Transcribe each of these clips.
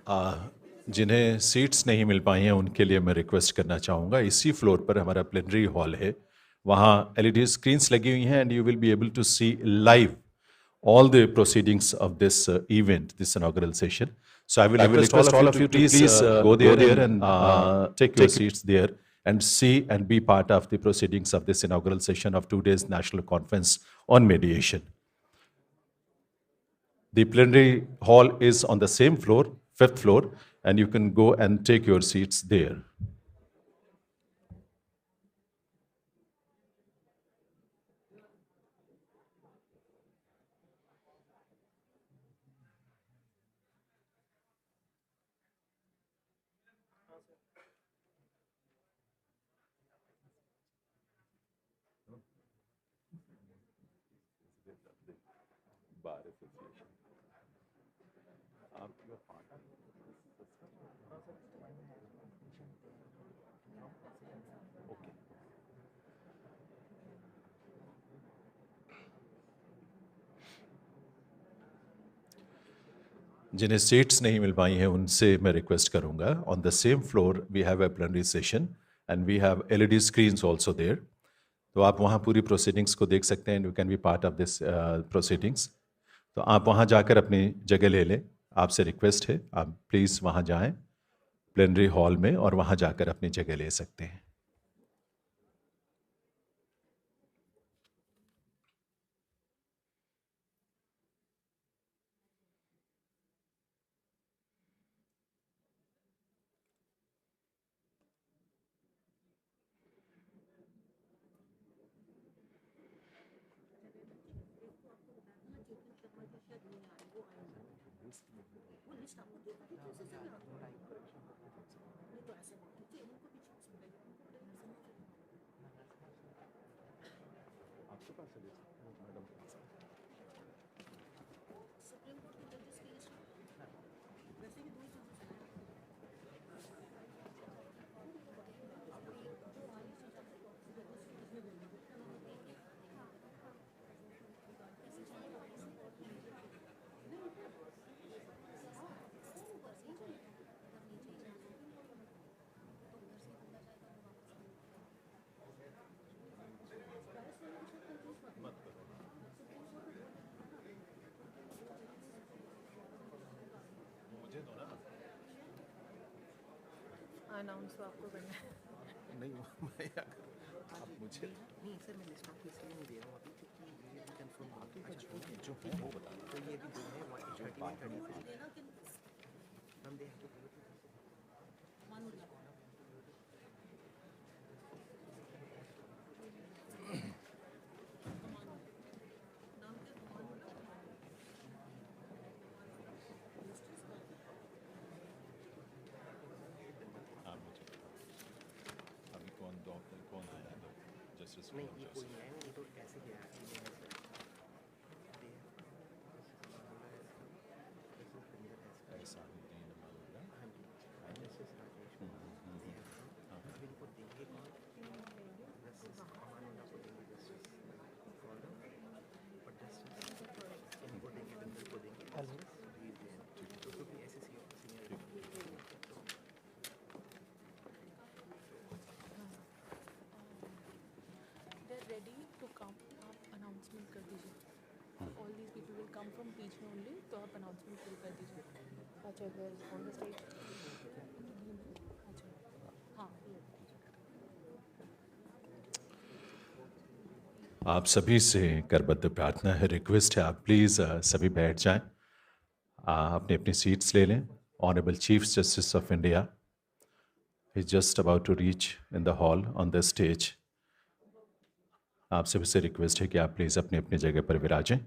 जिन्हें सीट्स नहीं मिल पाई हैं उनके लिए मैं रिक्वेस्ट करना चाहूँगा, इसी फ्लोर पर हमारा प्लेनरी हॉल है, वहाँ एलईडी स्क्रीन्स लगी हुई हैं and you will be able to see live all the proceedings of this event, this inaugural session. So I will request all of you to please go there and take your seats there and see and be part of the proceedings of this inaugural session of 2 days National Conference on Mediation. The plenary hall is on the same floor, 5th floor, and you can go and take your seats there. जिन्हें seats नहीं मिल पाई हैं उनसे मैं request करूंगा, on the same floor we have a plenary session and we have LED screens also there, तो आप वहाँ पूरी प्रोसीडिंग्स को देख सकते हैं, you can be part of this proceedings. तो आप वहाँ जाकर अपनी जगह ले लें, आपसे रिक्वेस्ट है आप प्लीज़ वहाँ जाएं प्लेनरी हॉल में और वहाँ जाकर अपनी जगह ले सकते हैं। अनाउंस तो आपको करना है। नहीं आप मुझे नहीं सर, मैं लिस्ट आपको इसलिए नहीं दे रहा हूँ अभी क्योंकि ये भी कंफर्म बाकी का जो है जो है वो बता तो ये भी जो है 31 हम दे नहीं, ये कोई है नहीं, ये तो ऐसे गया रेडी टू कम, आप अनाउंसमेंट कर दीजिए। All these people will come from बीच में ओनली, तो आप अनाउंसमेंट शुरू कर दीजिए। अच्छा ऑन द स्टेज। अच्छा हाँ, आप सभी से करबद्ध प्रार्थना है, रिक्वेस्ट है, आप प्लीज़ सभी बैठ जाएं, अपनी अपनी सीट्स ले लें। Honourable chief justice of India is just about to reach in the hall on the stage. आप सभी से रिक्वेस्ट है कि आप प्लीज़ अपनी अपनी जगह पर विराजें।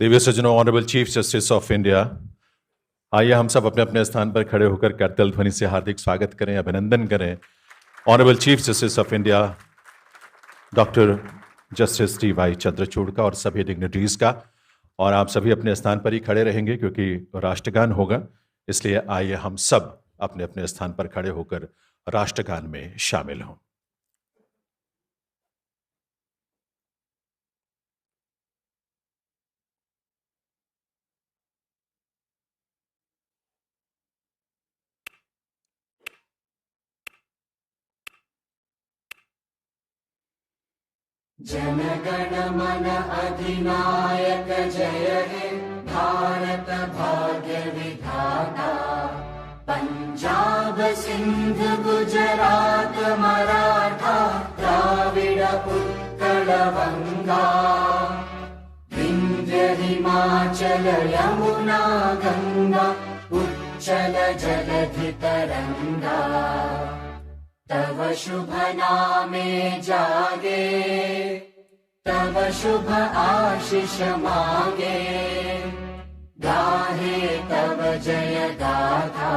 दिव्य सज्जनों, honourable chief justice of India, आइए हम सब अपने अपने स्थान पर खड़े होकर करतल ध्वनि से हार्दिक स्वागत करें, अभिनंदन करें honourable chief justice of India doctor justice D Y Chandrachud का और सभी डिग्निटरीज का। और आप सभी अपने स्थान पर ही खड़े रहेंगे क्योंकि राष्ट्रगान होगा, इसलिए आइए हम सब अपने अपने स्थान पर खड़े होकर राष्ट्रगान में शामिल हों। जनगण मन अधिनायक जय हे भारत भाग्य विधाता। पंजाब सिंध गुजरात मराठा द्राविड़ उत्कल बंगा। विंध्य हिमाचल यमुना गंगा उच्चल जलधि तरंगा। तव शुभ नामे जागे, तव शुभ आशीष मागे। गाहे तव जय गाथा,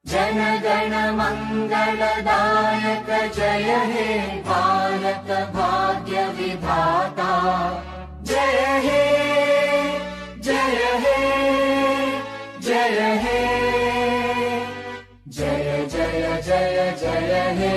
जन गण मंगलदायक जय हे भारत भाग्य विधाता। जय हे जय हे जय हे जय जय जय जय हे।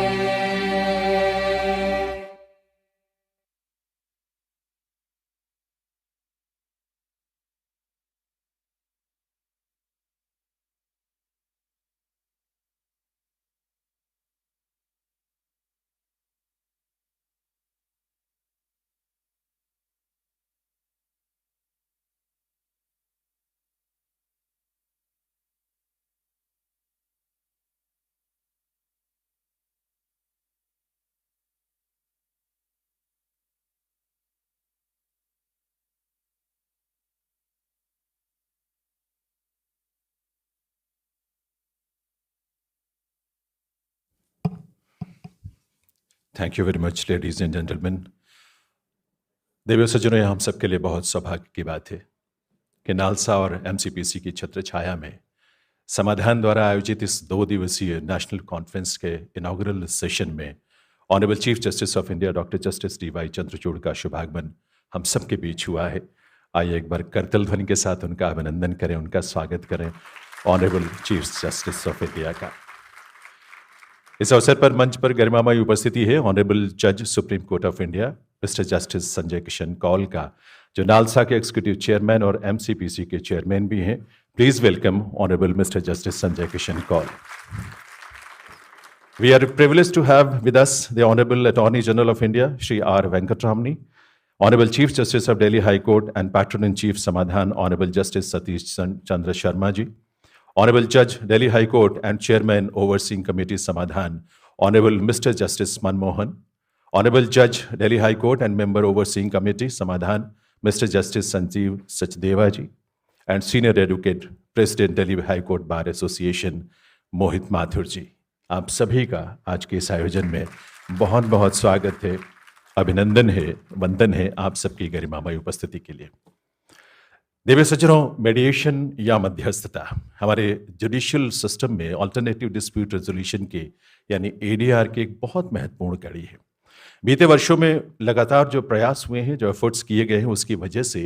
Thank you very much ladies and gentleman. देवी सज्जनों, हम सबके लिए बहुत सौभाग्य की बात है कि नालसा और एमसीपीसी की छत्र छाया में समाधान द्वारा आयोजित इस 2 दिवसीय नेशनल कॉन्फ्रेंस के इनॉग्रल सेशन में honourable chief justice of India doctor justice D Y Chandrachud का शुभागमन हम सबके बीच हुआ है। आइए एक बार करतल ध्वनि के साथ उनका अभिनंदन करें, उनका स्वागत करें honourable chief justice of India का। इस अवसर पर मंच पर गरिमामयी उपस्थिति है ऑनरेबल जज supreme court of India mister justice Sanjay Kishan Kaul का, जो नालसा के एग्जीक्यूटिव चेयरमैन और एमसीपीसी के चेयरमैन भी हैं। Please welcome honourable mister justice Sanjay Kishan Kaul. We are privileged to have with us the Honorable Attorney General of India, Shri R. Venkataramani, Honorable Chief Justice of Delhi High Court and Patron-in-Chief Samadhan, Honorable Justice Satish Chandra Sharma ji, Honorable Judge, Delhi High Court and Chairman, Overseeing Committee Samadhan, Honorable Mr. Justice Manmohan, Honorable Judge, Delhi High Court and Member, Overseeing Committee Samadhan, Mr. Justice Sanjay Sachdeva ji, and Senior Advocate, President, Delhi High Court Bar Association, Mohit Mathur ji। आप सभी का आज के इस आयोजन में बहुत बहुत स्वागत है, अभिनंदन है, वंदन है आप सबकी गरिमामय उपस्थिति के लिए। देवी सज्जनों, मेडिएशन या मध्यस्थता हमारे जुडिशियल सिस्टम में ऑल्टरनेटिव डिस्प्यूट रेजोल्यूशन के यानी एडीआर की एक बहुत महत्वपूर्ण कड़ी है। बीते वर्षों में लगातार जो प्रयास हुए हैं, जो एफर्ट्स किए गए हैं, उसकी वजह से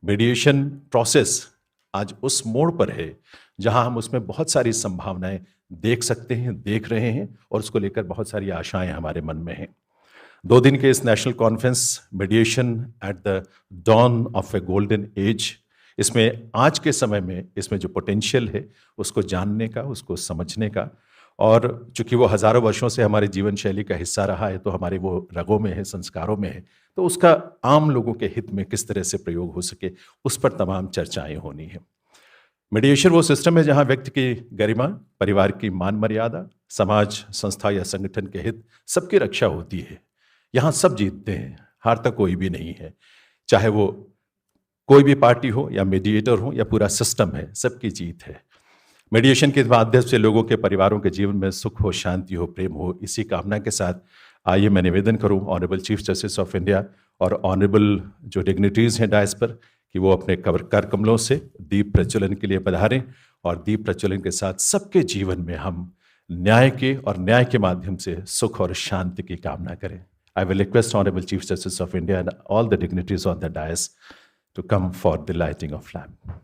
मेडिएशन प्रोसेस आज उस मोड़ पर है जहां हम उसमें बहुत सारी संभावनाएं देख सकते हैं, देख रहे हैं और उसको लेकर बहुत सारी आशाएं हमारे मन में हैं। 2 दिन के इस national conference mediation at the dawn of a golden age, इसमें आज के समय में इसमें जो पोटेंशियल है उसको जानने का, उसको समझने का, और चूंकि वो हजारों वर्षों से हमारे जीवन शैली का हिस्सा रहा है तो हमारे वो रगों में है, संस्कारों में है, तो उसका आम लोगों के हित में किस तरह से प्रयोग हो सके उस पर तमाम चर्चाएं होनी है। मेडिएशन वो सिस्टम है जहां व्यक्ति की गरिमा, परिवार की मान मर्यादा, समाज, संस्था या संगठन के हित सबकी रक्षा होती है। यहाँ सब जीतते हैं, हारता कोई भी नहीं है, चाहे वो कोई भी पार्टी हो या मीडिएटर हो या पूरा सिस्टम है, सबकी जीत है। मेडिएशन के माध्यम से लोगों के परिवारों के जीवन में सुख हो, शांति हो, प्रेम हो, इसी कामना के साथ आइए मैं निवेदन करूं honourable chief justice of India और ऑनरेबल जो डिग्निटरीज हैं डायस पर कि वो अपने कर कमलों से दीप प्रज्वलन के लिए पधारें और दीप प्रज्वलन के साथ सबके जीवन में हम न्याय के और न्याय के माध्यम से सुख और शांति की कामना करें. I will request Honorable Chief Justice of India and all the dignitaries on the dais to come for the lighting of lamp.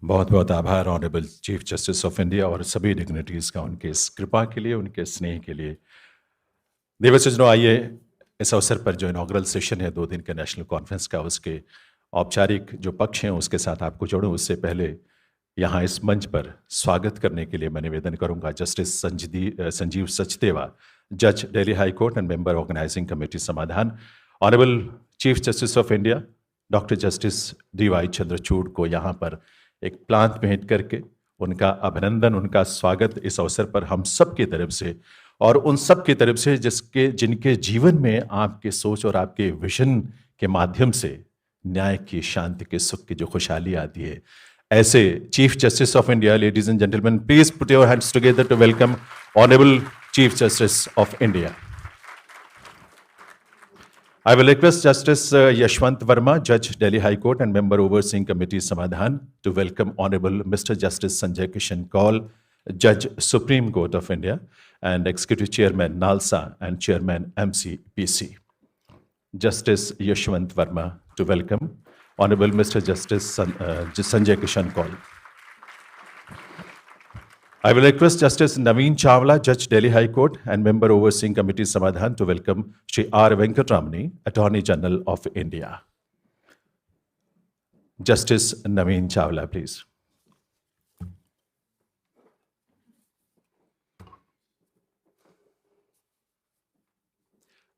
बहुत बहुत आभार honourable chief justice of India और सभी डिग्निटरीज का उनके इस कृपा के लिए, उनके स्नेह के लिए. देवर सज्जनों, आइए इस अवसर पर जो इनॉग्रल सेशन है 2 दिन के नेशनल कॉन्फ्रेंस का, उसके औपचारिक जो पक्ष हैं उसके साथ आपको जोड़ूं. उससे पहले यहाँ इस मंच पर स्वागत करने के लिए मैं निवेदन करूंगा जस्टिस संजीव सचदेवा, जज Delhi high court and member organising committee Samadhan. Honourable chief justice of India doctor justice DY Chandrachud को यहाँ पर एक प्लांट भेंट करके उनका अभिनंदन, उनका स्वागत इस अवसर पर हम सब की तरफ से और उन सब की तरफ से जिनके जीवन में आपके सोच और आपके विजन के माध्यम से न्याय की, शांति के, सुख की जो खुशहाली आती है, ऐसे chief justice of India. Ladies and gentleman, please put your hands together to welcome honourable chief justice of India. I will request Justice Yashwant Verma, Judge Delhi High Court and Member Overseeing Committee Samadhan, to welcome Honorable Mr. Justice Sanjay Kishan Kaul, Judge Supreme Court of India and Executive Chairman NALSA and Chairman MCPC. Justice Yashwant Verma to welcome Honorable Mr. Justice Sanjay Kishan Kaul. I will request Justice Naveen Chawla, Judge Delhi High Court and Member Overseeing Committee Samadhan, to welcome Shri R. Venkataramani, Attorney General of India. Justice Naveen Chawla, please.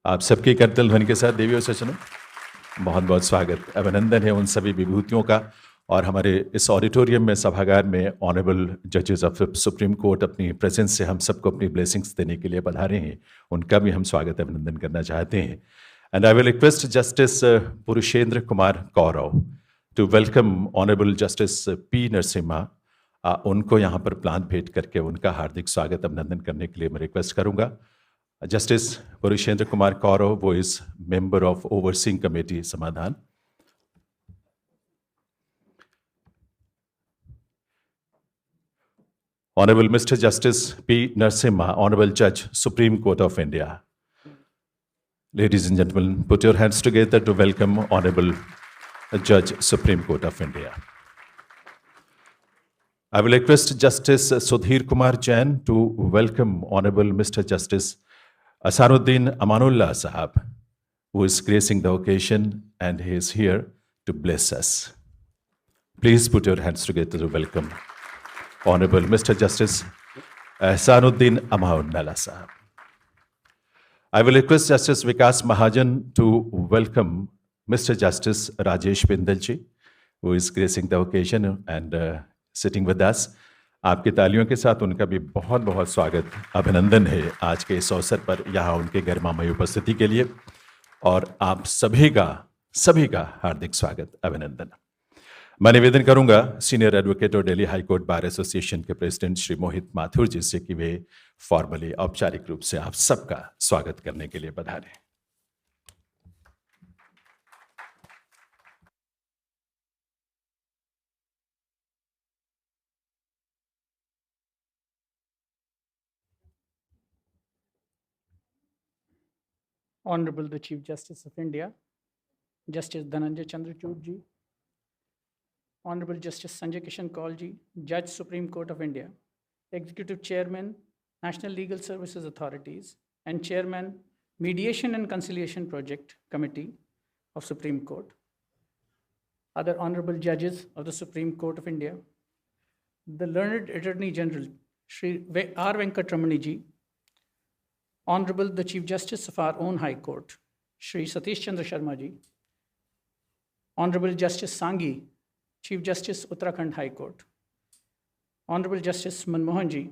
आप सबकी करतल ध्वनि के साथ देवी और सज्जनों, बहुत बहुत स्वागत, अभिनंदन है उन सभी विभूतियों का. और हमारे इस ऑडिटोरियम में, सभागार में ऑनरेबल जजेस ऑफ सुप्रीम कोर्ट अपनी प्रेजेंस से हम सबको अपनी ब्लेसिंग्स देने के लिए पधारे हैं. उनका भी हम स्वागत, अभिनंदन करना चाहते हैं. And I will request justice Purushendra Kumar Kaurav to welcome honourable justice P. Narasimha. उनको यहाँ पर प्लांट भेंट करके उनका हार्दिक स्वागत, अभिनंदन करने के लिए मैं रिक्वेस्ट करूँगा. जस्टिस पुरुषेंद्र कुमार कौरव, वो is member of overseeing committee समाधान. Honorable Mr. Justice P. Narasimha, Honorable Judge, Supreme Court of India. Ladies and gentlemen, put your hands together to welcome Honorable Judge, Supreme Court of India. I will request Justice Sudhir Kumar Jain to welcome Honorable Mr. Justice Asaruddin Amanullah Sahab, who is gracing the occasion and he is here to bless us. Please put your hands together to welcome Honorable Mr. Justice Ahsanuddin Amanullah Sahab. I will request Justice Vikas Mahajan to welcome Mr. Justice Rajesh Bindalji, who is gracing the occasion and sitting with us. आपकी तालियों के साथ उनका भी बहुत बहुत स्वागत, अभिनंदन है आज के इस अवसर पर यहाँ उनके गरिमामय उपस्थिति के लिए. और आप सभी का हार्दिक स्वागत, अभिनंदन. मैं निवेदन करूंगा सीनियर एडवोकेट और Delhi high court bar association के प्रेसिडेंट श्री मोहित माथुर जी से कि वे फॉर्मली, औपचारिक रूप से आप सबका स्वागत करने के लिए पधारें. Honorable the Chief Justice of India, Justice Dhananjay Chandrachud ji, Honorable Justice Sanjay Kishan Kaul ji, Judge Supreme Court of India, Executive Chairman, National Legal Services Authorities, and Chairman, Mediation and Conciliation Project Committee of Supreme Court, other honorable judges of the Supreme Court of India, the learned Attorney General, Shri R. Venkataramani ji, Honorable the Chief Justice of our own High Court, Shri Satish Chandra Sharma ji, Honorable Justice Sanghi, Chief Justice Uttarakhand High Court, Honorable Justice Manmohan ji,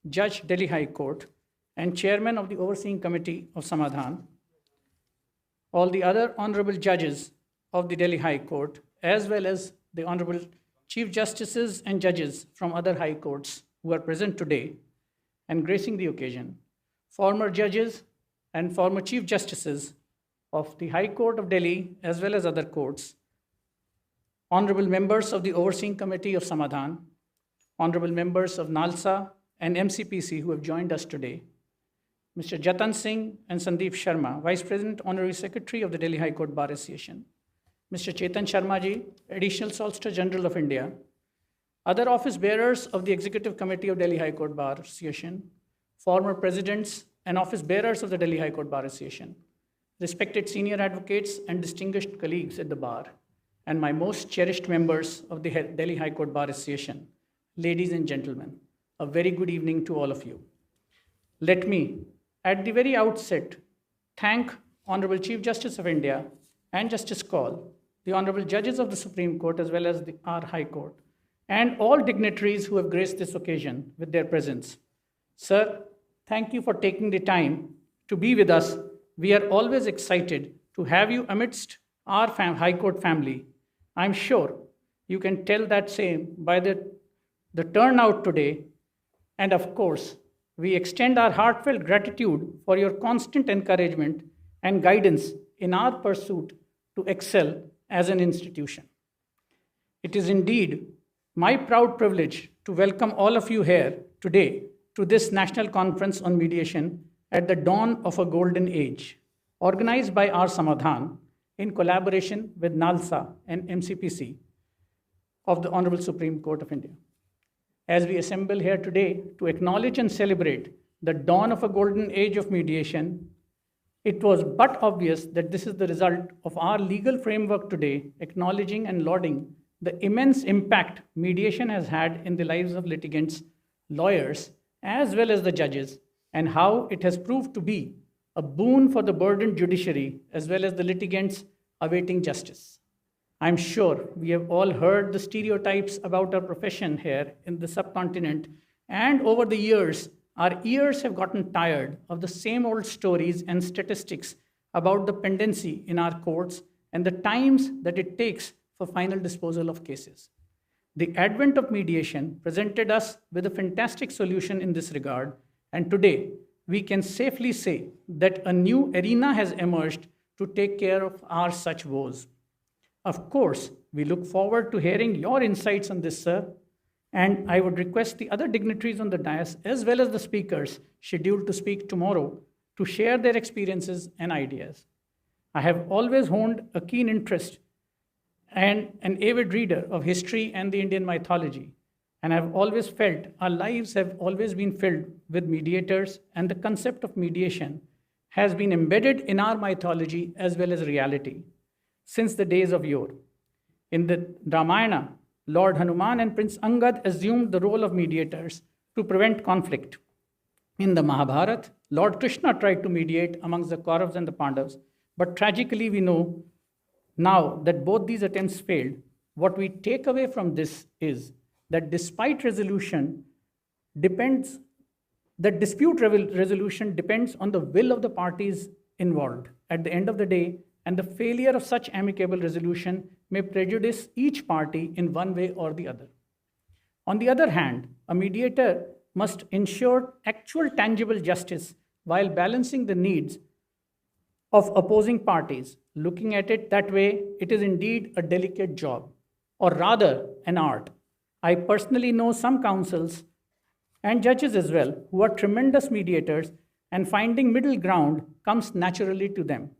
Judge Delhi High Court, and Chairman of the Overseeing Committee of Samadhan, all the other honorable judges of the Delhi High Court, as well as the honorable Chief Justices and judges from other high courts who are present today and gracing the occasion, former judges and former Chief Justices of the High Court of Delhi as well as other courts, honorable members of the Overseeing Committee of Samadhan, honorable members of NALSA and MCPC who have joined us today, Mr. Jatan Singh and Sandeep Sharma, Vice President, Honorary Secretary of the Delhi High Court Bar Association, Mr. Chetan Sharma ji, Additional Solicitor General of India, other office bearers of the Executive Committee of Delhi High Court Bar Association, former presidents and office bearers of the Delhi High Court Bar Association, respected senior advocates and distinguished colleagues at the bar, and my most cherished members of the Delhi High Court Bar Association, ladies and gentlemen, a very good evening to all of you. Let me, at the very outset, thank Honorable Chief Justice of India and Justice Kaul, the Honorable Judges of the Supreme Court as well as our High Court, and all dignitaries who have graced this occasion with their presence. Sir, thank you for taking the time to be with us. We are always excited to have you amidst our High Court family. I'm sure you can tell that same by the turnout today. And of course, we extend our heartfelt gratitude for your constant encouragement and guidance in our pursuit to excel as an institution. It is indeed my proud privilege to welcome all of you here today to this National Conference on Mediation at the dawn of a golden age, organized by our Samadhan in collaboration with NALSA and MCPC of the Honorable Supreme Court of India. As we assemble here today to acknowledge and celebrate the dawn of a golden age of mediation, it was but obvious that this is the result of our legal framework today, acknowledging and lauding the immense impact mediation has had in the lives of litigants, lawyers, as well as the judges, and how it has proved to be a boon for the burdened judiciary as well as the litigants awaiting justice. I'm sure we have all heard the stereotypes about our profession here in the subcontinent, and over the years, our ears have gotten tired of the same old stories and statistics about the pendency in our courts and the times that it takes for final disposal of cases. The advent of mediation presented us with a fantastic solution in this regard, and today we can safely say that a new arena has emerged to take care of our such woes. Of course, we look forward to hearing your insights on this, sir, and I would request the other dignitaries on the dais, as well as the speakers scheduled to speak tomorrow, to share their experiences and ideas. I have always honed a keen interest and an avid reader of history and the Indian mythology, and I've always felt our lives have always been filled with mediators, and the concept of mediation has been embedded in our mythology as well as reality since the days of yore. In the Ramayana, Lord Hanuman and Prince Angad assumed the role of mediators to prevent conflict. In the Mahabharata, Lord Krishna tried to mediate amongst the Kauravas and the Pandavas, but tragically we know now that both these attempts failed. What we take away from this is that despite resolution depends, that dispute resolution depends on the will of the parties involved at the end of the day, and the failure of such amicable resolution may prejudice each party in one way or the other. On the other hand, a mediator must ensure actual tangible justice while balancing the needs of opposing parties. Looking at it that way, it is indeed a delicate job, or rather an art. I personally know some counsels and judges as well who are tremendous mediators, and finding middle ground comes naturally to them.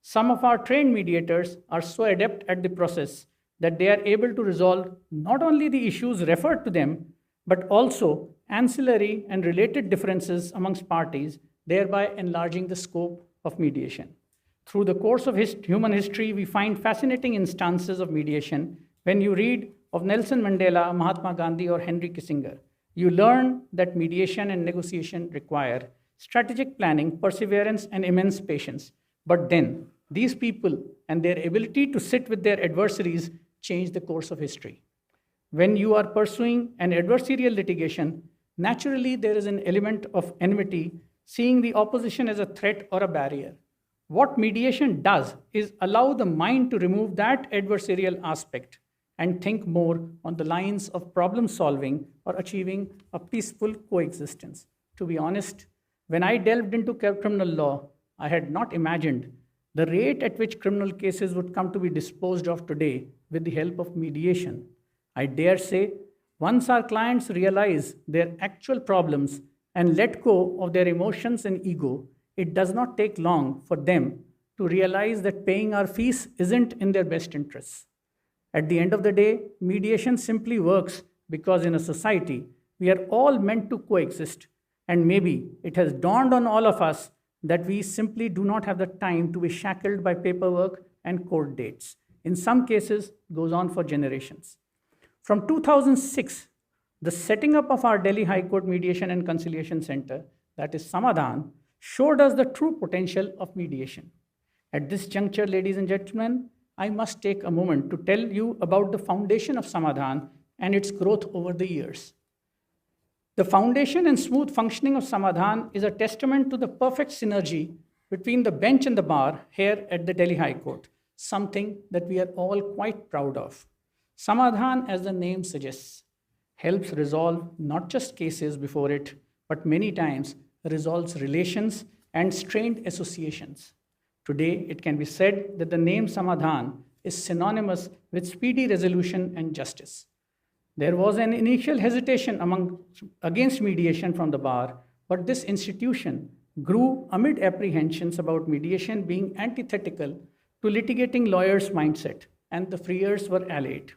Some of our trained mediators are so adept at the process that they are able to resolve not only the issues referred to them, but also ancillary and related differences amongst parties, thereby enlarging the scope of mediation. Through the course of human history, we find fascinating instances of mediation. When you read of Nelson Mandela, Mahatma Gandhi, or Henry Kissinger, you learn that mediation and negotiation require strategic planning, perseverance, and immense patience. But then, these people and their ability to sit with their adversaries change the course of history. When you are pursuing an adversarial litigation, naturally there is an element of enmity, seeing the opposition as a threat or a barrier. What mediation does is allow the mind to remove that adversarial aspect and think more on the lines of problem solving or achieving a peaceful coexistence. To be honest, when I delved into criminal law, I had not imagined the rate at which criminal cases would come to be disposed of today with the help of mediation. I dare say, once our clients realize their actual problems and let go of their emotions and ego, it does not take long for them to realize that paying our fees isn't in their best interests. At the end of the day, mediation simply works because in a society, we are all meant to coexist. And maybe it has dawned on all of us that we simply do not have the time to be shackled by paperwork and court dates. In some cases, it goes on for generations. From 2006, the setting up of our Delhi High Court Mediation and Conciliation Center, that is Samadhan, showed us the true potential of mediation. At this juncture, ladies and gentlemen, I must take a moment to tell you about the foundation of Samadhan and its growth over the years. The foundation and smooth functioning of Samadhan is a testament to the perfect synergy between the bench and the bar here at the Delhi High Court, something that we are all quite proud of. Samadhan, as the name suggests, helps resolve not just cases before it, but many times resolves relations and strained associations. Today, it can be said that the name Samadhan is synonymous with speedy resolution and justice. There was an initial hesitation against mediation from the bar, but this institution grew amid apprehensions about mediation being antithetical to litigating lawyers' mindset, and the freers were allayed.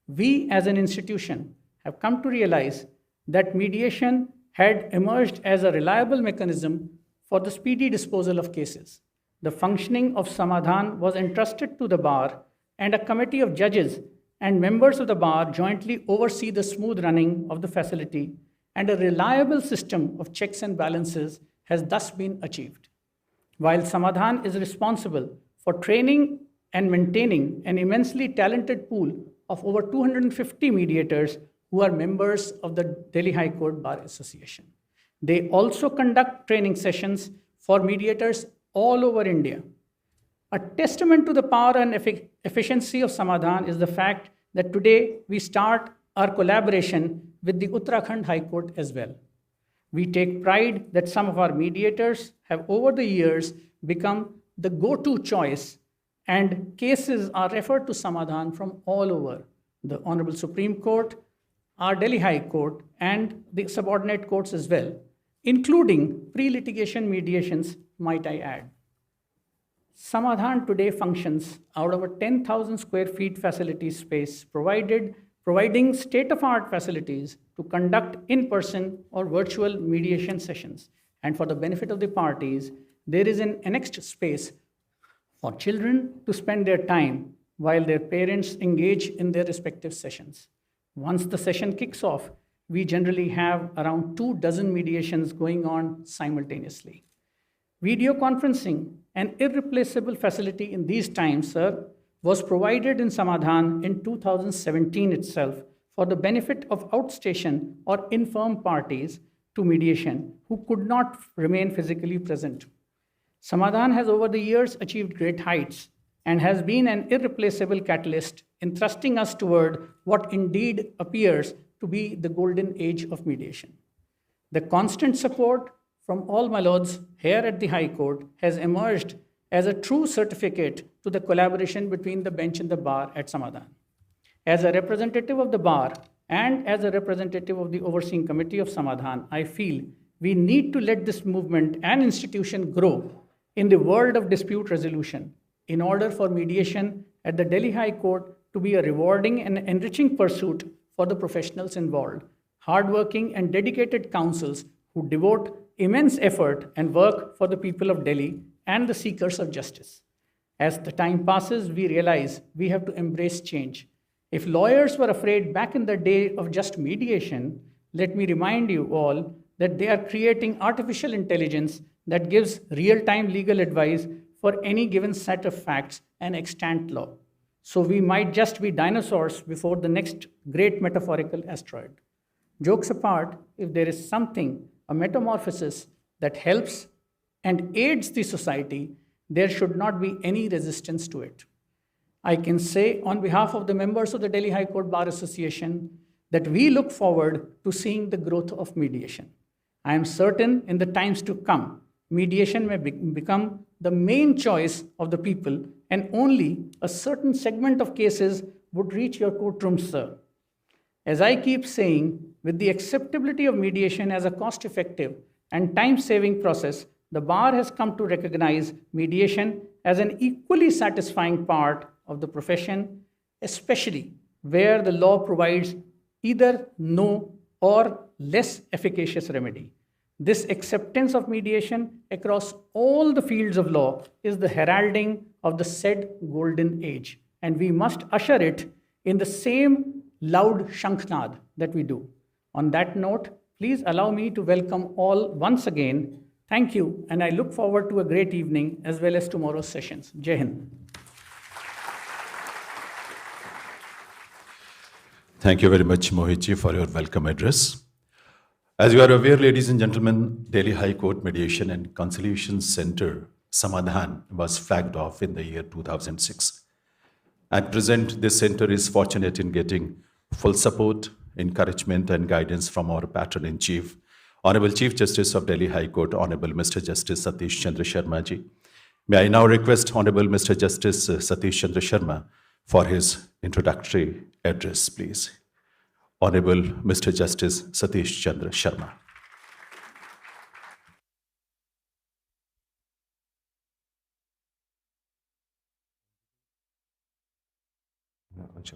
We, as an institution, have come to realize that mediation had emerged as a reliable mechanism for the speedy disposal of cases. The functioning of Samadhan was entrusted to the bar, and a committee of judges and members of the bar jointly oversee the smooth running of the facility, and a reliable system of checks and balances has thus been achieved. While Samadhan is responsible for training and maintaining an immensely talented pool of over 250 mediators who are members of the Delhi High Court Bar Association. They also conduct training sessions for mediators all over India. A testament to the power and efficiency of Samadhan is the fact that today we start our collaboration with the Uttarakhand High Court as well. We take pride that some of our mediators have over the years become the go-to choice, and cases are referred to Samadhan from all over the Honorable Supreme Court, our Delhi High Court, and the subordinate courts as well, including pre-litigation mediations, might I add. Samadhan today functions out of a 10,000 square feet facility space, providing state-of-art facilities to conduct in-person or virtual mediation sessions. And for the benefit of the parties, there is an annexed space for children to spend their time while their parents engage in their respective sessions. Once the session kicks off, we generally have around 24 mediations going on simultaneously. Video conferencing, an irreplaceable facility in these times, sir, was provided in Samadhan in 2017 itself for the benefit of outstation or infirm parties to mediation who could not remain physically present. Samadhan has over the years achieved great heights and has been an irreplaceable catalyst in thrusting us toward what indeed appears to be the golden age of mediation. The constant support from all my lords here at the High Court has emerged as a true certificate to the collaboration between the bench and the bar at Samadhan. As a representative of the bar and as a representative of the overseeing committee of Samadhan, I feel we need to let this movement and institution grow in the world of dispute resolution in order for mediation at the Delhi High Court to be a rewarding and enriching pursuit for the professionals involved, hardworking and dedicated counsels who devote immense effort and work for the people of Delhi and the seekers of justice. As the time passes, we realize we have to embrace change. If lawyers were afraid back in the day of just mediation, let me remind you all that they are creating artificial intelligence that gives real-time legal advice for any given set of facts and extant law. So we might just be dinosaurs before the next great metaphorical asteroid. Jokes apart, if there is something, a metamorphosis that helps and aids the society, there should not be any resistance to it. I can say on behalf of the members of the Delhi High Court Bar Association that we look forward to seeing the growth of mediation. I am certain in the times to come, mediation may become the main choice of the people, and only a certain segment of cases would reach your courtrooms, sir. As I keep saying, with the acceptability of mediation as a cost-effective and time-saving process, the bar has come to recognize mediation as an equally satisfying part of the profession, especially where the law provides either no or less efficacious remedy. This acceptance of mediation across all the fields of law is the heralding of the said golden age, and we must usher it in the same loud shanknad that we do. On that note, please allow me to welcome all once again. Thank you, and I look forward to a great evening as well as tomorrow's sessions. Jai Hind. Thank you very much, Mohit, for your welcome address. As you are aware, ladies and gentlemen, Delhi High Court Mediation and Conciliation Center, Samadhan, was flagged off in the year 2006. At present, this center is fortunate in getting full support, encouragement, and guidance from our Patron-in-Chief, Honorable Chief Justice of Delhi High Court, Honorable Mr. Justice Satish Chandra Sharma ji. May I now request Honorable Mr. Justice Satish Chandra Sharma for his introductory address, please. Honorable Mr. Justice Satish Chandra Sharma.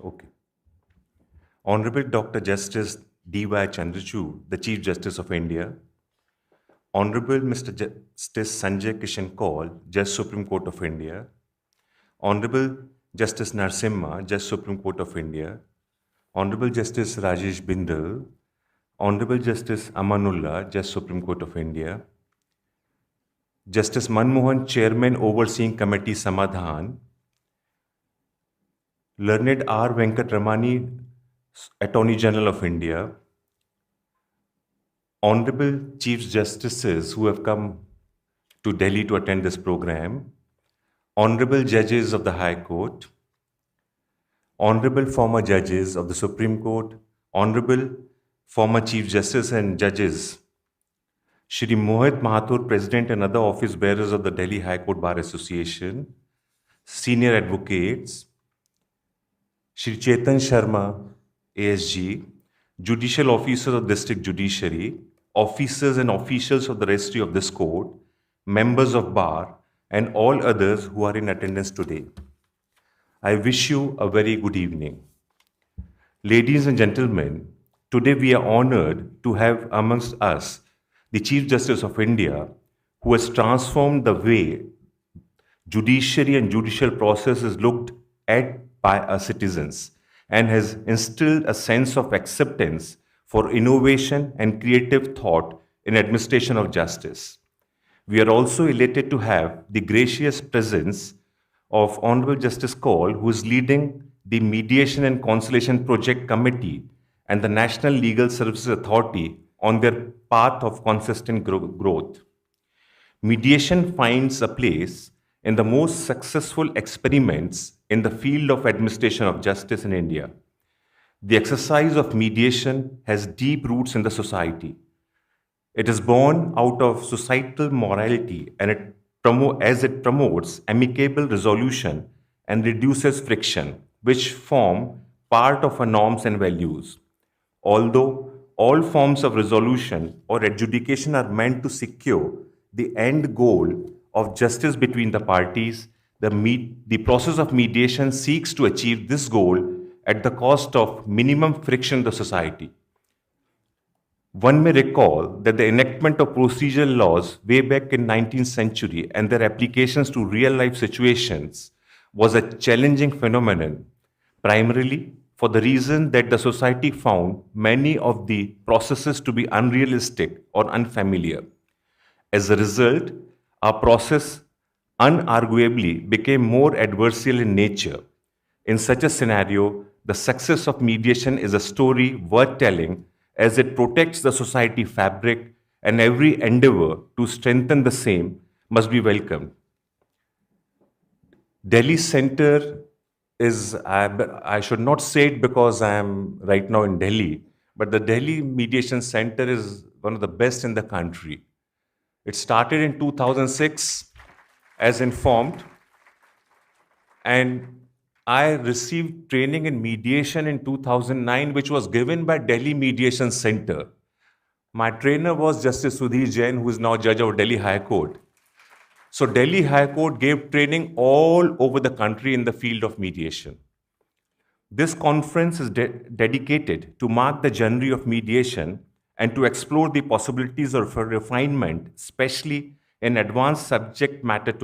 Okay. Honorable Dr. Justice D.Y. Chandrachud, the Chief Justice of India. Honorable Mr. Justice Sanjay Kishan Kaul, Judge Supreme Court of India. Honorable Justice Narasimha, Judge Supreme Court of India. Honorable Justice Rajesh Bindal. Honorable Justice Amanullah, Judge Supreme Court of India. Justice Manmohan, Chairman Overseeing Committee Samadhan. Learned R. Venkataramani, Attorney General of India. Honorable Chief Justices who have come to Delhi to attend this program. Honorable Judges of the High Court. Honorable former Judges of the Supreme Court. Honorable former Chief Justice and Judges. Shri Mohit, Mathur, President and other office bearers of the Delhi High Court Bar Association. Senior advocates. Shri Chetan Sharma, ASG, judicial officers of District Judiciary, officers and officials of the registry of this court, members of bar, and all others who are in attendance today. I wish you a very good evening. Ladies and gentlemen, today we are honored to have amongst us the Chief Justice of India, who has transformed the way judiciary and judicial process is looked at by our citizens, and has instilled a sense of acceptance for innovation and creative thought in administration of justice. We are also elated to have the gracious presence of Honorable Justice Kaul, who is leading the Mediation and Conciliation Project Committee and the National Legal Services Authority on their path of consistent growth. Mediation finds a place in the most successful experiments in the field of administration of justice in India. The exercise of mediation has deep roots in the society. It is born out of societal morality, and as it promotes amicable resolution and reduces friction, which form part of our norms and values. Although all forms of resolution or adjudication are meant to secure the end goal of justice between the parties. The process of mediation seeks to achieve this goal at the cost of minimum friction in the society. One may recall that the enactment of procedural laws way back in 19th century and their applications to real-life situations was a challenging phenomenon, primarily for the reason that the society found many of the processes to be unrealistic or unfamiliar. As a result, our process unarguably became more adversarial in nature. In such a scenario, the success of mediation is a story worth telling as it protects the society fabric, and every endeavor to strengthen the same must be welcomed. Delhi Center is, I should not say it because I am right now in Delhi, but the Delhi Mediation Center is one of the best in the country. It started in 2006 as informed, and I received training in mediation in 2009, which was given by Delhi Mediation Center. My trainer was Justice Sudhir Jain, who is now Judge of Delhi High Court. So Delhi High Court gave training all over the country in the field of mediation. This conference is dedicated to mark the journey of mediation and to explore the possibilities of refinement, especially in advanced subject matters.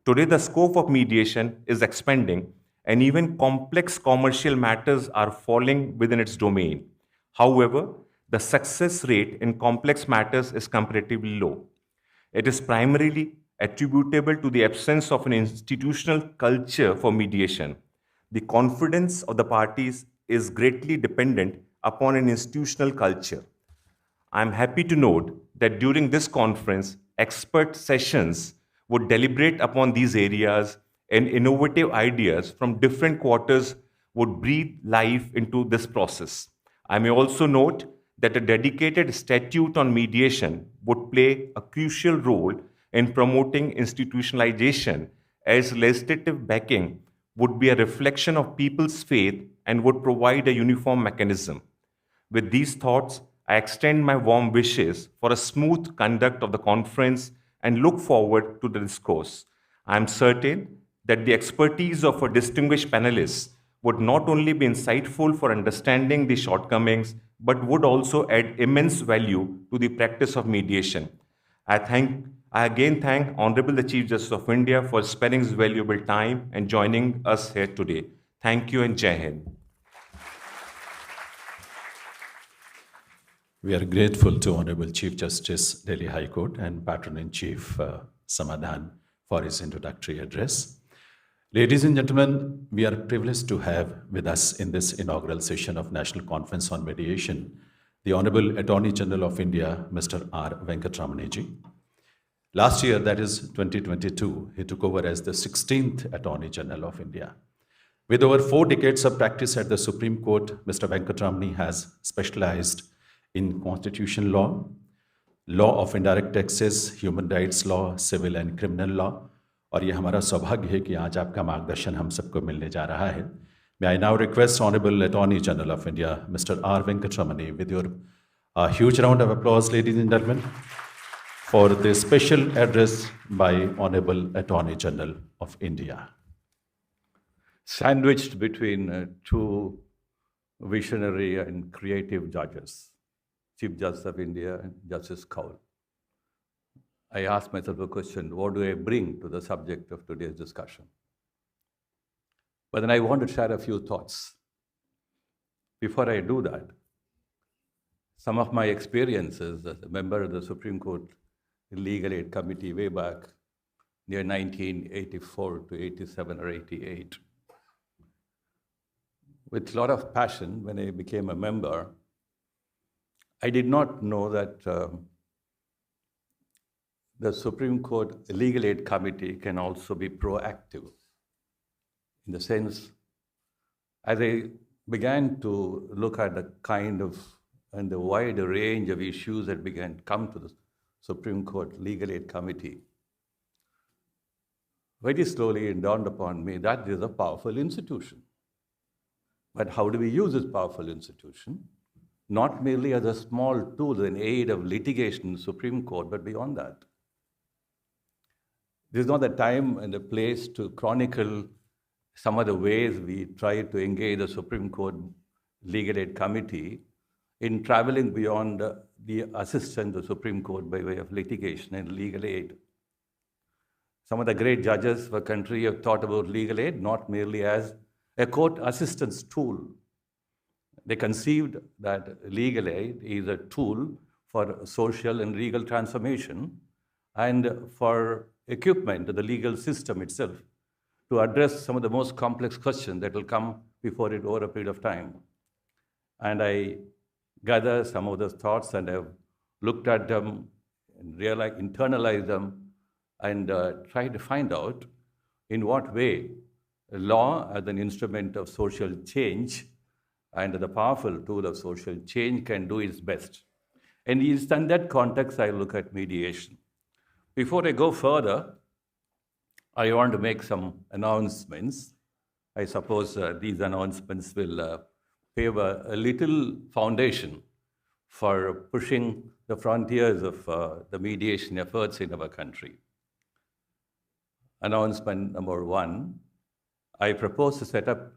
Today, the scope of mediation is expanding, and even complex commercial matters are falling within its domain. However, the success rate in complex matters is comparatively low. It is primarily attributable to the absence of an institutional culture for mediation. The confidence of the parties is greatly dependent upon an institutional culture. I am happy to note that during this conference, expert sessions would deliberate upon these areas, and innovative ideas from different quarters would breathe life into this process. I may also note that a dedicated statute on mediation would play a crucial role in promoting institutionalization, as legislative backing would be a reflection of people's faith and would provide a uniform mechanism. With these thoughts, I extend my warm wishes for a smooth conduct of the conference and look forward to the discourse. I am certain that the expertise of our distinguished panelists would not only be insightful for understanding the shortcomings, but would also add immense value to the practice of mediation. I again thank Honorable the Chief Justice of India for sparing his valuable time and joining us here today. Thank you and Jai Hind. We are grateful to Honorable Chief Justice, Delhi High Court, and Patron-in-Chief, Samadhan, for his introductory address. Ladies and gentlemen, we are privileged to have with us in this inaugural session of National Conference on Mediation, the Honorable Attorney General of India, Mr. R. Venkataramani ji. Last year, that is 2022, he took over as the 16th Attorney General of India. With over 4 decades of practice at the Supreme Court, Mr. Venkataramani has specialized in constitutional law, law of indirect taxes, human rights law, civil and criminal law, और ये हमारा सौभाग्य है कि आज आपका मार्गदर्शन हम सबको मिलने जा रहा है. May I now request Honorable Attorney General of India, Mr. R. Venkataramani, with your huge round of applause, ladies and gentlemen, for the special address by Honorable Attorney General of India. Sandwiched between two visionary and creative judges, Chief Justice of India and Justice Kaul, I asked myself a question: what do I bring to the subject of today's discussion? But then I want to share a few thoughts. Before I do that, some of my experiences as a member of the Supreme Court Legal Aid Committee way back near 1984 to 87 or 88. With a lot of passion, when I became a member, I did not know that the Supreme Court Legal Aid Committee can also be proactive. In the sense, as I began to look at the kind of and the wide range of issues that began to come to the Supreme Court Legal Aid Committee, very slowly it dawned upon me that it is a powerful institution. But how do we use this powerful institution? Not merely as a small tool in aid of litigation in the Supreme Court, but beyond that. This is not the time and the place to chronicle some of the ways we try to engage the Supreme Court Legal Aid Committee in traveling beyond the assistance of the Supreme Court by way of litigation and legal aid. Some of the great judges of our country have thought about legal aid not merely as a court assistance tool. They conceived that legal aid is a tool for social and legal transformation and for equipment of the legal system itself to address some of the most complex questions that will come before it over a period of time. And I gather some of those thoughts and have looked at them and internalized them and tried to find out in what way law as an instrument of social change and the powerful tool of social change can do its best. And in that context, I look at mediation. Before I go further, I want to make some announcements. I suppose these announcements will pave a little foundation for pushing the frontiers of the mediation efforts in our country. Announcement number 1, I propose to set up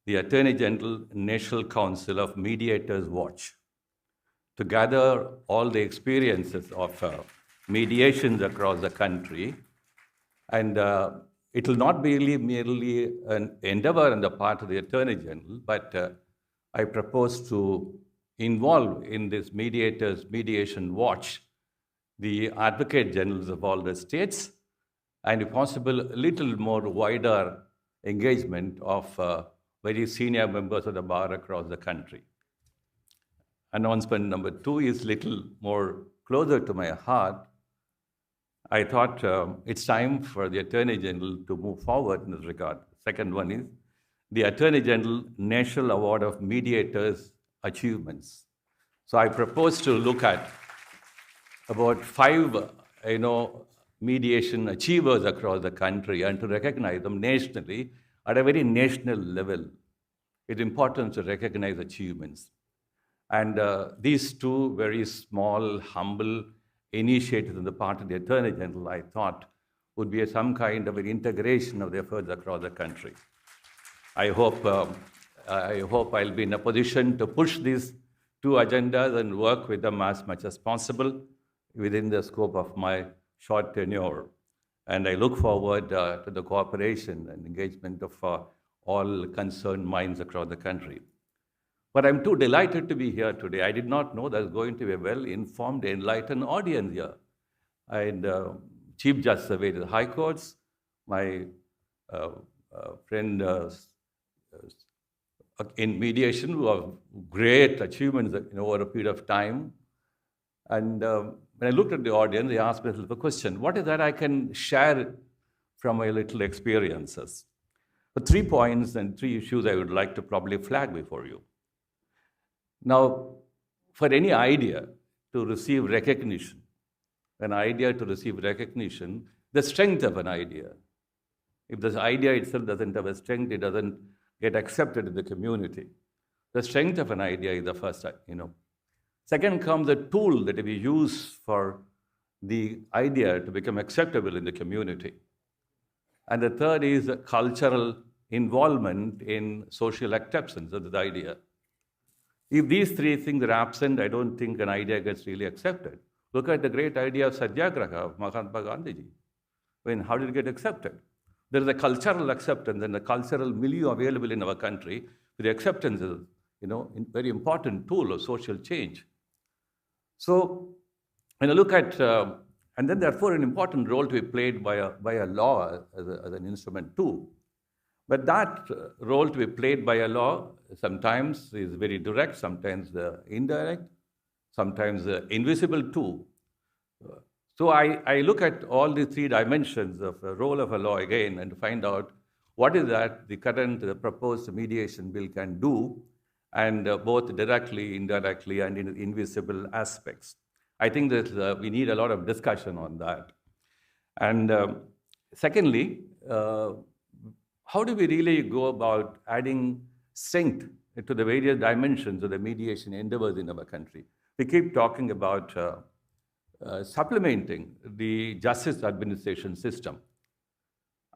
the Attorney General National Council of Mediators Watch to gather all the experiences of mediations across the country. And it will not be merely an endeavor on the part of the Attorney General, but I propose to involve in this mediation watch the Advocate Generals of all the states, and if possible, a little more wider engagement of very senior members of the bar across the country. Announcement number 2 is little more closer to my heart. I thought it's time for the Attorney General to move forward in this regard. Second one is the Attorney General National Award of Mediators Achievements. So I propose to look at about 5, mediation achievers across the country and to recognize them nationally at a very national level. It's important to recognize achievements. And these 2 very small, humble initiatives on the part of the Attorney General, I thought, would be some kind of an integration of the efforts across the country. I hope I'll be in a position to push these 2 agendas and work with them as much as possible within the scope of my short tenure. And I look forward to the cooperation and engagement of all concerned minds across the country. But I'm too delighted to be here today. I did not know there's going to be a well-informed, enlightened audience here. And Chief Justice of the High Courts, my friend in mediation, who have great achievements over a period of time. And when I looked at the audience, they asked me a question: what is that I can share from my little experiences? But 3 points and 3 issues I would like to probably flag before you. Now, for any idea to receive recognition, the strength of an idea, if this idea itself doesn't have a strength, it doesn't get accepted in the community. The strength of an idea is the first, Second comes the tool that we use for the idea to become acceptable in the community. And the third is cultural involvement in social acceptance of the idea. If these 3 things are absent, I don't think an idea gets really accepted. Look at the great idea of Satyagraha of Mahatma Gandhi. How did it get accepted? There is a cultural acceptance and a cultural milieu available in our country. The acceptance is, a very important tool of social change. So when I look at, and then therefore an important role to be played by a law as an instrument too. But that role to be played by a law sometimes is very direct, sometimes indirect, sometimes invisible too. So I look at all the 3 dimensions of the role of a law again and to find out what is that the proposed mediation bill can do, and both directly, indirectly, and in invisible aspects. I think that we need a lot of discussion on that. And secondly, how do we really go about adding strength to the various dimensions of the mediation endeavors in our country. We keep talking about supplementing the justice administration system.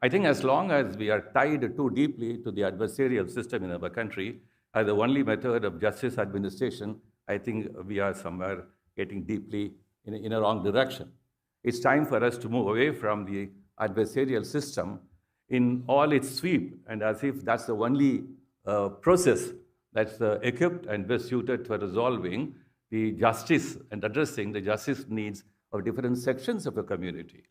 I think as long as we are tied too deeply to the adversarial system in our country as the only method of justice administration, I think we are somewhere getting deeply in a wrong direction. It's time for us to move away from the adversarial system in all its sweep, and as if that's the only process that's equipped and best suited for resolving the justice and addressing the justice needs of different sections of a community.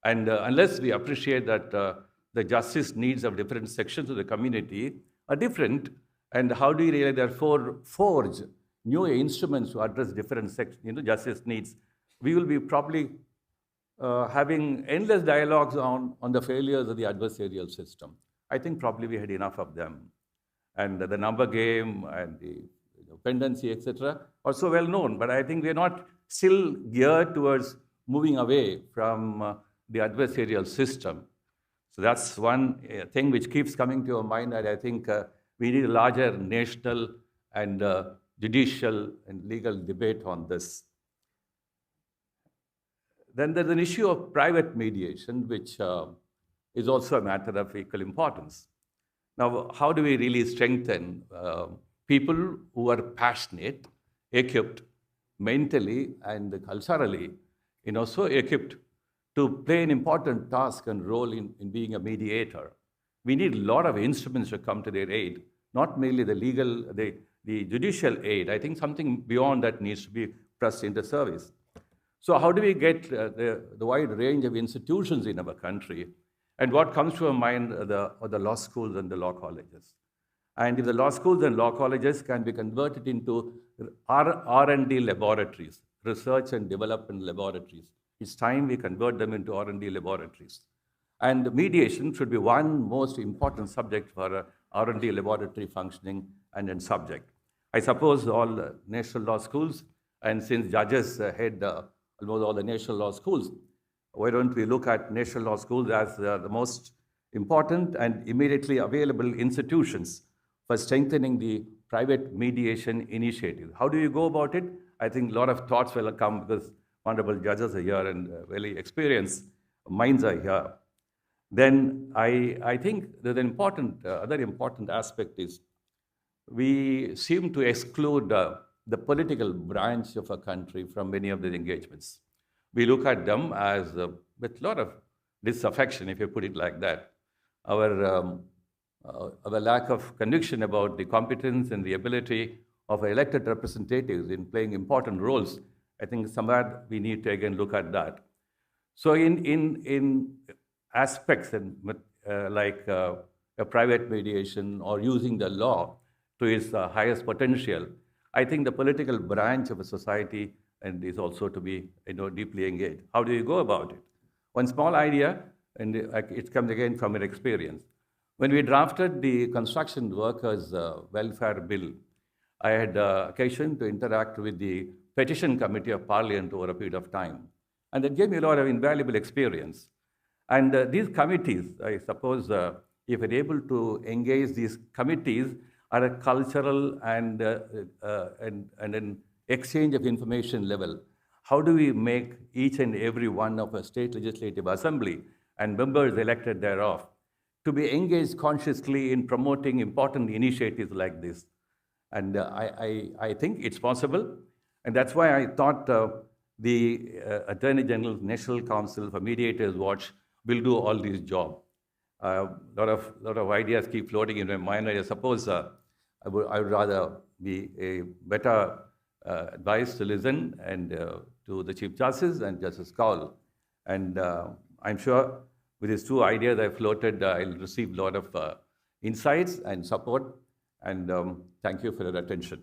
And unless we appreciate that the justice needs of different sections of the community are different, and how do we really therefore forge new instruments to address different justice needs, we will be probably having endless dialogues on the failures of the adversarial system. I think probably we had enough of them. And the number game and the pendency, etc., are so well known, but I think we're not still geared towards moving away from the adversarial system. So that's one thing which keeps coming to our mind, and I think we need a larger national and judicial and legal debate on this. Then there's an issue of private mediation, which is also a matter of equal importance. Now, how do we really strengthen people who are passionate, equipped, mentally and culturally, so equipped to play an important task and role in being a mediator? We need a lot of instruments to come to their aid, not merely the legal, the judicial aid. I think something beyond that needs to be pressed into service. So how do we get the wide range of institutions in our country? And what comes to our mind are the law schools and the law colleges. And if the law schools and law colleges can be converted into R&D laboratories, research and development laboratories, it's time we convert them into R&D laboratories. And mediation should be one most important subject for R&D laboratory functioning and subject. I suppose all national law schools, and since judges head almost all the national law schools, why don't we look at national law schools as the most important and immediately available institutions for strengthening the private mediation initiative? How do you go about it? I think a lot of thoughts will come because honorable judges are here and really experienced minds are here. Then I think there's an other important aspect is we seem to exclude the political branch of a country from many of these engagements. We look at them as with a lot of disaffection, if you put it like that. Our lack of conviction about the competence and the ability of elected representatives in playing important roles, I think somewhere we need to again look at that. So in aspects like a private mediation or using the law to its highest potential, I think the political branch of a society and is also to be deeply engaged. How do you go about it? One small idea, and it comes again from an experience. When we drafted the Construction Workers' Welfare Bill, I had occasion to interact with the Petition Committee of Parliament over a period of time. And that gave me a lot of invaluable experience. And these committees, I suppose, if we're able to engage these committees at a cultural and an exchange of information level, how do we make each and every one of a state legislative assembly and members elected thereof to be engaged consciously in promoting important initiatives like this? And I think it's possible. And that's why I thought the Attorney General's National Council for Mediators Watch will do all this job. A lot of ideas keep floating in my mind. I suppose I would rather be a better advised to listen and to the Chief Justice and Justice Kaul. And I'm sure with these two ideas I floated, I'll receive a lot of insights and support. And thank you for your attention.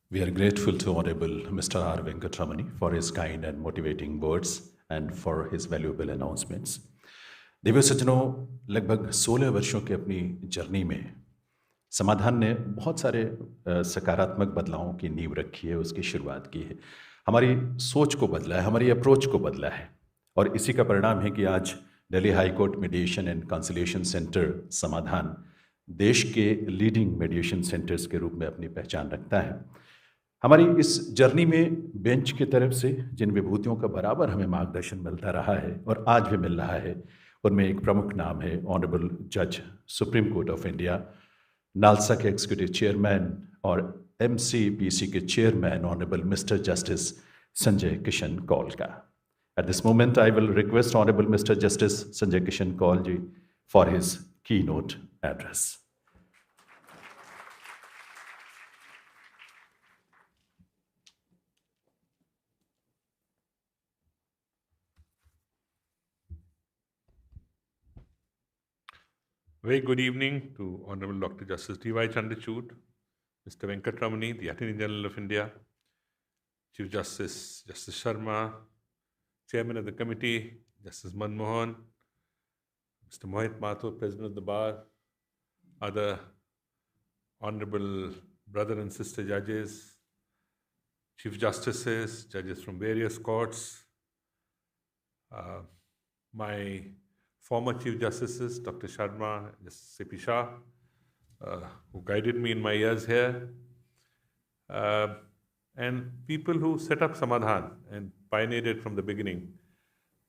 We are grateful to Honorable Mr. R. Venkataramani for his kind and motivating words and for his valuable announcements. Divya सज्जनों, लगभग 16 वर्षों की अपनी journey में समाधान ने बहुत सारे सकारात्मक बदलावों की नींव रखी है, उसकी शुरुआत की है, हमारी सोच को बदला है, हमारी अप्रोच को बदला है और इसी का परिणाम है कि आज Delhi high court mediation and conciliation centre समाधान देश के लीडिंग मीडिएशन सेंटर्स के रूप में अपनी पहचान रखता है। हमारी इस जर्नी में बेंच की तरफ से जिन विभूतियों का बराबर हमें मार्गदर्शन मिलता रहा है और आज भी मिल रहा है, उनमें एक प्रमुख नाम है ऑनरेबल जज supreme court of India, NALSA के एग्जीक्यूटिव चेयरमैन और MCPC के chairman honourable mister justice Sanjay Kishan Kaul का। At this moment, I will request Honorable Mr. Justice Sanjay Kishan Kaul ji for his keynote address. Very good evening to Honorable Dr. Justice D.Y. Chandrachud, Mr. Venkataramani, the Attorney General of India, Chief Justice Justice Sharma, Chairman of the Committee, Justice Manmohan, Mr. Mohit, Mathur, President of the Bar, other Honorable brother and sister judges, Chief Justices, judges from various courts, my former Chief Justices, Dr. Sharma, Justice C.P. Shah, who guided me in my years here, and people who set up Samadhan and pioneered it from the beginning,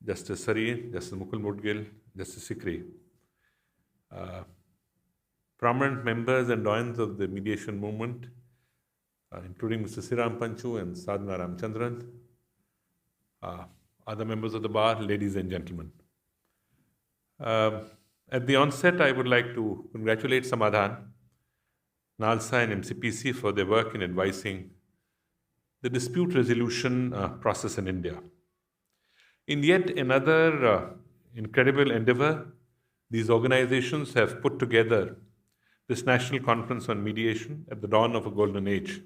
Justice Shri, Justice Mukul Mudgil, Justice Shri. Prominent members and doyens of the mediation movement, including Mr. Siram Panchu and Sadhana Ramchandran, other members of the bar, ladies and gentlemen. At the onset, I would like to congratulate Samadhan, NALSA and MCPC for their work in advising the dispute resolution process in India. In yet another incredible endeavor, these organizations have put together this National Conference on Mediation at the dawn of a golden age.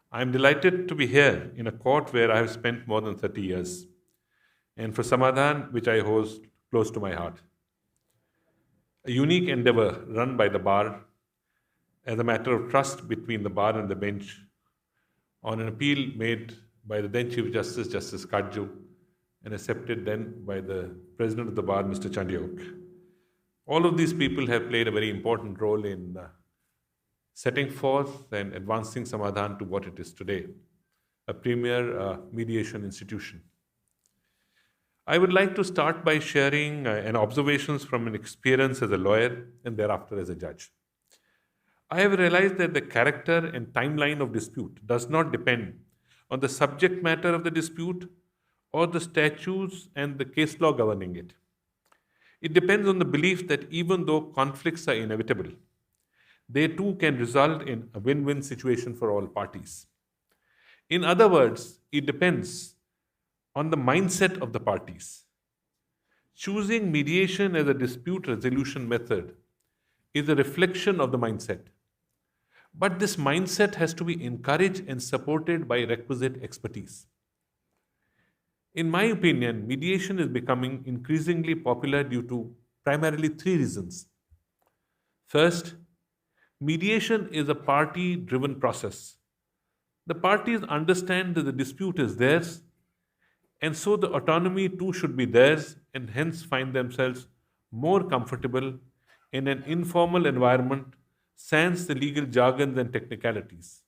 I am delighted to be here in a court where I have spent more than 30 years, and for Samadhan, which I hold close to my heart. A unique endeavor run by the bar as a matter of trust between the bar and the bench on an appeal made by the then Chief Justice, Justice Kajju, and accepted then by the President of the Bar, Mr. Chandrachud. All of these people have played a very important role in setting forth and advancing Samadhan to what it is today, a premier mediation institution. I would like to start by sharing an observations from an experience as a lawyer and thereafter as a judge. I have realized that the character and timeline of dispute does not depend on the subject matter of the dispute or the statutes and the case law governing it. It depends on the belief that even though conflicts are inevitable, they too can result in a win-win situation for all parties. In other words, it depends on the mindset of the parties. Choosing mediation as a dispute resolution method is a reflection of the mindset. But this mindset has to be encouraged and supported by requisite expertise. In my opinion, mediation is becoming increasingly popular due to primarily three reasons. First, mediation is a party-driven process. The parties understand that the dispute is theirs, and so the autonomy too should be theirs, and hence find themselves more comfortable in an informal environment sans the legal jargons and technicalities.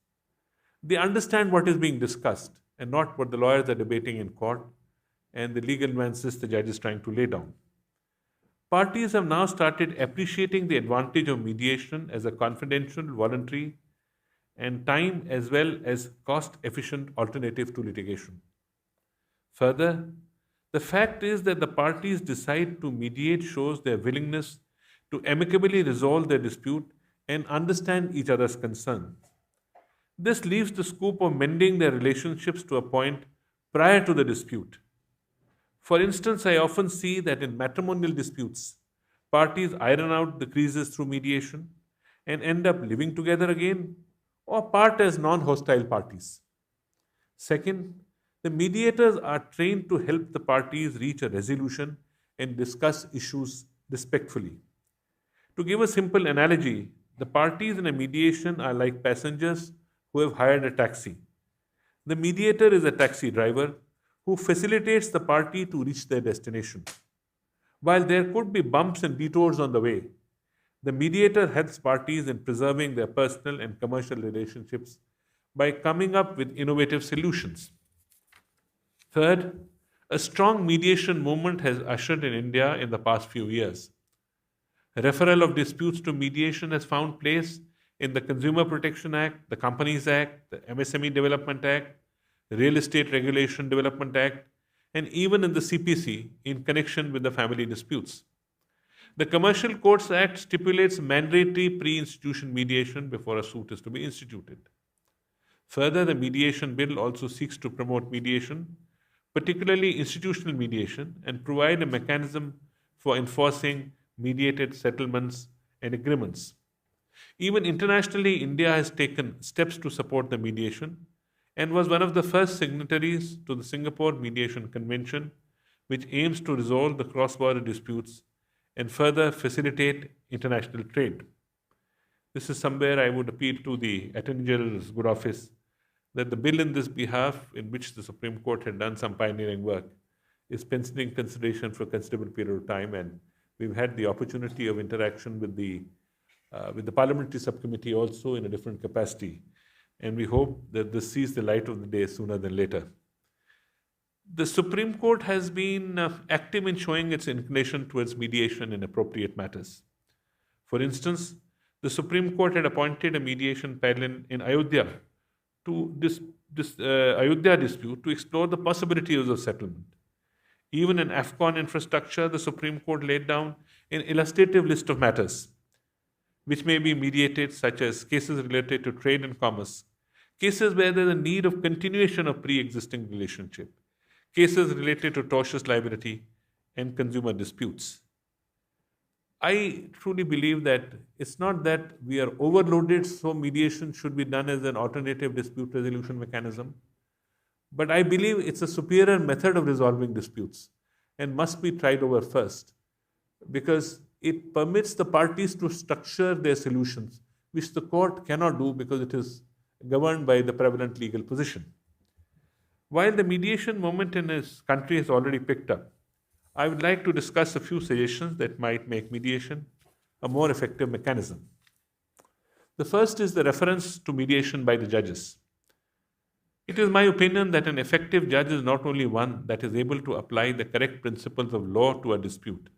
They understand what is being discussed and not what the lawyers are debating in court and the legal nuances the judge is trying to lay down. Parties have now started appreciating the advantage of mediation as a confidential, voluntary, and time as well as cost-efficient alternative to litigation. Further, the fact is that the parties decide to mediate shows their willingness to amicably resolve their dispute and understand each other's concerns. This leaves the scope of mending their relationships to a point prior to the dispute. For instance, I often see that in matrimonial disputes, parties iron out the creases through mediation and end up living together again or part as non-hostile parties. Second, the mediators are trained to help the parties reach a resolution and discuss issues respectfully. To give a simple analogy, the parties in a mediation are like passengers who have hired a taxi. The mediator is a taxi driver who facilitates the party to reach their destination. While there could be bumps and detours on the way, the mediator helps parties in preserving their personal and commercial relationships by coming up with innovative solutions. Third, a strong mediation movement has ushered in India in the past few years. Referral of disputes to mediation has found place in the Consumer Protection Act, the Companies Act, the MSME Development Act, the Real Estate Regulation Development Act, and even in the CPC in connection with the family disputes. The Commercial Courts Act stipulates mandatory pre-institution mediation before a suit is to be instituted. Further, the Mediation Bill also seeks to promote mediation, particularly institutional mediation, and provide a mechanism for enforcing mediated settlements and agreements. Even internationally, India has taken steps to support the mediation and was one of the first signatories to the Singapore Mediation Convention, which aims to resolve the cross-border disputes and further facilitate international trade. This is somewhere I would appeal to the Attorney General's good office that the bill in this behalf, in which the Supreme Court had done some pioneering work, is pending consideration for a considerable period of time, and we've had the opportunity of interaction with the parliamentary subcommittee also in a different capacity, and we hope that this sees the light of the day sooner than later. The Supreme Court has been active in showing its inclination towards mediation in appropriate matters. For instance, the Supreme Court had appointed a mediation panel in Ayodhya to Ayodhya dispute to explore the possibilities of settlement. Even in AFCON infrastructure, the Supreme Court laid down an illustrative list of matters which may be mediated, such as cases related to trade and commerce, cases where there is a need of continuation of pre-existing relationship, cases related to tortious liability, and consumer disputes. I truly believe that it's not that we are overloaded, so mediation should be done as an alternative dispute resolution mechanism, but I believe it's a superior method of resolving disputes and must be tried over first, because it permits the parties to structure their solutions, which the court cannot do because it is governed by the prevalent legal position. While the mediation movement in this country has already picked up, I would like to discuss a few suggestions that might make mediation a more effective mechanism. The first is the reference to mediation by the judges. It is my opinion that an effective judge is not only one that is able to apply the correct principles of law to a dispute.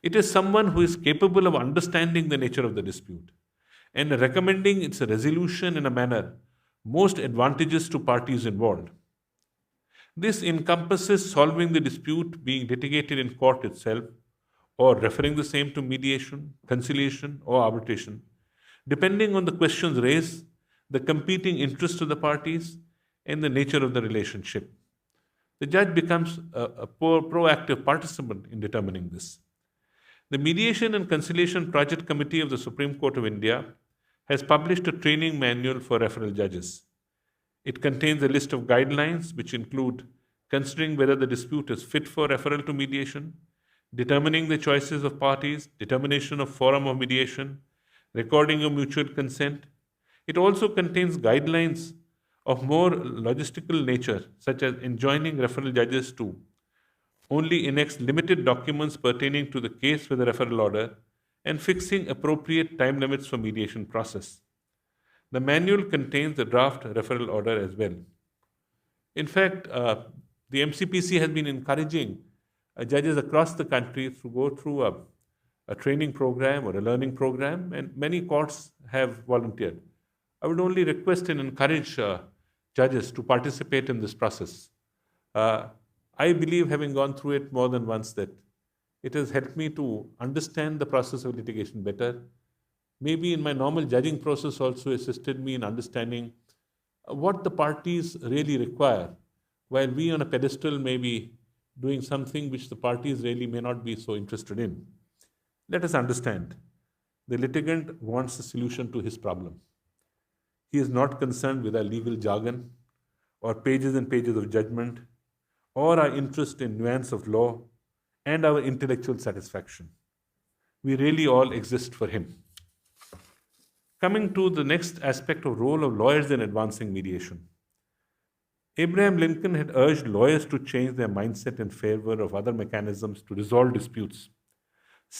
It is someone who is capable of understanding the nature of the dispute and recommending its resolution in a manner most advantageous to parties involved. This encompasses solving the dispute being litigated in court itself, or referring the same to mediation, conciliation, or arbitration, depending on the questions raised, the competing interests of the parties, and the nature of the relationship. The judge becomes a proactive participant in determining this. The Mediation and Conciliation Project Committee of the Supreme Court of India has published a training manual for referral judges. It contains a list of guidelines which include considering whether the dispute is fit for referral to mediation, determining the choices of parties, determination of forum of mediation, recording of mutual consent. It also contains guidelines of more logistical nature, such as enjoining referral judges to only annex limited documents pertaining to the case with a referral order and fixing appropriate time limits for mediation process. The manual contains the draft referral order as well. In fact, the MCPC has been encouraging judges across the country to go through a training program or a learning program, and many courts have volunteered. I would only request and encourage judges to participate in this process. I believe, having gone through it more than once, that it has helped me to understand the process of litigation better. Maybe in my normal judging process also assisted me in understanding what the parties really require, while we on a pedestal may be doing something which the parties really may not be so interested in. Let us understand. The litigant wants a solution to his problem. He is not concerned with our legal jargon or pages and pages of judgment or our interest in nuance of law and our intellectual satisfaction. We really all exist for him. Coming to the next aspect of role of lawyers in advancing mediation. Abraham Lincoln had urged lawyers to change their mindset in favor of other mechanisms to resolve disputes,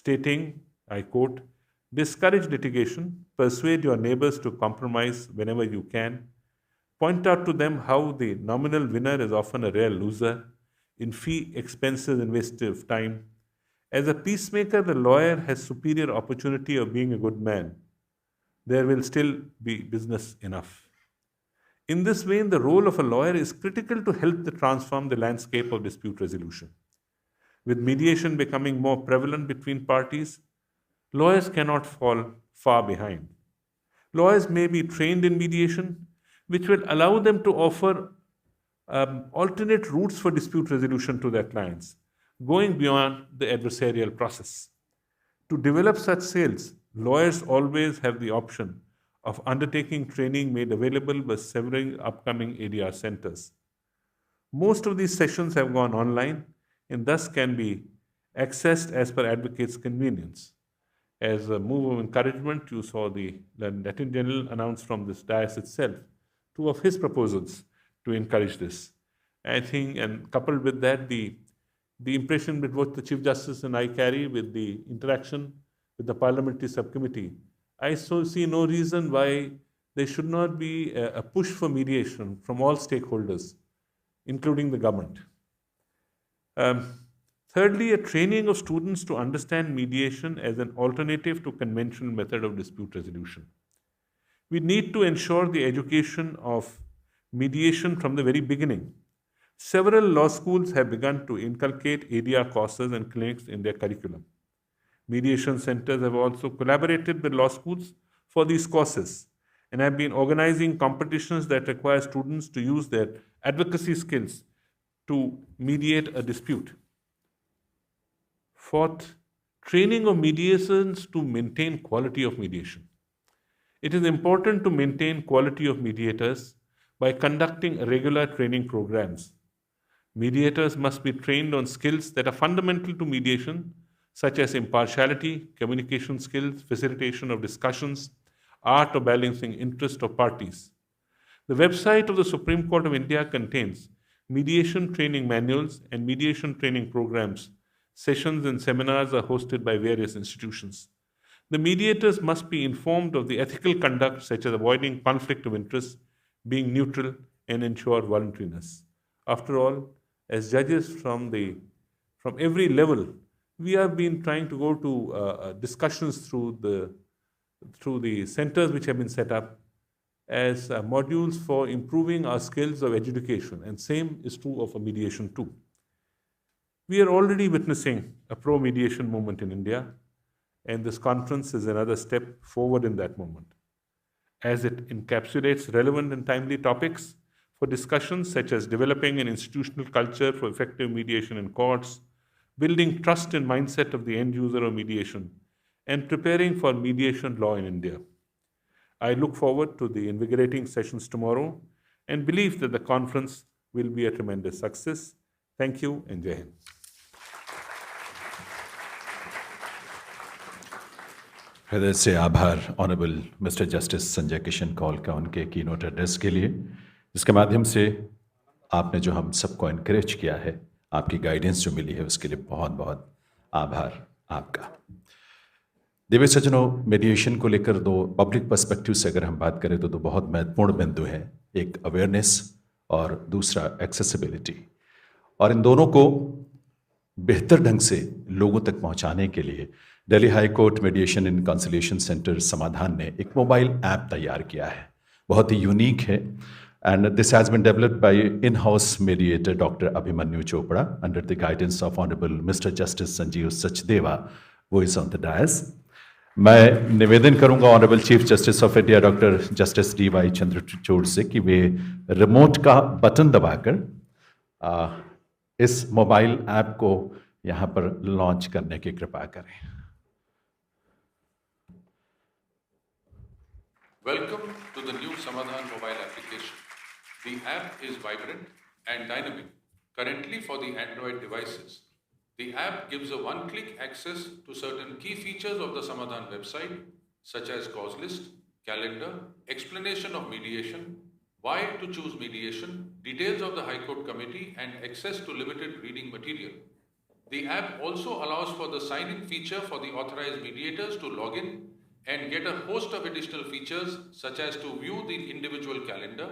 stating, I quote, "Discourage litigation, persuade your neighbors to compromise whenever you can, point out to them how the nominal winner is often a rare loser in fee, expenses, and waste of time. As a peacemaker, the lawyer has superior opportunity of being a good man. There will still be business enough." In this vein, the role of a lawyer is critical to help transform the landscape of dispute resolution. With mediation becoming more prevalent between parties, lawyers cannot fall far behind. Lawyers may be trained in mediation, which will allow them to offer alternate routes for dispute resolution to their clients, going beyond the adversarial process. To develop such skills, lawyers always have the option of undertaking training made available by several upcoming ADR centers. Most of these sessions have gone online and thus can be accessed as per advocates' convenience. As a move of encouragement, you saw the Lieutenant General announce from this dais itself two of his proposals to encourage this. I think, and coupled with that, the impression with what the Chief Justice and I carry with the interaction with the Parliamentary Subcommittee, I see no reason why there should not be a push for mediation from all stakeholders, including the government. Thirdly, a training of students to understand mediation as an alternative to conventional method of dispute resolution. We need to ensure the education of mediation from the very beginning. Several law schools have begun to inculcate ADR courses and clinics in their curriculum. Mediation centers have also collaborated with law schools for these courses and have been organizing competitions that require students to use their advocacy skills to mediate a dispute. Fourth, training of mediations to maintain quality of mediation. It is important to maintain quality of mediators by conducting regular training programs. Mediators must be trained on skills that are fundamental to mediation, such as impartiality, communication skills, facilitation of discussions, art of balancing interest of parties. The website of the Supreme Court of India contains mediation training manuals and mediation training programs. Sessions and seminars are hosted by various institutions. The mediators must be informed of the ethical conduct, such as avoiding conflict of interest, being neutral, and ensure voluntariness. After all, as judges from every level, we have been trying to go to discussions through the centers which have been set up as modules for improving our skills of education, and same is true of a mediation too. We are already witnessing a pro-mediation movement in India, and this conference is another step forward in that movement, as it encapsulates relevant and timely topics for discussions such as developing an institutional culture for effective mediation in courts, building trust and mindset of the end user of mediation, and preparing for mediation law in India. I look forward to the invigorating sessions tomorrow and believe that the conference will be a tremendous success. Thank you and Jai Hind. हृदय से आभार honourable mister justice Sanjay Kishan Kaul का उनके keynote address के लिए, जिसके माध्यम से आपने जो हम सबको एनकरेज किया है, आपकी गाइडेंस जो मिली है, उसके लिए बहुत बहुत आभार आपका। दिव्य सज्जनों, मेडिएशन को लेकर दो पब्लिक पर्सपेक्टिव से अगर हम बात करें तो दो बहुत महत्वपूर्ण बिंदु हैं, एक अवेयरनेस और दूसरा एक्सेसिबिलिटी। और इन दोनों को बेहतर ढंग से लोगों तक पहुंचाने के लिए Delhi high court mediation and conciliation centre Samadhan ने एक मोबाइल ऐप तैयार किया है, बहुत ही यूनिक है। And this has been developed by in house mediator doctor Abhimanyu Chopra under the guidance of honourable mister justice Sanjeev Sachdeva, वो इज ऑन द डायस। मैं निवेदन करूंगा honourable chief justice of India doctor justice D Y. Chandrachud से कि वे रिमोट का button दबाकर इस mobile app को यहाँ पर लॉन्च करने की कृपा करें। Welcome to the new Samadhan mobile application. The app is vibrant and dynamic, currently for the Android devices. The app gives a one-click access to certain key features of the Samadhan website, such as cause list, calendar, explanation of mediation, why to choose mediation, details of the High Court committee, and access to limited reading material. The app also allows for the sign-in feature for the authorized mediators to log in and get a host of additional features such as to view the individual calendar,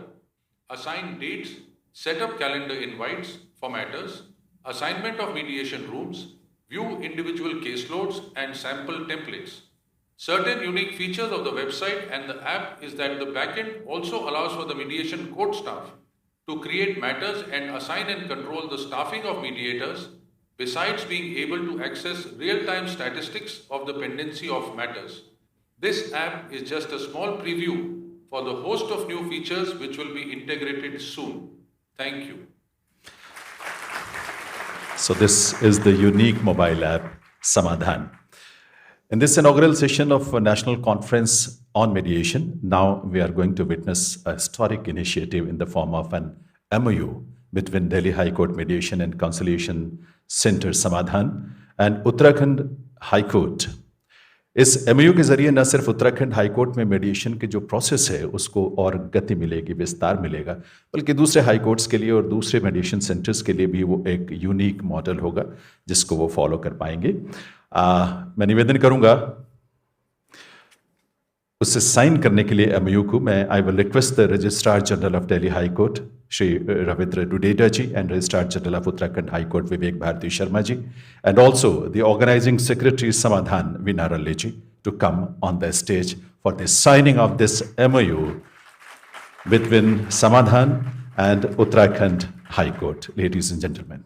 assign dates, set up calendar invites for matters, assignment of mediation rooms, view individual caseloads and sample templates. Certain unique features of the website and the app is that the backend also allows for the mediation court staff to create matters and assign and control the staffing of mediators, besides being able to access real-time statistics of the pendency of matters. This app is just a small preview for the host of new features which will be integrated soon. Thank you. So this is the unique mobile app, Samadhan. In this inaugural session of a National Conference on Mediation, now we are going to witness a historic initiative in the form of an MOU between Delhi High Court Mediation and Conciliation Center Samadhan and Uttarakhand High Court. इस MOU के जरिए न सिर्फ Uttarakhand high court में मेडिएशन की जो process है उसको और गति मिलेगी, विस्तार मिलेगा, बल्कि दूसरे हाई कोर्ट्स के लिए और दूसरे मेडिएशन सेंटर्स के लिए भी वो एक यूनिक मॉडल होगा जिसको वो फॉलो कर पाएंगे। मैं निवेदन करूंगा उससे साइन करने के लिए MOU को मैं I will request the registrar general of Delhi high court Shri Ravindra Dudeja ji and registrar general of Uttarakhand high court Vivek Bharti Sharma ji and also the organising secretary Samadhan Veena Ralle ji to come on the stage for the signing of this MOU between Samadhan and Uttarakhand high court. Ladies and gentleman,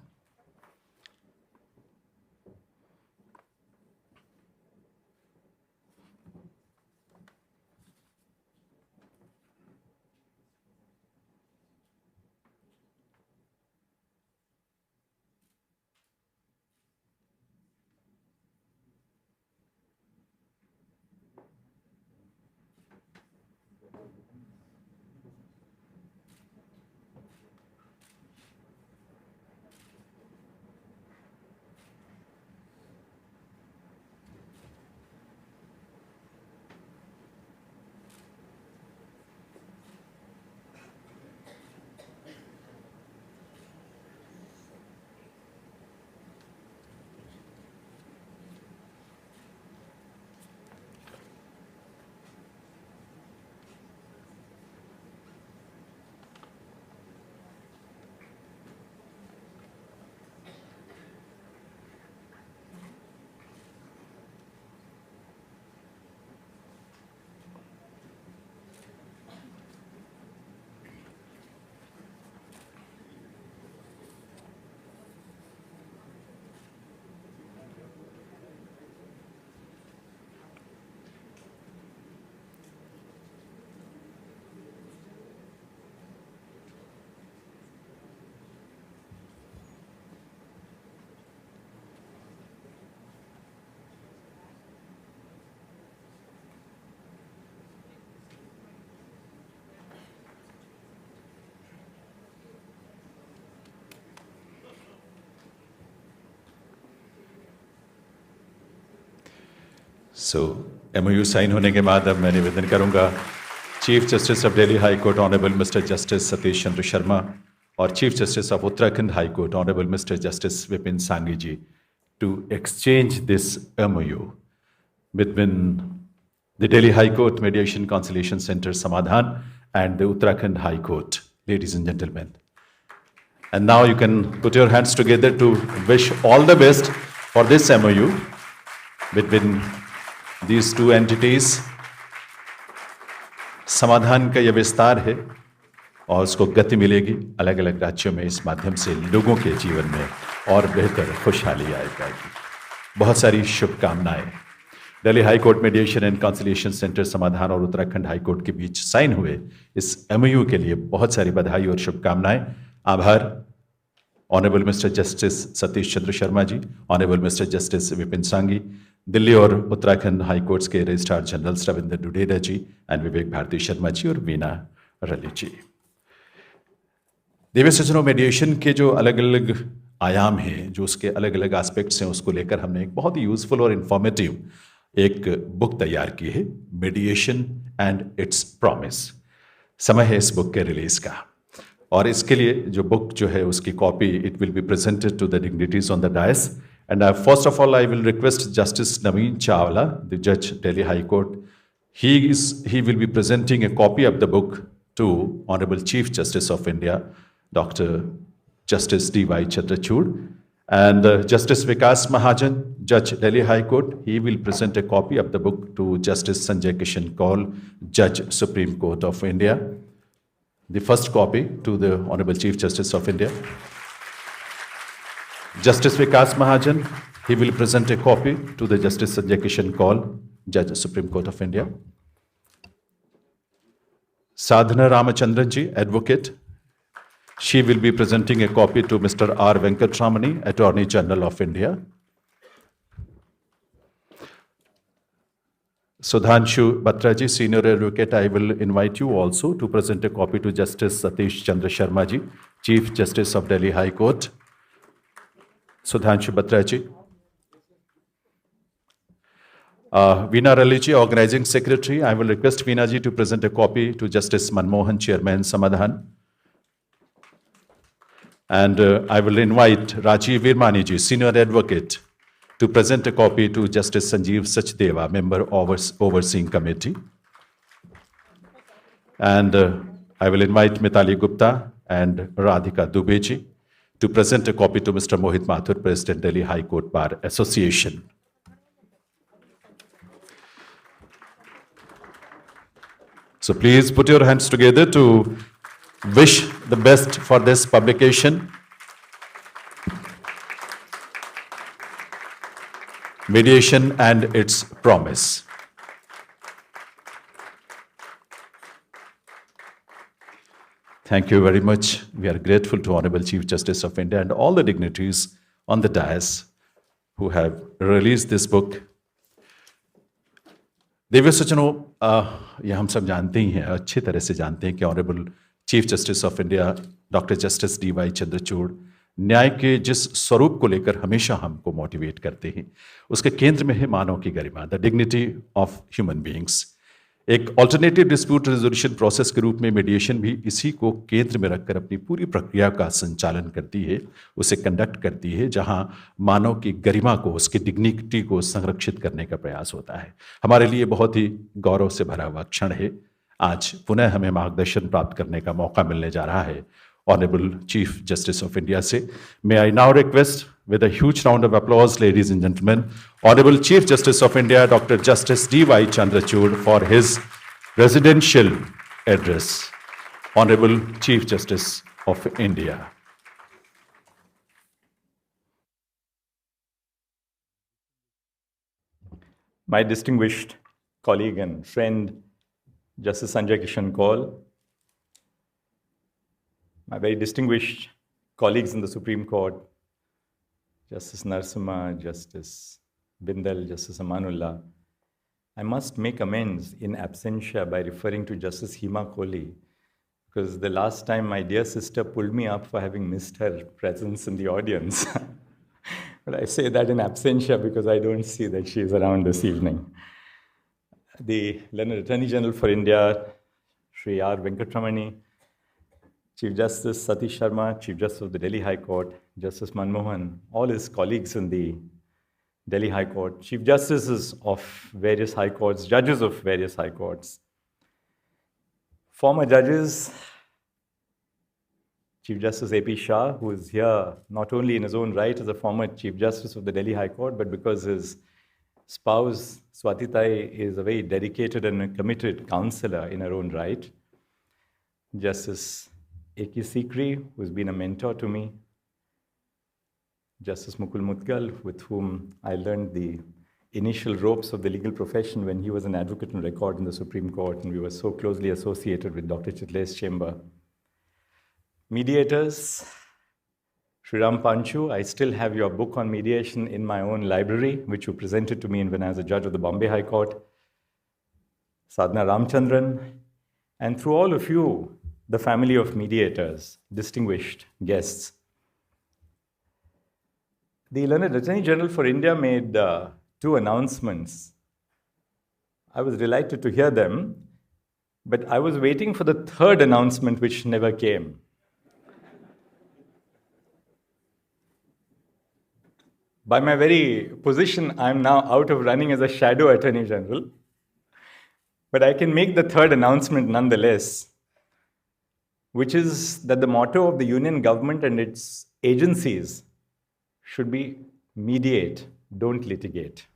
so MOU sign होने के बाद अब मैं निवेदन करूंगा chief justice of Delhi high court honourable mister justice Satish Chandra Sharma और chief justice of Uttarakhand high court honourable mister justice Vipin Sanghi ji to exchange this MOU between the Delhi High Court Mediation Conciliation Center Samadhan and the Uttarakhand High Court, ladies and gentlemen. And now you can put your hands together to wish all the best for this MOU between these two entities. समाधान का यह विस्तार है और उसको गति मिलेगी अलग अलग राज्यों में, इस माध्यम से लोगों के जीवन में और बेहतर खुशहाली आ जाएगी। बहुत सारी शुभकामनाएं। Delhi high court mediation and conciliation centre समाधान और उत्तराखंड हाई कोर्ट के बीच साइन हुए इस MOU के लिए बहुत सारी बधाई और शुभकामनाएं। आभार honourable mister justice Satish Chandra Sharma ji, honourable mister justice Vipin Sanghi, Delhi और उत्तराखंड हाई कोर्ट्स के registrar general Ravindra Dudeja ji and Vivek Bharti Sharma ji और वीना रली जी। दिव्य सज्जनों, मेडिएशन के जो अलग अलग आयाम हैं, जो उसके अलग अलग एस्पेक्ट्स हैं, उसको लेकर हमने एक बहुत ही यूजफुल और इंफॉर्मेटिव एक बुक तैयार की है, मेडिएशन एंड इट्स प्रॉमिस। समय है इस बुक के रिलीज का। और इसके लिए जो बुक जो है उसकी copy it will be presented to the dignitaries on the dais and first of all I will request justice Naveen Chawla the जज Delhi high court he will be presenting a copy of the book to Honorable Chief Justice of India Dr. Justice D.Y. Chandrachud and Justice Vikas Mahajan Judge Delhi High Court he will present a copy of the book to Justice Sanjay Kishan Kaul Judge Supreme Court of India the first copy to the Honorable Chief Justice of India. Justice Vikas Mahajan, he will present a copy to the Justice Sanjay Kishan Kaul, Judge Supreme Court of India. Sadhana Ramachandran ji, advocate, she will be presenting a copy to Mr. R. Venkataramani, Attorney General of India. Sudhanshu Batraji, Senior Advocate, I will invite you also to present a copy to Justice Satish Chandra Sharma ji, Chief Justice of Delhi High Court. Sudhanshu Batraji. Veena Raliji, Organizing Secretary, I will request Veena ji to present a copy to Justice Manmohan, Chairman Samadhan. And I will invite Rajiv Virmani ji, Senior Advocate, to present a copy to Justice Sanjeev Sachdeva, Member of Overseeing Committee. And I will invite Mitali Gupta and Radhika Dubey ji to present a copy to Mr. Mohit Mathur, President, Delhi High Court Bar Association. So please put your hands together to wish the best for this publication. Mediation and its promise. Thank you very much. We are grateful to Honorable Chief Justice of India and all the dignitaries on the dais who have released this book. Divya सज्जनों, ये हम सब जानते ही हैं, अच्छी तरह से जानते हैं कि honourable chief justice of India doctor justice D Y. Chandrachud न्याय के जिस स्वरूप को लेकर हमेशा हमको मोटिवेट करते हैं, उसके केंद्र में है मानव की गरिमा, the dignity of human beings. एक ऑल्टरनेटिव डिस्प्यूट रेजोल्यूशन प्रोसेस के रूप में मीडिएशन भी इसी को केंद्र में रखकर अपनी पूरी प्रक्रिया का संचालन करती है, उसे कंडक्ट करती है, जहां मानव की गरिमा को, उसकी डिग्निटी को संरक्षित करने का प्रयास होता है। हमारे लिए बहुत ही गौरव से भरा हुआ क्षण है। आज पुनः हमें मार्गदर्शन प्राप्त करने का मौका मिलने जा रहा है honourable chief justice of India से। May I now request with a huge round of applause, ladies and gentlemen, Honorable Chief Justice of India, Dr. Justice D.Y. Chandrachud, for his presidential address. Honorable Chief Justice of India. My distinguished colleague and friend, Justice Sanjay Kishan Kaul, my very distinguished colleagues in the Supreme Court, Justice Narasimha, Justice Bindal, Justice Amanullah, I must make amends in absentia by referring to Justice Hema Kohli, because the last time my dear sister pulled me up for having missed her presence in the audience. But I say that in absentia because I don't see that she is around this evening. The learned Attorney General for India, Shri R. Venkataramani, Chief Justice Satish Sharma, Chief Justice of the Delhi High Court, Justice Manmohan, all his colleagues in the Delhi High Court, Chief Justices of various High Courts, judges of various High Courts, former judges, Chief Justice A.P. Shah, who is here not only in his own right as a former Chief Justice of the Delhi High Court, but because his spouse, Swatitai, is a very dedicated and a committed counselor in her own right. Justice A.K. Sikri, who's been a mentor to me. Justice Mukul Mudgal, with whom I learned the initial ropes of the legal profession when he was an advocate on record in the Supreme Court, and we were so closely associated with Dr. Chitle's chamber. Mediators, Sriram Panchu, I still have your book on mediation in my own library, which you presented to me when I was a judge of the Bombay High Court. Sadhana Ramchandran, and through all of you, the family of mediators, distinguished guests. The learned Attorney General for India made two announcements. I was delighted to hear them. But I was waiting for the third announcement, which never came. By my very position, I'm now out of running as a shadow Attorney General. But I can make the third announcement nonetheless, which is that the motto of the Union government and its agencies should be mediate, don't litigate.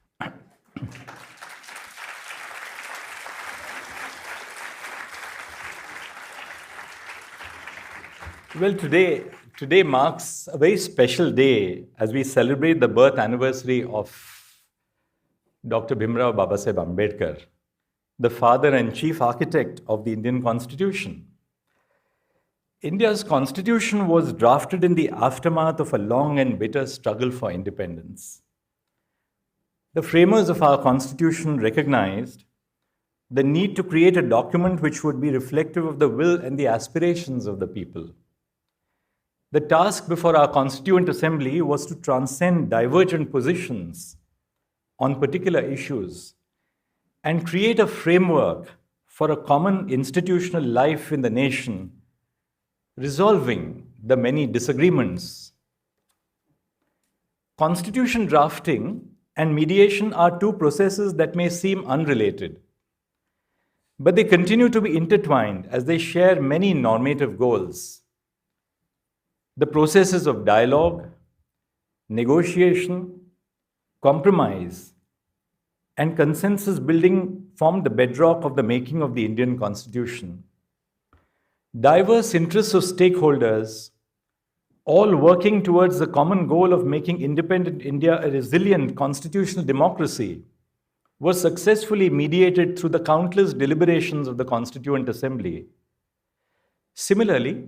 Well, today marks a very special day as we celebrate the birth anniversary of Dr. Bhimrao Babasaheb Ambedkar, the father and chief architect of the Indian Constitution. India's constitution was drafted in the aftermath of a long and bitter struggle for independence. The framers of our constitution recognized the need to create a document which would be reflective of the will and the aspirations of the people. The task before our Constituent Assembly was to transcend divergent positions on particular issues and create a framework for a common institutional life in the nation, resolving the many disagreements. Constitution drafting and mediation are two processes that may seem unrelated, but they continue to be intertwined as they share many normative goals. The processes of dialogue, negotiation, compromise, and consensus building form the bedrock of the making of the Indian Constitution. Diverse interests of stakeholders, all working towards the common goal of making independent India a resilient constitutional democracy, were successfully mediated through the countless deliberations of the Constituent Assembly. Similarly,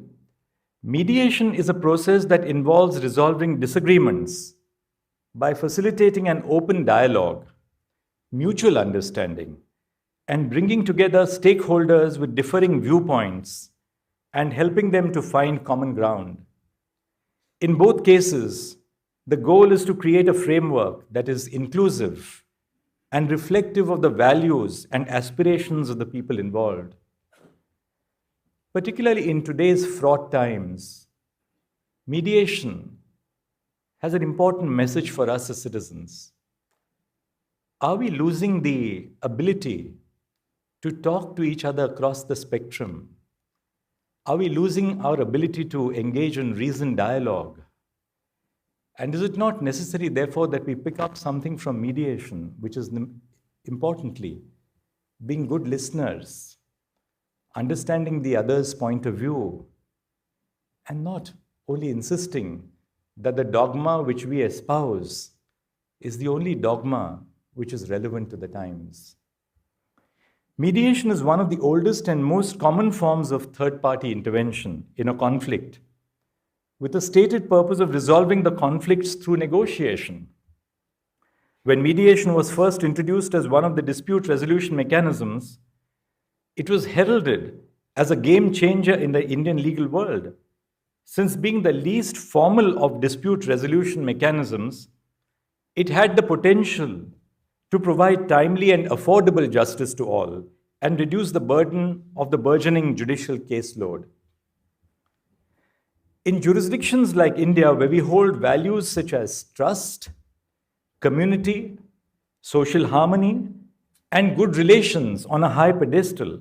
mediation is a process that involves resolving disagreements by facilitating an open dialogue, mutual understanding, and bringing together stakeholders with differing viewpoints and helping them to find common ground. In both cases, the goal is to create a framework that is inclusive and reflective of the values and aspirations of the people involved. Particularly in today's fraught times, mediation has an important message for us as citizens. Are we losing the ability to talk to each other across the spectrum? Are we losing our ability to engage in reasoned dialogue? And is it not necessary, therefore, that we pick up something from mediation, which is, importantly, being good listeners, understanding the other's point of view, and not only insisting that the dogma which we espouse is the only dogma which is relevant to the times. Mediation is one of the oldest and most common forms of third-party intervention in a conflict, with the stated purpose of resolving the conflicts through negotiation. When mediation was first introduced as one of the dispute resolution mechanisms, it was heralded as a game changer in the Indian legal world, since being the least formal of dispute resolution mechanisms, it had the potential to provide timely and affordable justice to all and reduce the burden of the burgeoning judicial caseload. In jurisdictions like India, where we hold values such as trust, community, social harmony, and good relations on a high pedestal,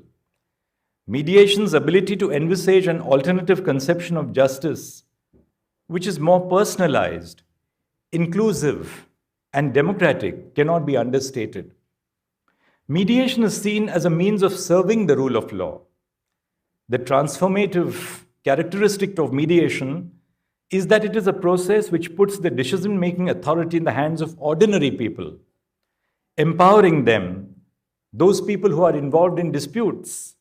mediation's ability to envisage an alternative conception of justice, which is more personalized, inclusive, and democratic, cannot be understated. Mediation is seen as a means of serving the rule of law. The transformative characteristic of mediation is that it is a process which puts the decision-making authority in the hands of ordinary people, empowering them, those people who are involved in disputes.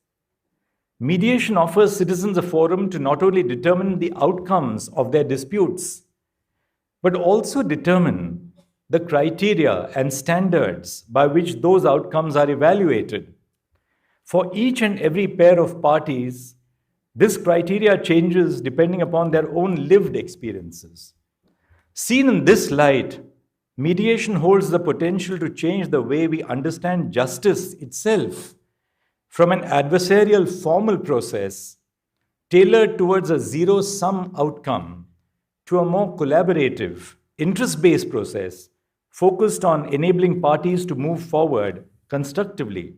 Mediation offers citizens a forum to not only determine the outcomes of their disputes, but also determine the criteria and standards by which those outcomes are evaluated. For each and every pair of parties, this criteria changes depending upon their own lived experiences. Seen in this light, mediation holds the potential to change the way we understand justice itself from an adversarial formal process tailored towards a zero-sum outcome to a more collaborative, interest-based process focused on enabling parties to move forward constructively.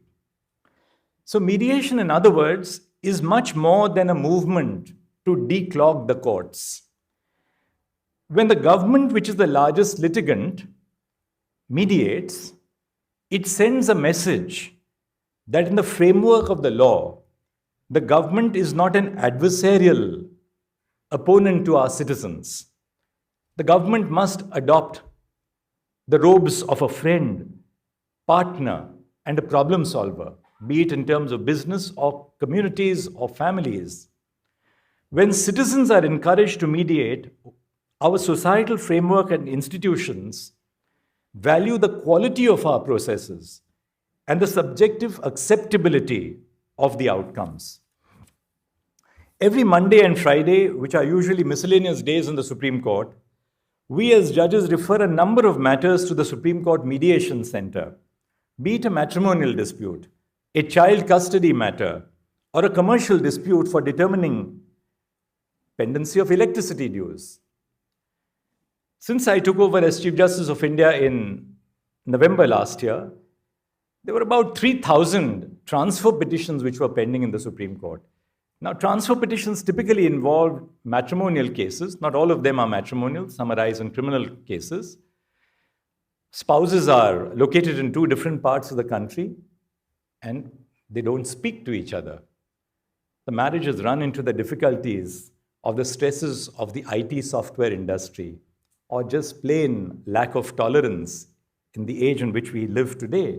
So mediation, in other words, is much more than a movement to declog the courts. When the government, which is the largest litigant, mediates, it sends a message that in the framework of the law, the government is not an adversarial opponent to our citizens. The government must adopt the robes of a friend, partner, and a problem solver, be it in terms of business or communities or families. When citizens are encouraged to mediate, our societal framework and institutions value the quality of our processes and the subjective acceptability of the outcomes. Every Monday and Friday, which are usually miscellaneous days in the Supreme Court, we as judges refer a number of matters to the Supreme Court Mediation Center, be it a matrimonial dispute, a child custody matter, or a commercial dispute for determining pendency of electricity dues. Since I took over as Chief Justice of India in November last year, there were about 3,000 transfer petitions which were pending in the Supreme Court. Now, transfer petitions typically involve matrimonial cases. Not all of them are matrimonial. Some arise in criminal cases. Spouses are located in two different parts of the country and they don't speak to each other. The marriage has run into the difficulties of the stresses of the IT software industry or just plain lack of tolerance in the age in which we live today.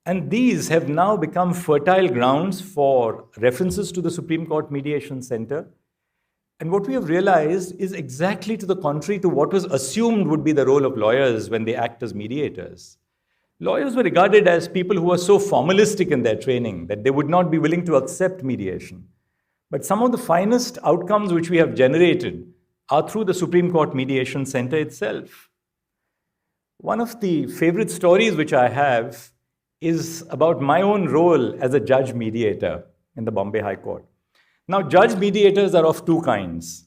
And these have now become fertile grounds for references to the Supreme Court Mediation Center. And what we have realized is exactly to the contrary to what was assumed would be the role of lawyers when they act as mediators. Lawyers were regarded as people who were so formalistic in their training that they would not be willing to accept mediation. But some of the finest outcomes which we have generated are through the Supreme Court Mediation Center itself. One of the favorite stories which I have is about my own role as a judge mediator in the Bombay High Court. Now, judge mediators are of two kinds.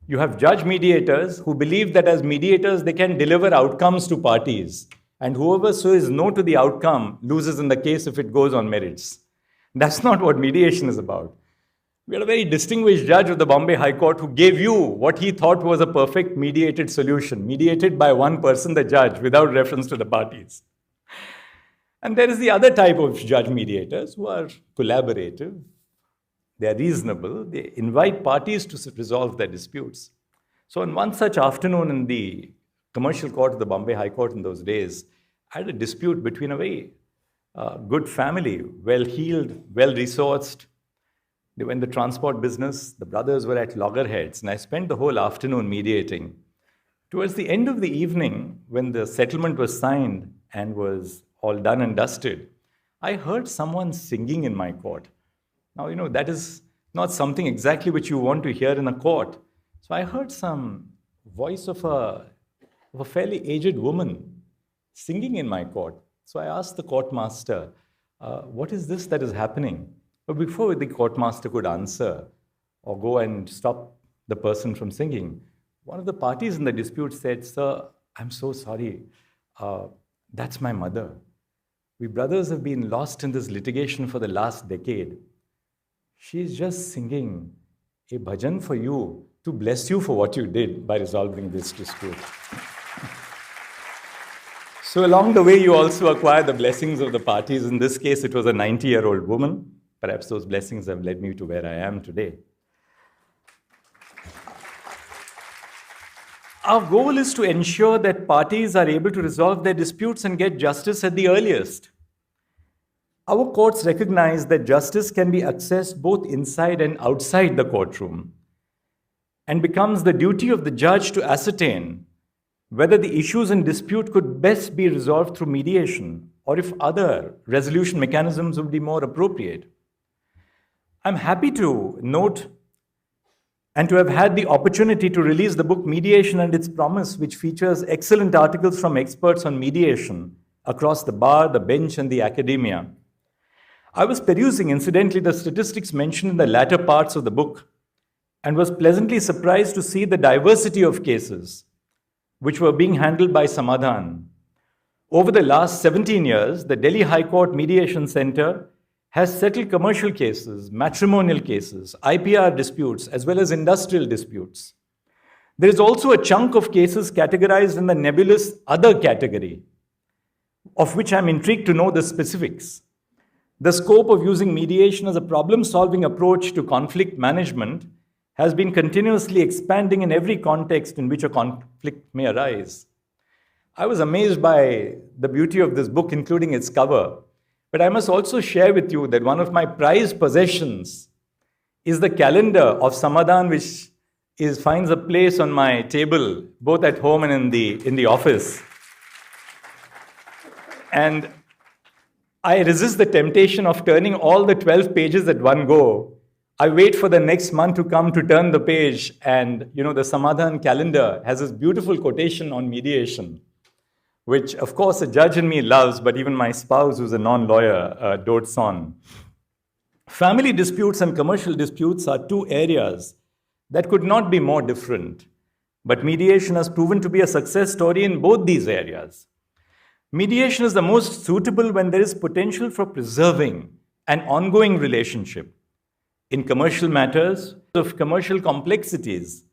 You have judge mediators who believe that as mediators they can deliver outcomes to parties, and whoever says no to the outcome loses in the case if it goes on merits. That's not what mediation is about. We had a very distinguished judge of the Bombay High Court who gave you what he thought was a perfect mediated solution, mediated by one person, the judge, without reference to the parties. And there is the other type of judge mediators who are collaborative, they are reasonable, they invite parties to resolve their disputes. So on one such afternoon in the commercial court of the Bombay High Court in those days, I had a dispute between a very good family, well-heeled, well-resourced. They were in the transport business, the brothers were at loggerheads, and I spent the whole afternoon mediating. Towards the end of the evening, when the settlement was signed and was all done and dusted, I heard someone singing in my court. Now, that is not something exactly which you want to hear in a court. So I heard some voice of a fairly aged woman singing in my court. So I asked the court master, what is this that is happening? But before the court master could answer or go and stop the person from singing, one of the parties in the dispute said, "Sir, I'm so sorry. That's my mother. We brothers have been lost in this litigation for the last decade. She's just singing a bhajan for you to bless you for what you did by resolving this dispute." So along the way, you also acquire the blessings of the parties. In this case, it was a 90-year-old woman. Perhaps those blessings have led me to where I am today. Our goal is to ensure that parties are able to resolve their disputes and get justice at the earliest. Our courts recognize that justice can be accessed both inside and outside the courtroom, and becomes the duty of the judge to ascertain whether the issues in dispute could best be resolved through mediation or if other resolution mechanisms would be more appropriate. I'm happy to note and to have had the opportunity to release the book Mediation and Its Promise, which features excellent articles from experts on mediation across the bar, the bench, and the academia. I was perusing, incidentally, the statistics mentioned in the latter parts of the book and was pleasantly surprised to see the diversity of cases which were being handled by Samadhan. Over the last 17 years, the Delhi High Court Mediation Center has settled commercial cases, matrimonial cases, IPR disputes, as well as industrial disputes. There is also a chunk of cases categorized in the nebulous other category, of which I'm intrigued to know the specifics. The scope of using mediation as a problem-solving approach to conflict management has been continuously expanding in every context in which a conflict may arise. I was amazed by the beauty of this book, including its cover. But I must also share with you that one of my prized possessions is the calendar of Samadhan, which finds a place on my table, both at home and in the office. And I resist the temptation of turning all the 12 pages at one go. I wait for the next month to come to turn the page, and the Samadhan calendar has this beautiful quotation on mediation, which of course a judge in me loves, but even my spouse, who's a non-lawyer, dotes on. Family disputes and commercial disputes are two areas that could not be more different, but mediation has proven to be a success story in both these areas. Mediation is the most suitable when there is potential for preserving an ongoing relationship. In commercial matters of commercial complexities,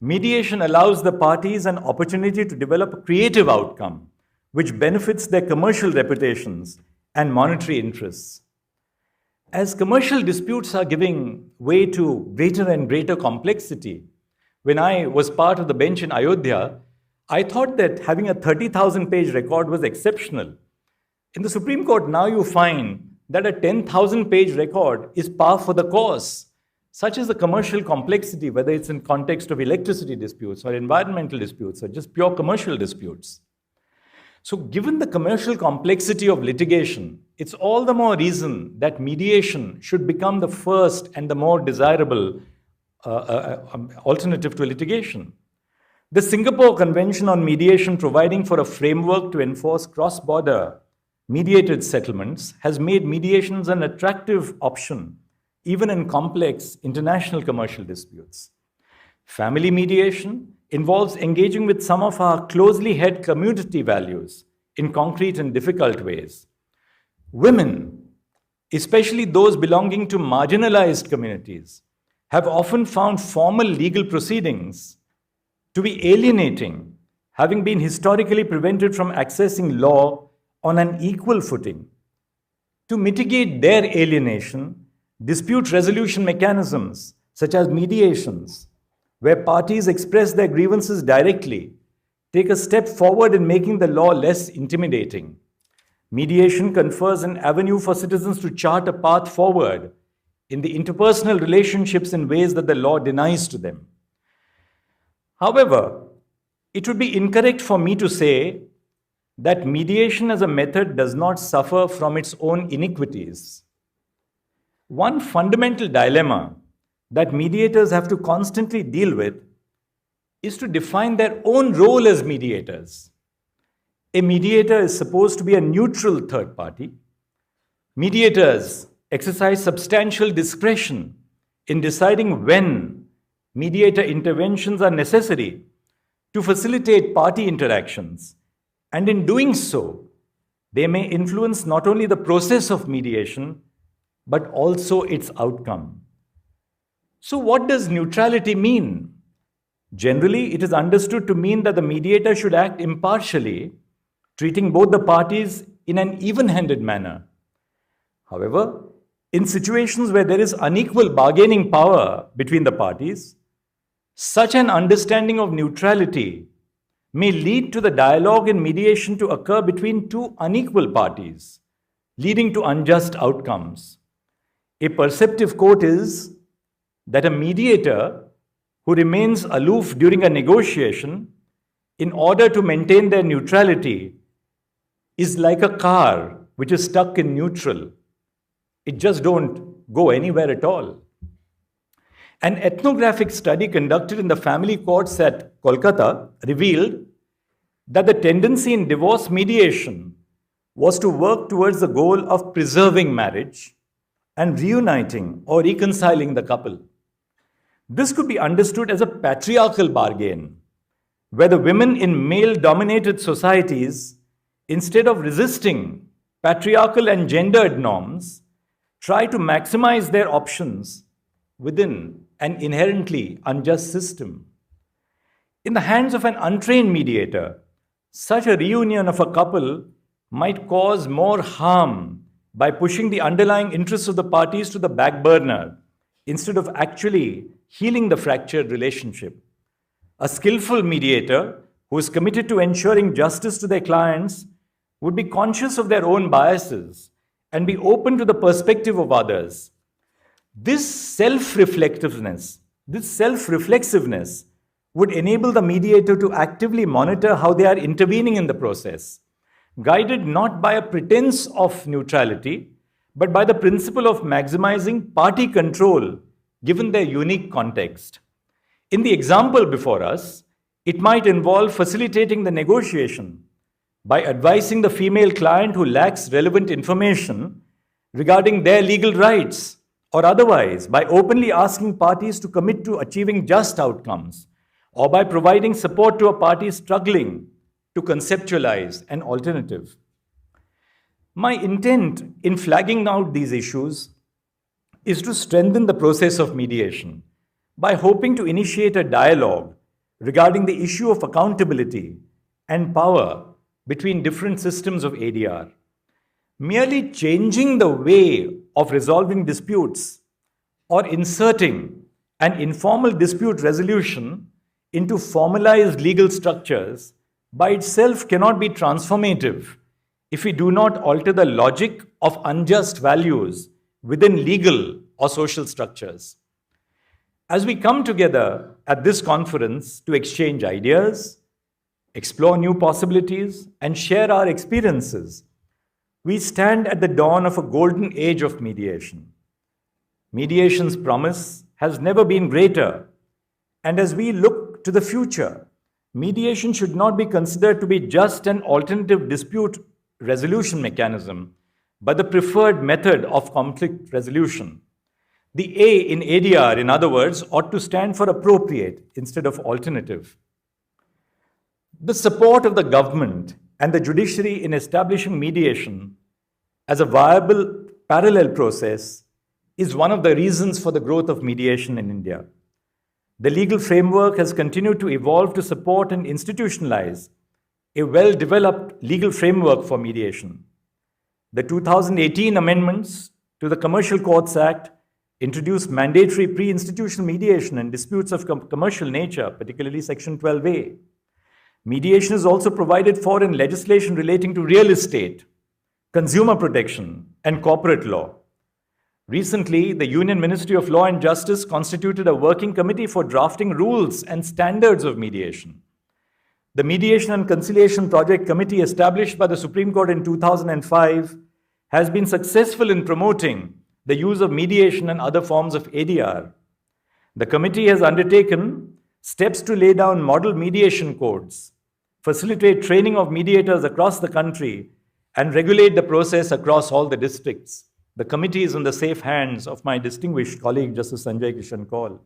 mediation allows the parties an opportunity to develop a creative outcome which benefits their commercial reputations and monetary interests. As commercial disputes are giving way to greater and greater complexity, when I was part of the bench in Ayodhya, I thought that having a 30,000-page record was exceptional. In the Supreme Court, now you find that a 10,000-page record is par for the course. Such is the commercial complexity, whether it's in context of electricity disputes or environmental disputes or just pure commercial disputes. So given the commercial complexity of litigation, it's all the more reason that mediation should become the first and the more desirable alternative to litigation. The Singapore Convention on Mediation, providing for a framework to enforce cross-border mediated settlements, has made mediations an attractive option, even in complex international commercial disputes. Family mediation involves engaging with some of our closely held community values in concrete and difficult ways. Women, especially those belonging to marginalized communities, have often found formal legal proceedings to be alienating, having been historically prevented from accessing law on an equal footing. To mitigate their alienation, dispute resolution mechanisms such as mediations, where parties express their grievances directly, take a step forward in making the law less intimidating. Mediation confers an avenue for citizens to chart a path forward in the interpersonal relationships in ways that the law denies to them. However, it would be incorrect for me to say that mediation as a method does not suffer from its own iniquities. One fundamental dilemma that mediators have to constantly deal with is to define their own role as mediators. A mediator is supposed to be a neutral third party. Mediators exercise substantial discretion in deciding when mediator interventions are necessary to facilitate party interactions, and in doing so, they may influence not only the process of mediation, but also its outcome. So what does neutrality mean? Generally, it is understood to mean that the mediator should act impartially, treating both the parties in an even-handed manner. However, in situations where there is unequal bargaining power between the parties, such an understanding of neutrality may lead to the dialogue in mediation to occur between two unequal parties, leading to unjust outcomes. A perceptive quote is that a mediator who remains aloof during a negotiation in order to maintain their neutrality is like a car which is stuck in neutral. It just don't go anywhere at all. An ethnographic study conducted in the family courts at Kolkata revealed that the tendency in divorce mediation was to work towards the goal of preserving marriage, and reuniting or reconciling the couple. This could be understood as a patriarchal bargain, where the women in male-dominated societies, instead of resisting patriarchal and gendered norms, try to maximize their options within an inherently unjust system. In the hands of an untrained mediator, such a reunion of a couple might cause more harm by pushing the underlying interests of the parties to the back burner instead of actually healing the fractured relationship. A skillful mediator who is committed to ensuring justice to their clients would be conscious of their own biases and be open to the perspective of others. This self-reflectiveness would enable the mediator to actively monitor how they are intervening in the process, guided not by a pretense of neutrality, but by the principle of maximizing party control given their unique context. In the example before us, it might involve facilitating the negotiation by advising the female client who lacks relevant information regarding their legal rights, or otherwise by openly asking parties to commit to achieving just outcomes, or by providing support to a party struggling to conceptualize an alternative. My intent in flagging out these issues is to strengthen the process of mediation by hoping to initiate a dialogue regarding the issue of accountability and power between different systems of ADR. Merely changing the way of resolving disputes or inserting an informal dispute resolution into formalized legal structures by itself cannot be transformative if we do not alter the logic of unjust values within legal or social structures. As we come together at this conference to exchange ideas, explore new possibilities, and share our experiences, we stand at the dawn of a golden age of mediation. Mediation's promise has never been greater, and as we look to the future, mediation should not be considered to be just an alternative dispute resolution mechanism, but the preferred method of conflict resolution. The A in ADR, in other words, ought to stand for appropriate instead of alternative. The support of the government and the judiciary in establishing mediation as a viable parallel process is one of the reasons for the growth of mediation in India. The legal framework has continued to evolve to support and institutionalize a well-developed legal framework for mediation. The 2018 amendments to the Commercial Courts Act introduced mandatory pre-institutional mediation in disputes of commercial nature, particularly Section 12A. Mediation is also provided for in legislation relating to real estate, consumer protection, and corporate law. Recently, the Union Ministry of Law and Justice constituted a working committee for drafting rules and standards of mediation. The Mediation and Conciliation Project Committee, established by the Supreme Court in 2005, has been successful in promoting the use of mediation and other forms of ADR. The committee has undertaken steps to lay down model mediation codes, facilitate training of mediators across the country, and regulate the process across all the districts. The committee is in the safe hands of my distinguished colleague, Justice Sanjay Kishan Kaul.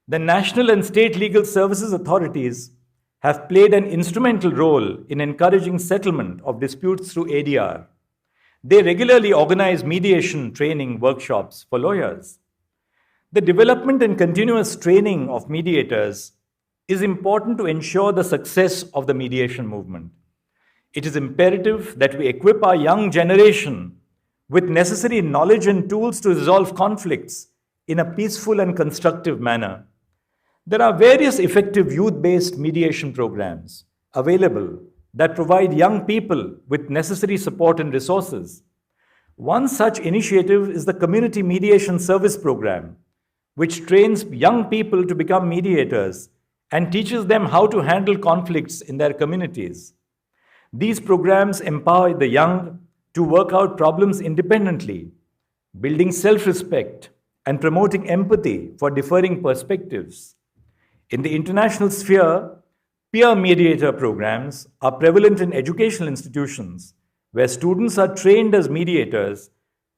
The national and state legal services authorities have played an instrumental role in encouraging settlement of disputes through ADR. They regularly organize mediation training workshops for lawyers. The development and continuous training of mediators is important to ensure the success of the mediation movement. It is imperative that we equip our young generation with necessary knowledge and tools to resolve conflicts in a peaceful and constructive manner. There are various effective youth-based mediation programs available that provide young people with necessary support and resources. One such initiative is the Community Mediation Service Program, which trains young people to become mediators and teaches them how to handle conflicts in their communities. These programs empower the young to work out problems independently, building self-respect and promoting empathy for differing perspectives. In the international sphere, peer mediator programs are prevalent in educational institutions where students are trained as mediators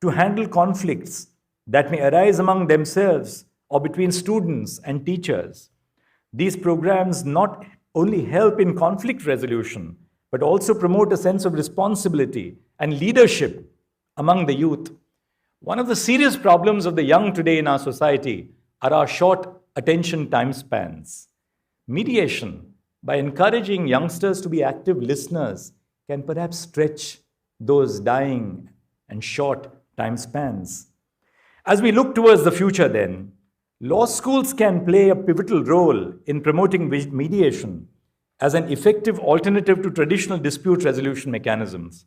to handle conflicts that may arise among themselves or between students and teachers. These programs not only help in conflict resolution, but also promote a sense of responsibility and leadership among the youth. One of the serious problems of the young today in our society are our short attention time spans. Mediation, by encouraging youngsters to be active listeners, can perhaps stretch those dying and short time spans. As we look towards the future then, law schools can play a pivotal role in promoting mediation as an effective alternative to traditional dispute resolution mechanisms.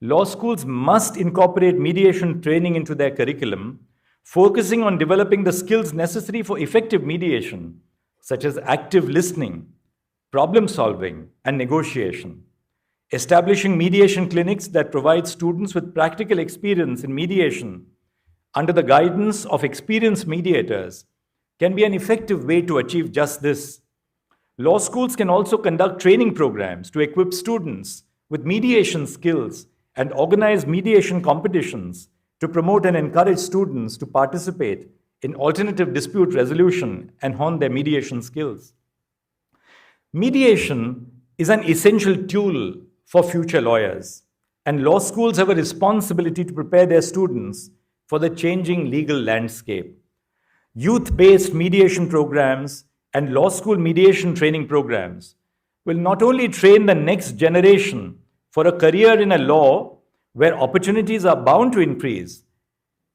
Law schools must incorporate mediation training into their curriculum, focusing on developing the skills necessary for effective mediation, such as active listening, problem solving, and negotiation. Establishing mediation clinics that provide students with practical experience in mediation under the guidance of experienced mediators can be an effective way to achieve just this. Law schools can also conduct training programs to equip students with mediation skills and organize mediation competitions to promote and encourage students to participate in alternative dispute resolution and hone their mediation skills. Mediation is an essential tool for future lawyers, and law schools have a responsibility to prepare their students for the changing legal landscape. Youth-based mediation programs and law school mediation training programs will not only train the next generation for a career in a law where opportunities are bound to increase,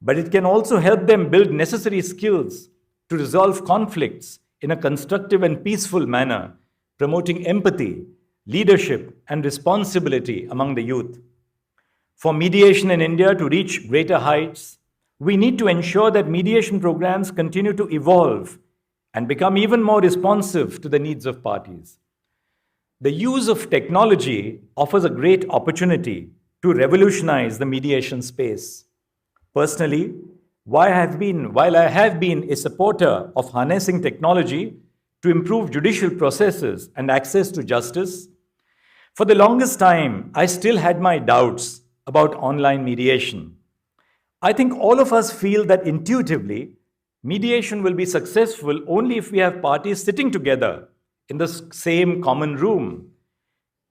but it can also help them build necessary skills to resolve conflicts in a constructive and peaceful manner, promoting empathy, leadership, and responsibility among the youth. For mediation in India to reach greater heights, we need to ensure that mediation programs continue to evolve and become even more responsive to the needs of parties. The use of technology offers a great opportunity to revolutionize the mediation space. Personally, while I have been a supporter of harnessing technology to improve judicial processes and access to justice, for the longest time, I still had my doubts about online mediation. I think all of us feel that intuitively, mediation will be successful only if we have parties sitting together in the same common room.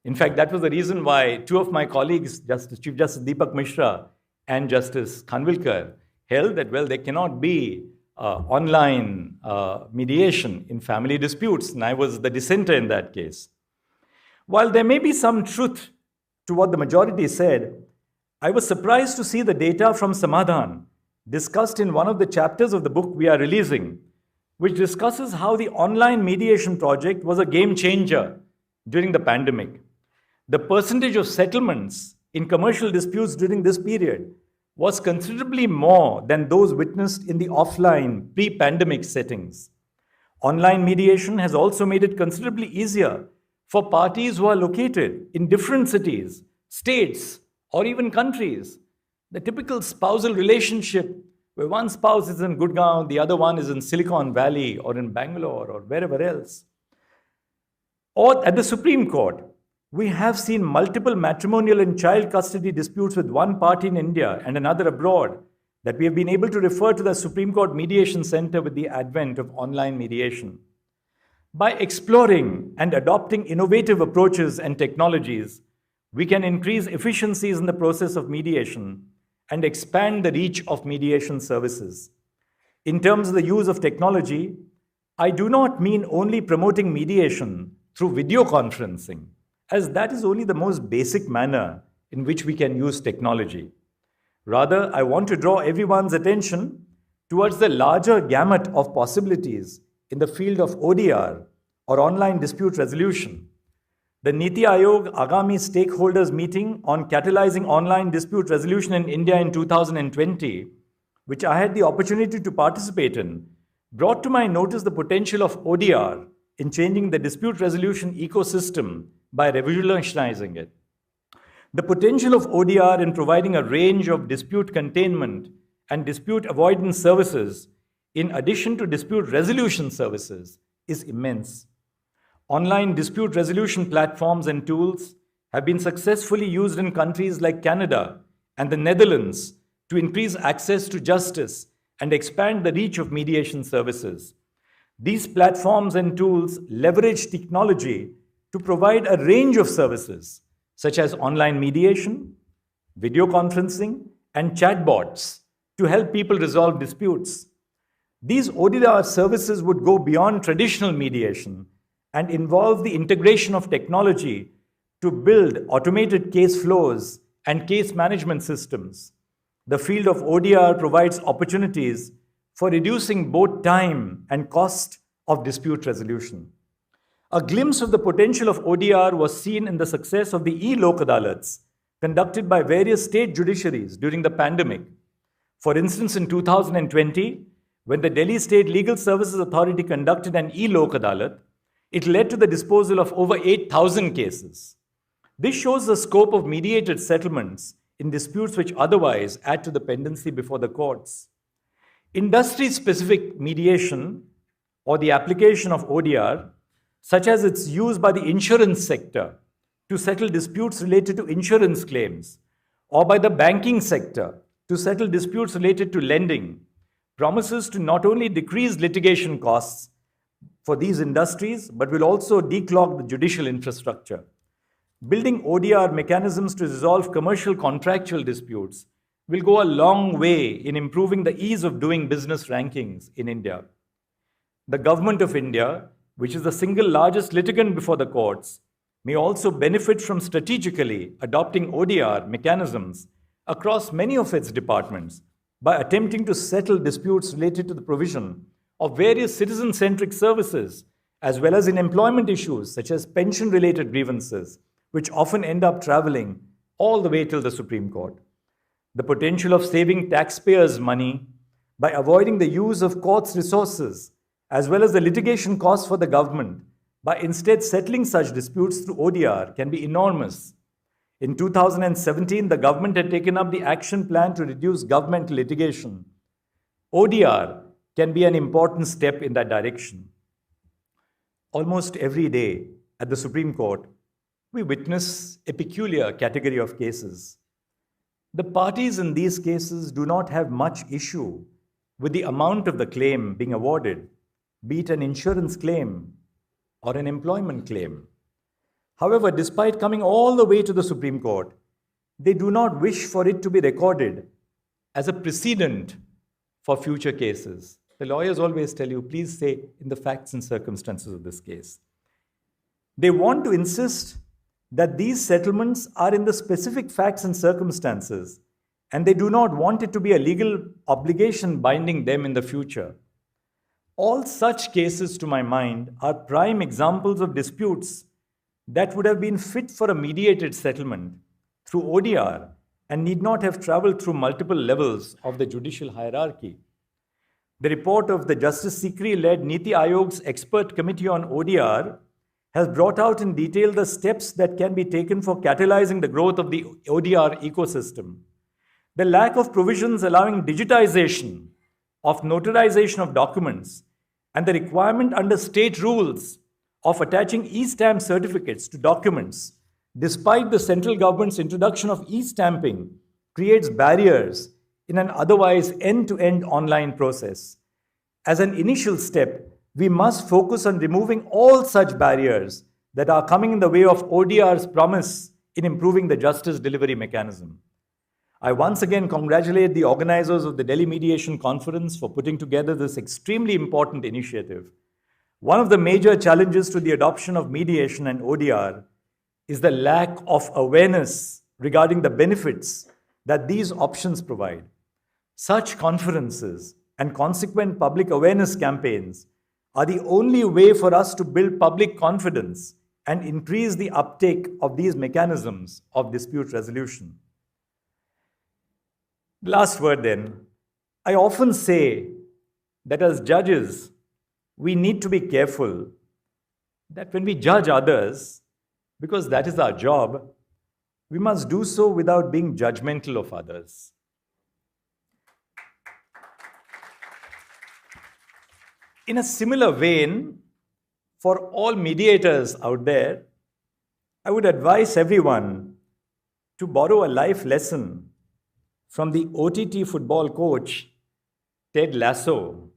In fact, that was the reason why two of my colleagues, Chief Justice Deepak Mishra and Justice Khanvilkar, held that, well, there cannot be online mediation in family disputes, and I was the dissenter in that case. While there may be some truth to what the majority said, I was surprised to see the data from Samadhan discussed in one of the chapters of the book we are releasing, which discusses how the online mediation project was a game changer during the pandemic. The percentage of settlements in commercial disputes during this period was considerably more than those witnessed in the offline pre-pandemic settings. Online mediation has also made it considerably easier for parties who are located in different cities, states, or even countries. The typical spousal relationship where one spouse is in Gurgaon, the other one is in Silicon Valley or in Bangalore or wherever else. Or at the Supreme Court, we have seen multiple matrimonial and child custody disputes with one party in India and another abroad that we have been able to refer to the Supreme Court Mediation Center with the advent of online mediation. By exploring and adopting innovative approaches and technologies, we can increase efficiencies in the process of mediation and expand the reach of mediation services. In terms of the use of technology, I do not mean only promoting mediation through video conferencing, as that is only the most basic manner in which we can use technology. Rather, I want to draw everyone's attention towards the larger gamut of possibilities in the field of ODR, or online dispute resolution. The Niti Aayog Agami Stakeholders Meeting on Catalyzing Online Dispute Resolution in India in 2020, which I had the opportunity to participate in, brought to my notice the potential of ODR in changing the dispute resolution ecosystem by revolutionizing it. The potential of ODR in providing a range of dispute containment and dispute avoidance services, in addition to dispute resolution services, is immense. Online dispute resolution platforms and tools have been successfully used in countries like Canada and the Netherlands to increase access to justice and expand the reach of mediation services. These platforms and tools leverage technology to provide a range of services, such as online mediation, video conferencing, and chatbots to help people resolve disputes. These ODR services would go beyond traditional mediation and involve the integration of technology to build automated case flows and case management systems. The field of ODR provides opportunities for reducing both time and cost of dispute resolution. A glimpse of the potential of ODR was seen in the success of the e-Lok Adalats conducted by various state judiciaries during the pandemic. For instance, in 2020, when the Delhi State Legal Services Authority conducted an e-Lok Adalat, it led to the disposal of over 8,000 cases. This shows the scope of mediated settlements in disputes which otherwise add to the pendency before the courts. Industry-specific mediation or the application of ODR, such as its use by the insurance sector to settle disputes related to insurance claims, or by the banking sector to settle disputes related to lending, promises to not only decrease litigation costs for these industries, but will also declog the judicial infrastructure. Building ODR mechanisms to resolve commercial contractual disputes will go a long way in improving the ease of doing business rankings in India. The Government of India, which is the single largest litigant before the courts, may also benefit from strategically adopting ODR mechanisms across many of its departments by attempting to settle disputes related to the provision of various citizen-centric services, as well as in employment issues such as pension-related grievances, which often end up traveling all the way till the Supreme Court. The potential of saving taxpayers' money by avoiding the use of courts' resources, as well as the litigation costs for the government, by instead settling such disputes through ODR can be enormous. In 2017, the government had taken up the action plan to reduce governmental litigation. ODR can be an important step in that direction. Almost every day at the Supreme Court, we witness a peculiar category of cases. The parties in these cases do not have much issue with the amount of the claim being awarded, be it an insurance claim or an employment claim. However, despite coming all the way to the Supreme Court, they do not wish for it to be recorded as a precedent for future cases. The lawyers always tell you, please say in the facts and circumstances of this case. They want to insist that these settlements are in the specific facts and circumstances, and they do not want it to be a legal obligation binding them in the future. All such cases, to my mind, are prime examples of disputes that would have been fit for a mediated settlement through ODR and need not have traveled through multiple levels of the judicial hierarchy. The report of the Justice Sikri-led Niti Ayog's expert committee on ODR has brought out in detail the steps that can be taken for catalyzing the growth of the ODR ecosystem. The lack of provisions allowing digitization of notarization of documents and the requirement under state rules of attaching e-stamp certificates to documents, despite the central government's introduction of e-stamping, creates barriers in an otherwise end-to-end online process. As an initial step, we must focus on removing all such barriers that are coming in the way of ODR's promise in improving the justice delivery mechanism. I once again congratulate the organizers of the Delhi Mediation Conference for putting together this extremely important initiative. One of the major challenges to the adoption of mediation and ODR is the lack of awareness regarding the benefits that these options provide. Such conferences and consequent public awareness campaigns are the only way for us to build public confidence and increase the uptake of these mechanisms of dispute resolution. Last word then. I often say that as judges, we need to be careful that when we judge others, because that is our job, we must do so without being judgmental of others. In a similar vein, for all mediators out there, I would advise everyone to borrow a life lesson from the OTT football coach, Ted Lasso,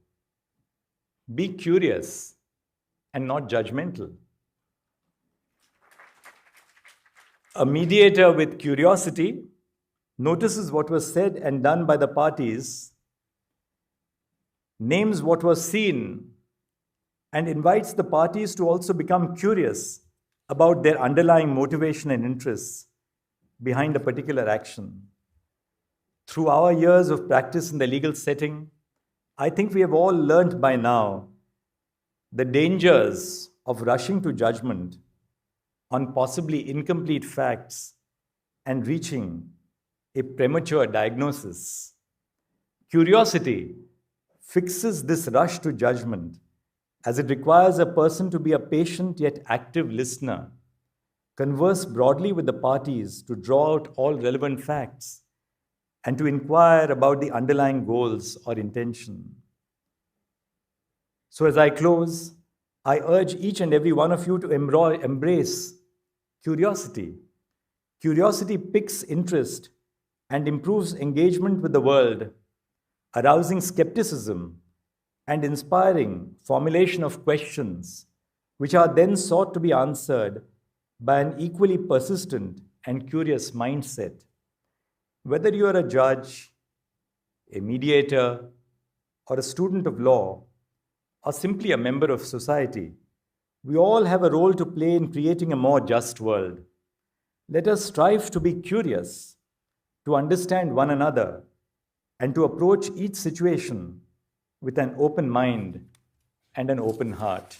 be curious and not judgmental. A mediator with curiosity notices what was said and done by the parties, names what was seen, and invites the parties to also become curious about their underlying motivation and interests behind a particular action. Through our years of practice in the legal setting, I think we have all learnt by now the dangers of rushing to judgment on possibly incomplete facts and reaching a premature diagnosis. Curiosity fixes this rush to judgment, as it requires a person to be a patient yet active listener, converse broadly with the parties to draw out all relevant facts, and to inquire about the underlying goals or intention. So as I close, I urge each and every one of you to embrace curiosity. Curiosity piques interest and improves engagement with the world, arousing skepticism and inspiring formulation of questions, which are then sought to be answered by an equally persistent and curious mindset. Whether you are a judge, a mediator, or a student of law, or simply a member of society, we all have a role to play in creating a more just world. Let us strive to be curious, to understand one another, and to approach each situation with an open mind and an open heart.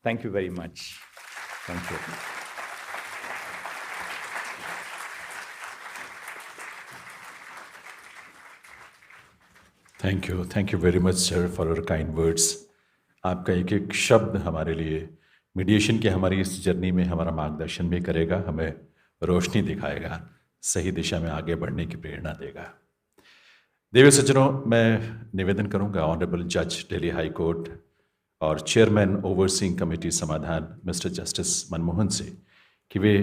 Thank you very much. Thank you. Thank you very much, sir, for your kind words. आपका एक एक शब्द हमारे लिए mediation के हमारी इस journey में हमारा मार्गदर्शन भी करेगा, हमें रोशनी दिखाएगा, सही दिशा में आगे बढ़ने की प्रेरणा देगा। देवी सज्जनों, मैं निवेदन करूंगा ऑनरेबल जज दिल्ली हाई कोर्ट और चेयरमैन ओवरसीइंग कमेटी समाधान मिस्टर जस्टिस मनमोहन से कि वे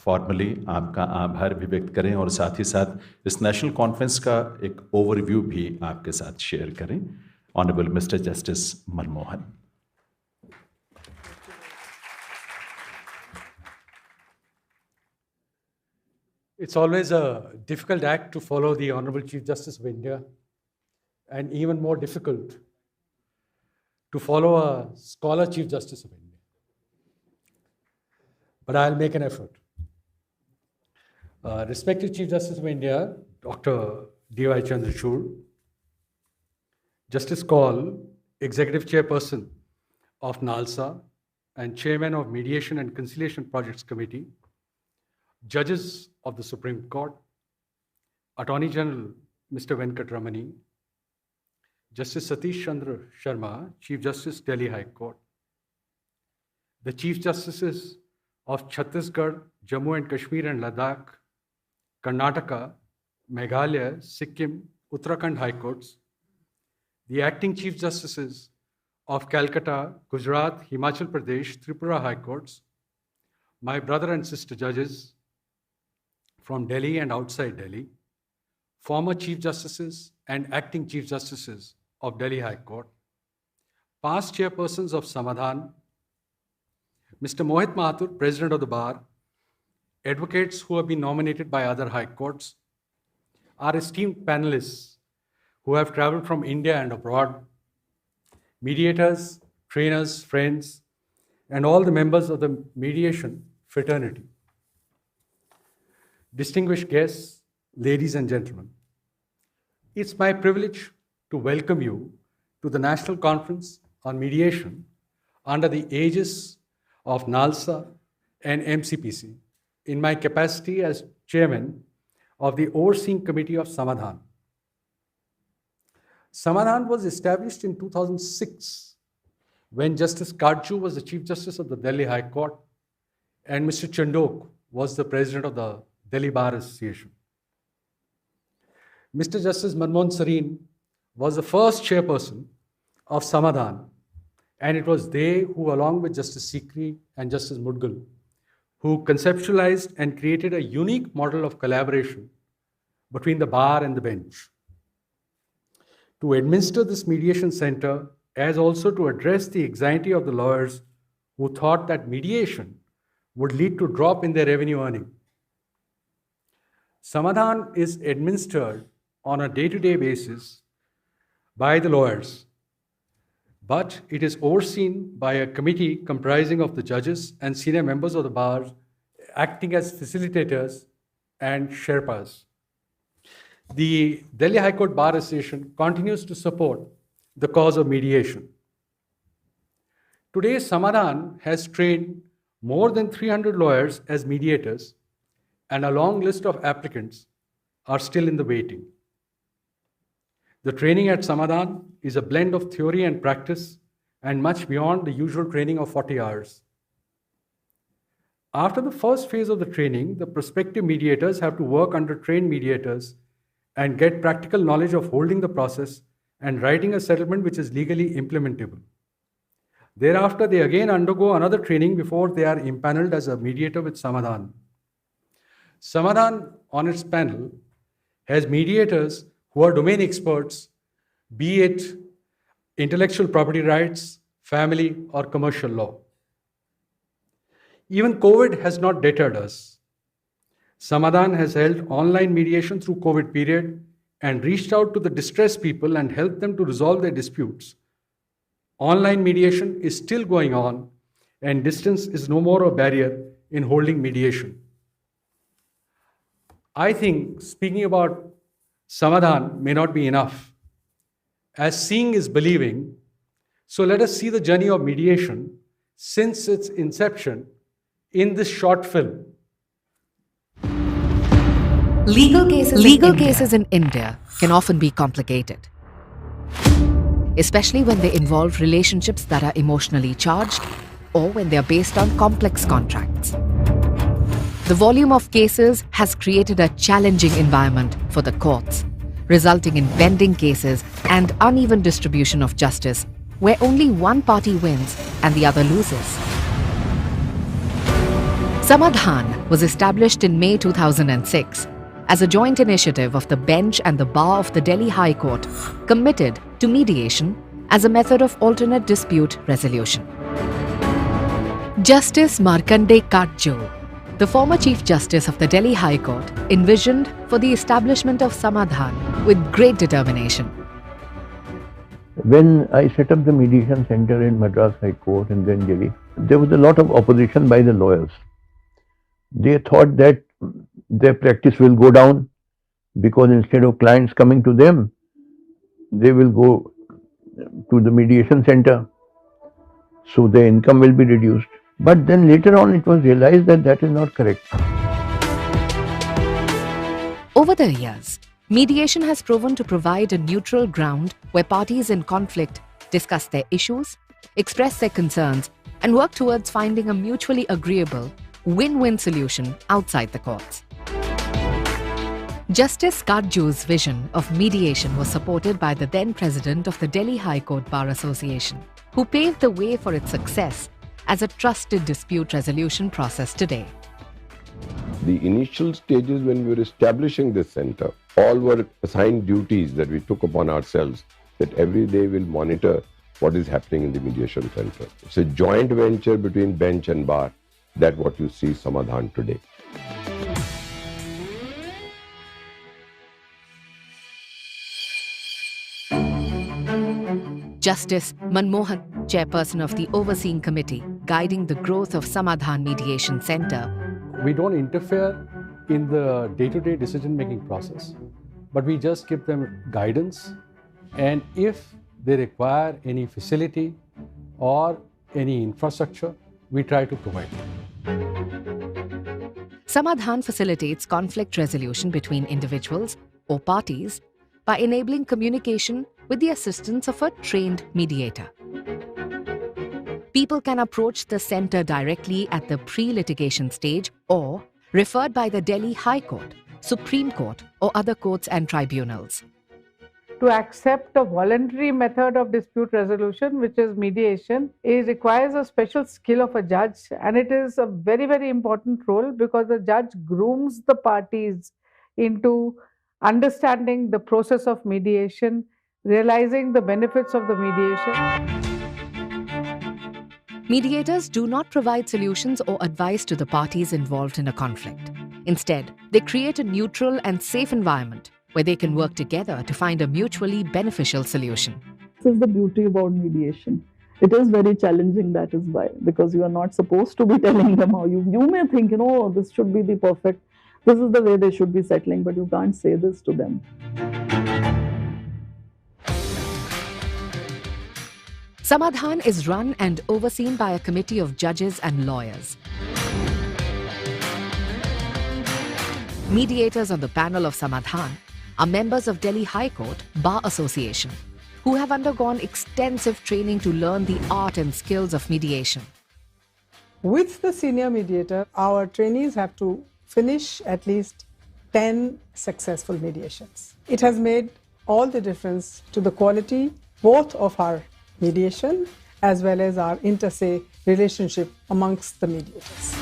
फॉर्मली आपका आभार भी व्यक्त करें और साथ ही साथ इस नेशनल कॉन्फ्रेंस का एक ओवरव्यू भी आपके साथ शेयर करें। Honourable mister justice Manmohan. It's always a difficult act to follow the Honorable Chief Justice of India, and even more difficult to follow a scholar Chief Justice of India. But I'll make an effort. Respected Chief Justice of India, Dr. D.Y. Chandrachud, Justice Kaul, Executive Chairperson of NALSA and Chairman of Mediation and Conciliation Projects Committee, Judges of the Supreme Court, Attorney General Mr. Venkataramani, Justice Satish Chandra Sharma, Chief Justice, Delhi High Court, the Chief Justices of Chhattisgarh, Jammu and Kashmir and Ladakh, Karnataka, Meghalaya, Sikkim, Uttarakhand High Courts, the Acting Chief Justices of Calcutta, Gujarat, Himachal Pradesh, Tripura High Courts, my brother and sister judges from Delhi and outside Delhi, former Chief Justices and Acting Chief Justices of Delhi High Court, past chairpersons of Samadhan, Mr. Mohit Mathur, President of the Bar, advocates who have been nominated by other high courts, our esteemed panelists who have traveled from India and abroad, mediators, trainers, friends, and all the members of the mediation fraternity. Distinguished guests, ladies and gentlemen, it's my privilege to welcome you to the National Conference on Mediation under the aegis of NALSA and MCPC in my capacity as Chairman of the Overseeing Committee of Samadhan. Samadhan was established in 2006 when Justice Karchu was the Chief Justice of the Delhi High Court and Mr. Chandok was the President of the Delhi Bar Association. Mr. Justice Manmohan Sareen was the first chairperson of Samadhan, and it was they who, along with Justice Sikri and Justice Mudgal, who conceptualized and created a unique model of collaboration between the bar and the bench. To administer this mediation center, as also to address the anxiety of the lawyers who thought that mediation would lead to drop in their revenue earning. Samadhan is administered on a day-to-day basis by the lawyers, but it is overseen by a committee comprising of the judges and senior members of the bar acting as facilitators and Sherpas. The Delhi High Court Bar Association continues to support the cause of mediation. Today, Samadhan has trained more than 300 lawyers as mediators, and a long list of applicants are still in the waiting. The training at Samadhan is a blend of theory and practice and much beyond the usual training of 40 hours. After the first phase of the training, the prospective mediators have to work under trained mediators and get practical knowledge of holding the process and writing a settlement which is legally implementable. Thereafter, they again undergo another training before they are impaneled as a mediator with Samadhan. Samadhan, on its panel, has mediators who are domain experts, be it intellectual property rights, family, or commercial law. Even COVID has not deterred us. Samadhan has held online mediation through COVID period and reached out to the distressed people and helped them to resolve their disputes. Online mediation is still going on, and distance is no more a barrier in holding mediation. I think speaking about Samadhan may not be enough. As seeing is believing, so let us see the journey of mediation since its inception in this short film. Legal cases in India can often be complicated, especially when they involve relationships that are emotionally charged or when they are based on complex contracts. The volume of cases has created a challenging environment for the courts, resulting in pending cases and uneven distribution of justice, where only one party wins and the other loses. Samadhan was established in May 2006 as a joint initiative of the bench and the bar of the Delhi High Court, committed to mediation as a method of alternate dispute resolution. Justice Markandeya Katju, the former Chief Justice of the Delhi High Court, envisioned for the establishment of Samadhan with great determination. When I set up the mediation center in Madras High Court and then Delhi, there was a lot of opposition by the lawyers. They thought that their practice will go down because instead of clients coming to them, they will go to the mediation center. So their income will be reduced. But then later on it was realized that that is not correct. Over the years, mediation has proven to provide a neutral ground where parties in conflict discuss their issues, express their concerns, and work towards finding a mutually agreeable, win-win solution outside the courts. Justice Katju's vision of mediation was supported by the then president of the Delhi High Court Bar Association, who paved the way for its success as a trusted dispute resolution process today. The initial stages when we were establishing this center, all were assigned duties that we took upon ourselves, that every day we'll monitor what is happening in the mediation center. It's a joint venture between bench and bar. That's what you see Samadhan today. Justice Manmohan, chairperson of the overseeing committee guiding the growth of Samadhan Mediation Center. We don't interfere in the day-to-day decision-making process, but we just give them guidance, and if they require any facility or any infrastructure, we try to provide it. Samadhan facilitates conflict resolution between individuals or parties by enabling communication with the assistance of a trained mediator. People can approach the center directly at the pre-litigation stage or referred by the Delhi High Court, Supreme Court, or other courts and tribunals. To accept a voluntary method of dispute resolution, which is mediation, it requires a special skill of a judge, and it is a very, very important role because the judge grooms the parties into understanding the process of mediation, realizing the benefits of the mediation. Mediators do not provide solutions or advice to the parties involved in a conflict. Instead, they create a neutral and safe environment where they can work together to find a mutually beneficial solution. This is the beauty about mediation. It is very challenging, that is why, because you are not supposed to be telling them how you may think, this should be the perfect, this is the way they should be settling, but you can't say this to them. Samadhan is run and overseen by a committee of judges and lawyers. Mediators on the panel of Samadhan are members of Delhi High Court Bar Association, who have undergone extensive training to learn the art and skills of mediation. With the senior mediator, our trainees have to finish at least 10 successful mediations. It has made all the difference to the quality both of our mediation as well as our inter-se relationship amongst the mediators.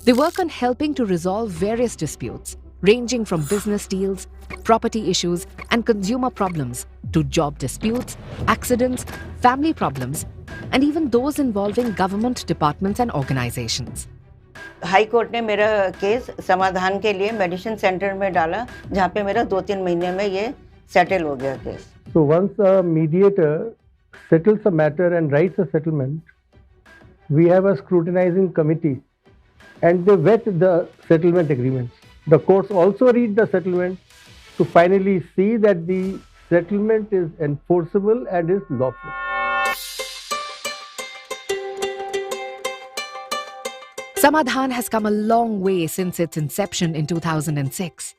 They work on helping to resolve various disputes, ranging from business deals, property issues, and consumer problems to job disputes, accidents, family problems, and even those involving government departments and organizations. High court ने मेरा case समाधान के लिए medicine centre में डाला, जहाँ पे मेरा 2-3 महीने में ये सेटल हो गया case. So once a mediator settles a matter and writes a settlement, we have a scrutinizing committee and they vet the settlement agreements. The courts also read the settlement to finally see that the settlement is enforceable and is lawful. Samadhan has come a long way since its inception in 2006.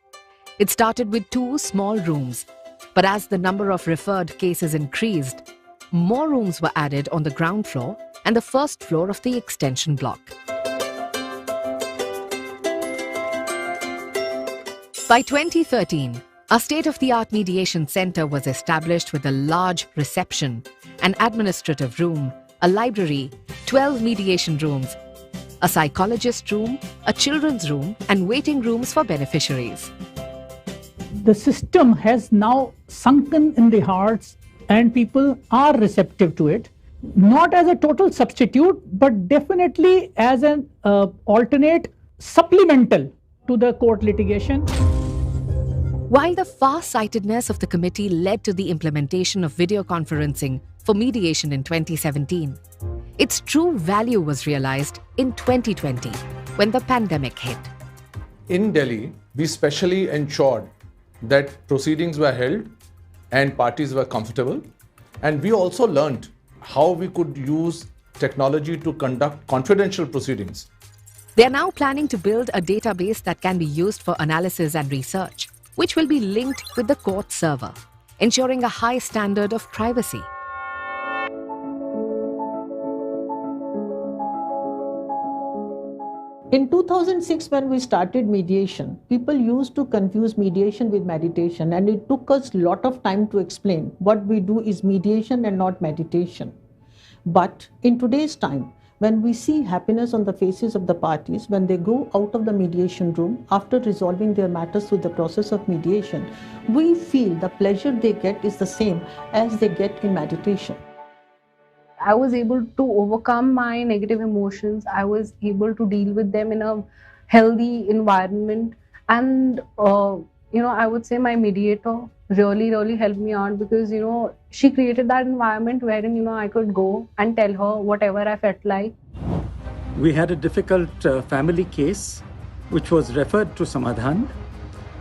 It started with 2 small rooms, but as the number of referred cases increased, more rooms were added on the ground floor and the first floor of the extension block. By 2013, a state-of-the-art mediation center was established with a large reception, an administrative room, a library, 12 mediation rooms, a psychologist room, a children's room, and waiting rooms for beneficiaries. The system has now sunken in the hearts and people are receptive to it, not as a total substitute, but definitely as an alternate supplemental to the court litigation. While the far-sightedness of the committee led to the implementation of video conferencing for mediation in 2017, its true value was realized in 2020 when the pandemic hit. In Delhi, we specially ensured that proceedings were held and parties were comfortable, and we also learned how we could use technology to conduct confidential proceedings. They are now planning to build a database that can be used for analysis and research, which will be linked with the court server, ensuring a high standard of privacy. In 2006, when we started mediation, people used to confuse mediation with meditation, and it took us a lot of time to explain what we do is mediation and not meditation. But in today's time, when we see happiness on the faces of the parties, when they go out of the mediation room after resolving their matters through the process of mediation, we feel the pleasure they get is the same as they get in meditation. I was able to overcome my negative emotions. I was able to deal with them in a healthy environment. And, I would say my mediator really helped me out because, she created that environment wherein, I could go and tell her whatever I felt like. We had a difficult family case which was referred to Samadhan,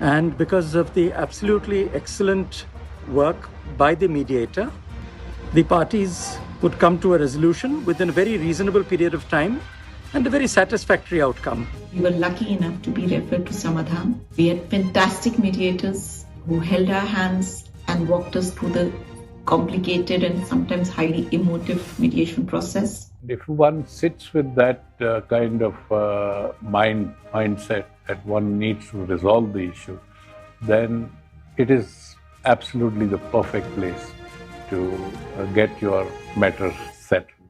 and because of the absolutely excellent work by the mediator, the parties would come to a resolution within a very reasonable period of time and a very satisfactory outcome. We were lucky enough to be referred to Samadhan. We had fantastic mediators who held our hands and walked us through the complicated and sometimes highly emotive mediation process. If one sits with that kind of mindset that one needs to resolve the issue, then it is absolutely the perfect place to get your matters settled.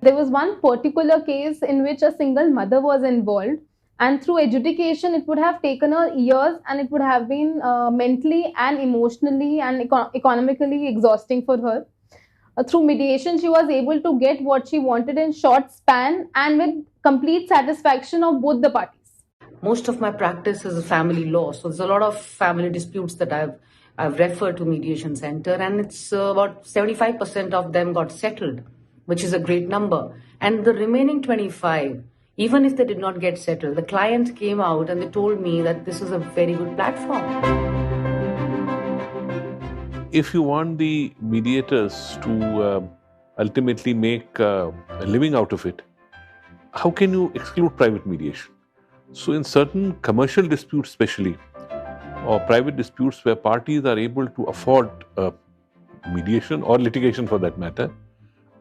There was one particular case in which a single mother was involved, and through adjudication, it would have taken her years and it would have been mentally and emotionally and economically exhausting for her. Through mediation, she was able to get what she wanted in short span and with complete satisfaction of both the parties. Most of my practice is family law, so there's a lot of family disputes that I've referred to mediation center, and it's about 75% of them got settled, which is a great number. And the remaining 25, even if they did not get settled, the client came out and they told me that this is a very good platform. If you want the mediators to ultimately make a living out of it, how can you exclude private mediation? So in certain commercial disputes especially, or private disputes where parties are able to afford mediation or litigation for that matter,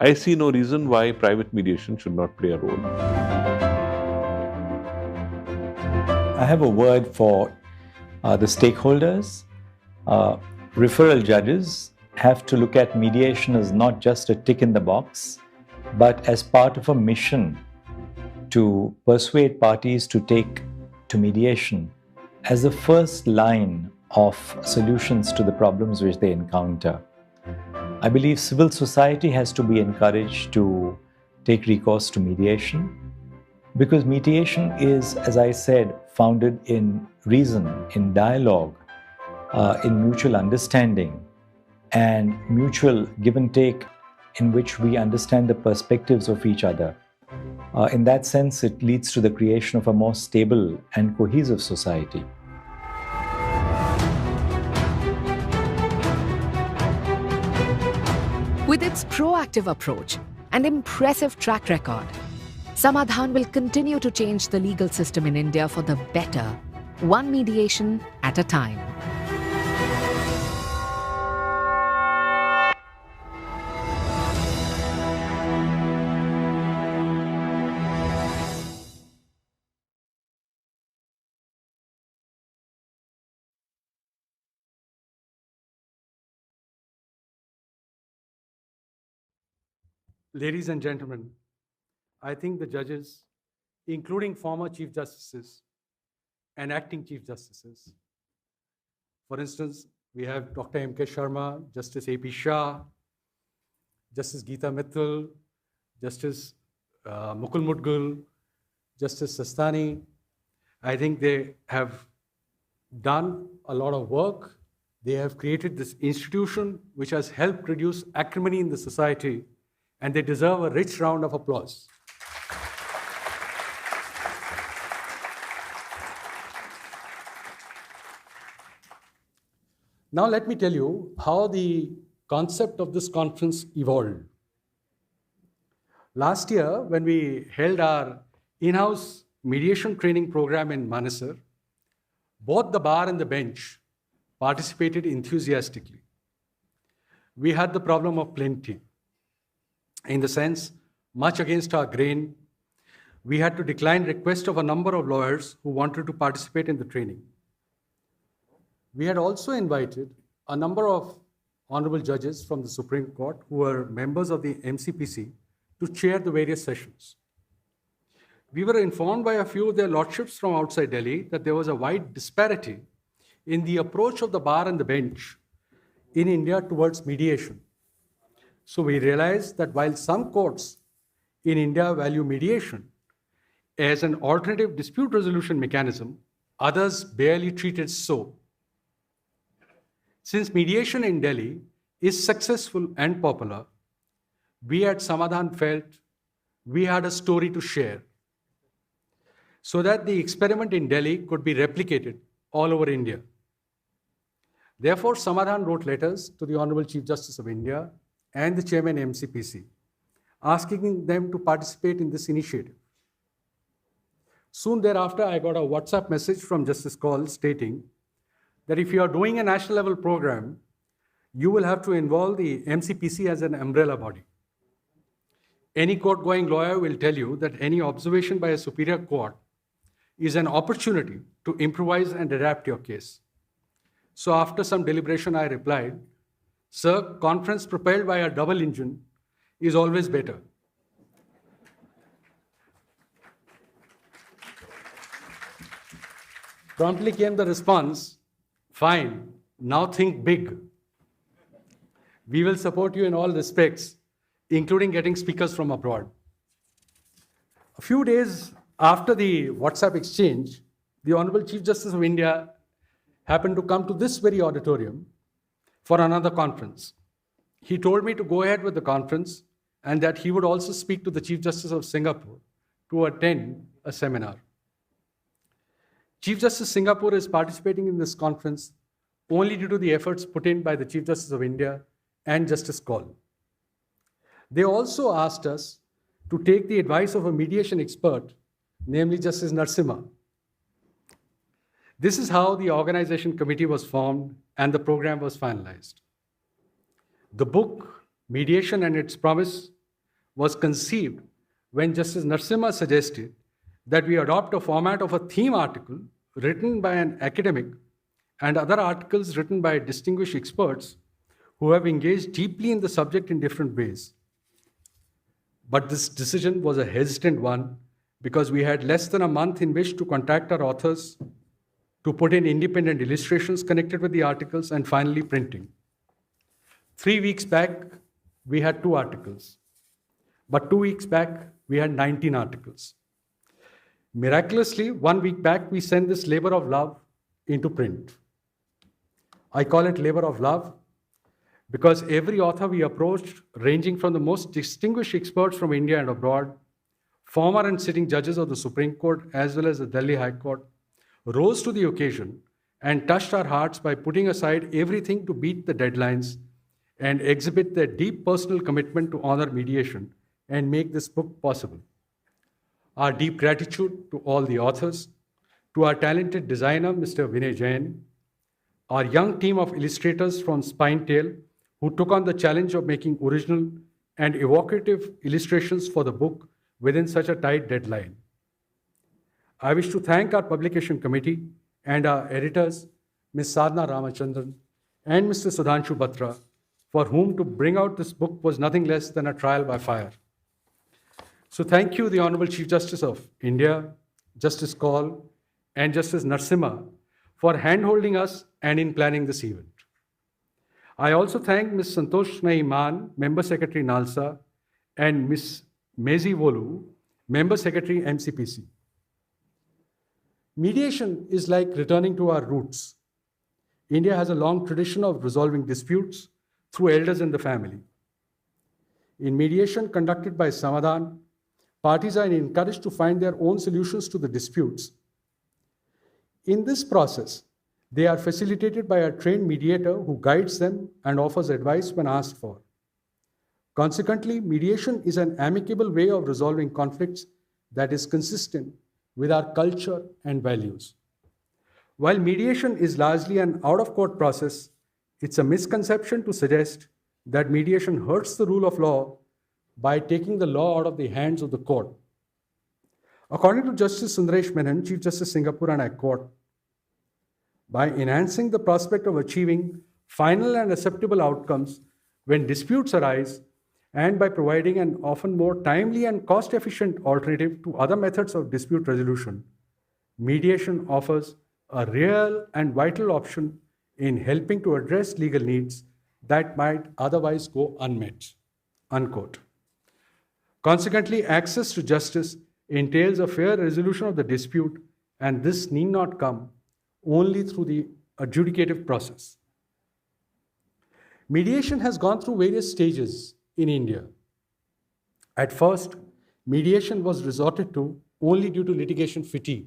I see no reason why private mediation should not play a role. I have a word for the stakeholders. Referral judges have to look at mediation as not just a tick in the box, but as part of a mission to persuade parties to take to mediation as the first line of solutions to the problems which they encounter. I believe civil society has to be encouraged to take recourse to mediation, because mediation is, as I said, founded in reason, in dialogue, in mutual understanding and mutual give and take, in which we understand the perspectives of each other. In that sense, it leads to the creation of a more stable and cohesive society. With its proactive approach and impressive track record, Samadhan will continue to change the legal system in India for the better, one mediation at a time. Ladies and gentlemen, I think the judges, including former Chief Justices and acting Chief Justices, for instance, we have Dr. M.K. Sharma, Justice A.P. Shah, Justice Geeta Mittal, Justice Mukul Mudgal, Justice Sastani. I think they have done a lot of work. They have created this institution which has helped reduce acrimony in the society, and they deserve a rich round of applause. Now let me tell you how the concept of this conference evolved. Last year, when we held our in-house mediation training program in Manesar, both the bar and the bench participated enthusiastically. We had the problem of plenty. In the sense, much against our grain, we had to decline request of a number of lawyers who wanted to participate in the training. We had also invited a number of honorable judges from the Supreme Court who were members of the MCPC to chair the various sessions. We were informed by a few of their lordships from outside Delhi that there was a wide disparity in the approach of the bar and the bench in India towards mediation. So we realized that while some courts in India value mediation as an alternative dispute resolution mechanism, others barely treat it so. Since mediation in Delhi is successful and popular, we at Samadhan felt we had a story to share so that the experiment in Delhi could be replicated all over India. Therefore, Samadhan wrote letters to the Honorable Chief Justice of India and the Chairman MCPC, asking them to participate in this initiative. Soon thereafter, I got a WhatsApp message from Justice Kaul stating that if you are doing a national level program, you will have to involve the MCPC as an umbrella body. Any court-going lawyer will tell you that any observation by a superior court is an opportunity to improvise and adapt your case. So after some deliberation, I replied, "Sir, conference propelled by a double engine is always better." Promptly came the response, fine, now think big. We will support you in all respects, including getting speakers from abroad. A few days after the WhatsApp exchange, the Honorable Chief Justice of India happened to come to this very auditorium for another conference. He told me to go ahead with the conference and that he would also speak to the Chief Justice of Singapore to attend a seminar. Chief Justice Singapore is participating in this conference only due to the efforts put in by the Chief Justice of India and Justice Kaul. They also asked us to take the advice of a mediation expert, namely Justice Narasimha. This is how the organization committee was formed and the program was finalized. The book, Mediation and Its Promise, was conceived when Justice Narasimha suggested that we adopt a format of a theme article written by an academic and other articles written by distinguished experts who have engaged deeply in the subject in different ways. But this decision was a hesitant one because we had less than a month in which to contact our authors, to put in independent illustrations connected with the articles, and finally printing. 3 weeks back, we had 2 articles. But 2 weeks back, we had 19 articles. Miraculously, 1 week back, we sent this labor of love into print. I call it labor of love because every author we approached, ranging from the most distinguished experts from India and abroad, former and sitting judges of the Supreme Court as well as the Delhi High Court, rose to the occasion and touched our hearts by putting aside everything to beat the deadlines and exhibit their deep personal commitment to honor mediation and make this book possible. Our deep gratitude to all the authors, to our talented designer, Mr. Vinay Jain, our young team of illustrators from Spinetail, who took on the challenge of making original and evocative illustrations for the book within such a tight deadline. I wish to thank our publication committee and our editors, Ms. Sadhana Ramachandran and Mr. Sudhanshu Batra, for whom to bring out this book was nothing less than a trial by fire. So thank you, the Honorable Chief Justice of India, Justice Kaul, and Justice Narasimha for hand-holding us and in planning this event. I also thank Ms. Santosh Naiman, Member Secretary NALSA, and Ms. Mezi Volu, Member Secretary MCPC. Mediation is like returning to our roots. India has a long tradition of resolving disputes through elders in the family. In mediation conducted by Samadhan, parties are encouraged to find their own solutions to the disputes. In this process, they are facilitated by a trained mediator who guides them and offers advice when asked for. Consequently, mediation is an amicable way of resolving conflicts that is consistent with our culture and values. While mediation is largely an out-of-court process, it's a misconception to suggest that mediation hurts the rule of law by taking the law out of the hands of the court. According to Justice Sundaresh Menon, Chief Justice Singapore, and I quote, by enhancing the prospect of achieving final and acceptable outcomes when disputes arise, and by providing an often more timely and cost-efficient alternative to other methods of dispute resolution, mediation offers a real and vital option in helping to address legal needs that might otherwise go unmet, unquote. Consequently, access to justice entails a fair resolution of the dispute, and this need not come only through the adjudicative process. Mediation has gone through various stages in India. At first, mediation was resorted to only due to litigation fatigue.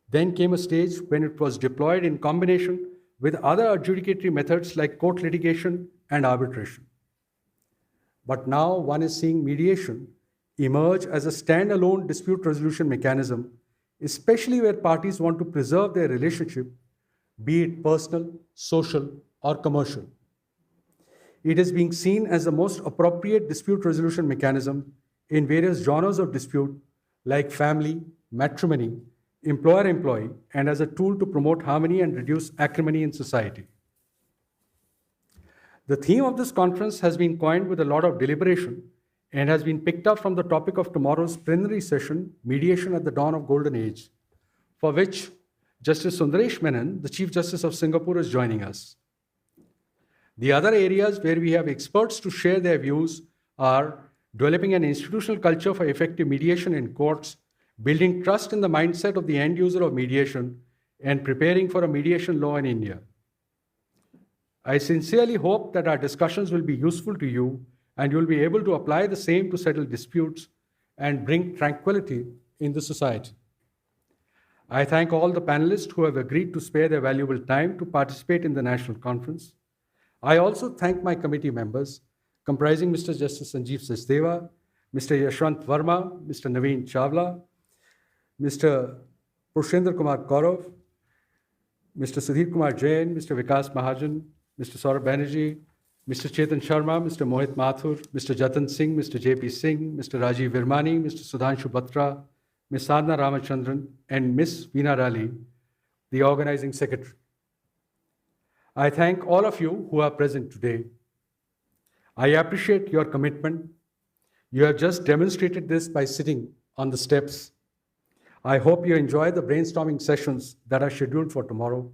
Then came a stage when it was deployed in combination with other adjudicatory methods like court litigation and arbitration. But now one is seeing mediation emerge as a standalone dispute resolution mechanism, especially where parties want to preserve their relationship, be it personal, social, or commercial. It is being seen as the most appropriate dispute resolution mechanism in various genres of dispute like family, matrimony, employer-employee, and as a tool to promote harmony and reduce acrimony in society. The theme of this conference has been coined with a lot of deliberation and has been picked up from the topic of tomorrow's plenary session, Mediation at the Dawn of Golden Age, for which Justice Sundaresh Menon, the Chief Justice of Singapore, is joining us. The other areas where we have experts to share their views are developing an institutional culture for effective mediation in courts, building trust in the mindset of the end user of mediation, and preparing for a mediation law in India. I sincerely hope that our discussions will be useful to you and you'll be able to apply the same to settle disputes and bring tranquility in the society. I thank all the panelists who have agreed to spare their valuable time to participate in the national conference. I also thank my committee members, comprising Mr. Justice Sanjeev Sachdeva, Mr. Yashwant Verma, Mr. Naveen Chawla, Mr. Purushender Kumar Kaurav, Mr. Sudhir Kumar Jain, Mr. Vikas Mahajan, Mr. Saurabh Banerjee, Mr. Chetan Sharma, Mr. Mohit Mathur, Mr. Jatan Singh, Mr. J.P. Singh, Mr. Rajiv Virmani, Mr. Sudhanshu Batra, Ms. Sadhna Ramachandran, and Ms. Veena Rali, the organizing secretary. I thank all of you who are present today. I appreciate your commitment. You have just demonstrated this by sitting on the steps. I hope you enjoy the brainstorming sessions that are scheduled for tomorrow.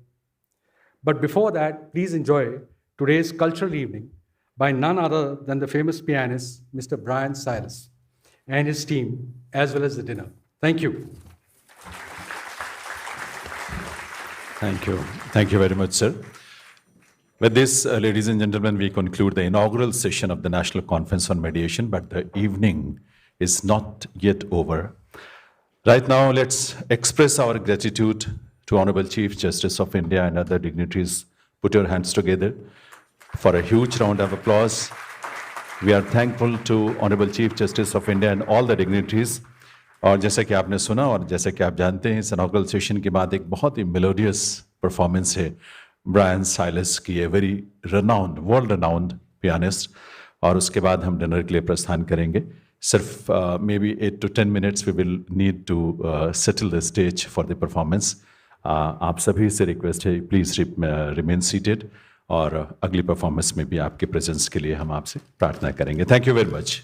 But before that, please enjoy today's cultural evening by none other than the famous pianist, Mr. Brian Silas, and his team, as well as the dinner. Thank you. Thank you. Thank you very much, sir. With this, ladies and gentlemen, we conclude the inaugural session of the National Conference on Mediation, but the evening is not yet over. Right now, let's express our gratitude to Honorable Chief Justice of India and other dignitaries. Put your hands together for a huge round of applause. We are thankful to Honorable Chief Justice of India and all the dignitaries. और जैसा कि आपने सुना और जैसा कि आप जानते हैं, इस इनॉग्रल सेशन के बाद एक बहुत ही मेलोडियस परफॉर्मेंस है ब्रायन साइलस की, a very renowned, world renowned pianist. और उसके बाद हम डिनर के लिए प्रस्थान करेंगे. सिर्फ maybe 8 to 10 minutes we will need to settle the stage for the performance. आप सभी से रिक्वेस्ट है, प्लीज़ रिमेन सीटेड, और अगली परफॉर्मेंस में भी आपके प्रेजेंस के लिए हम आपसे प्रार्थना करेंगे. Thank you very much.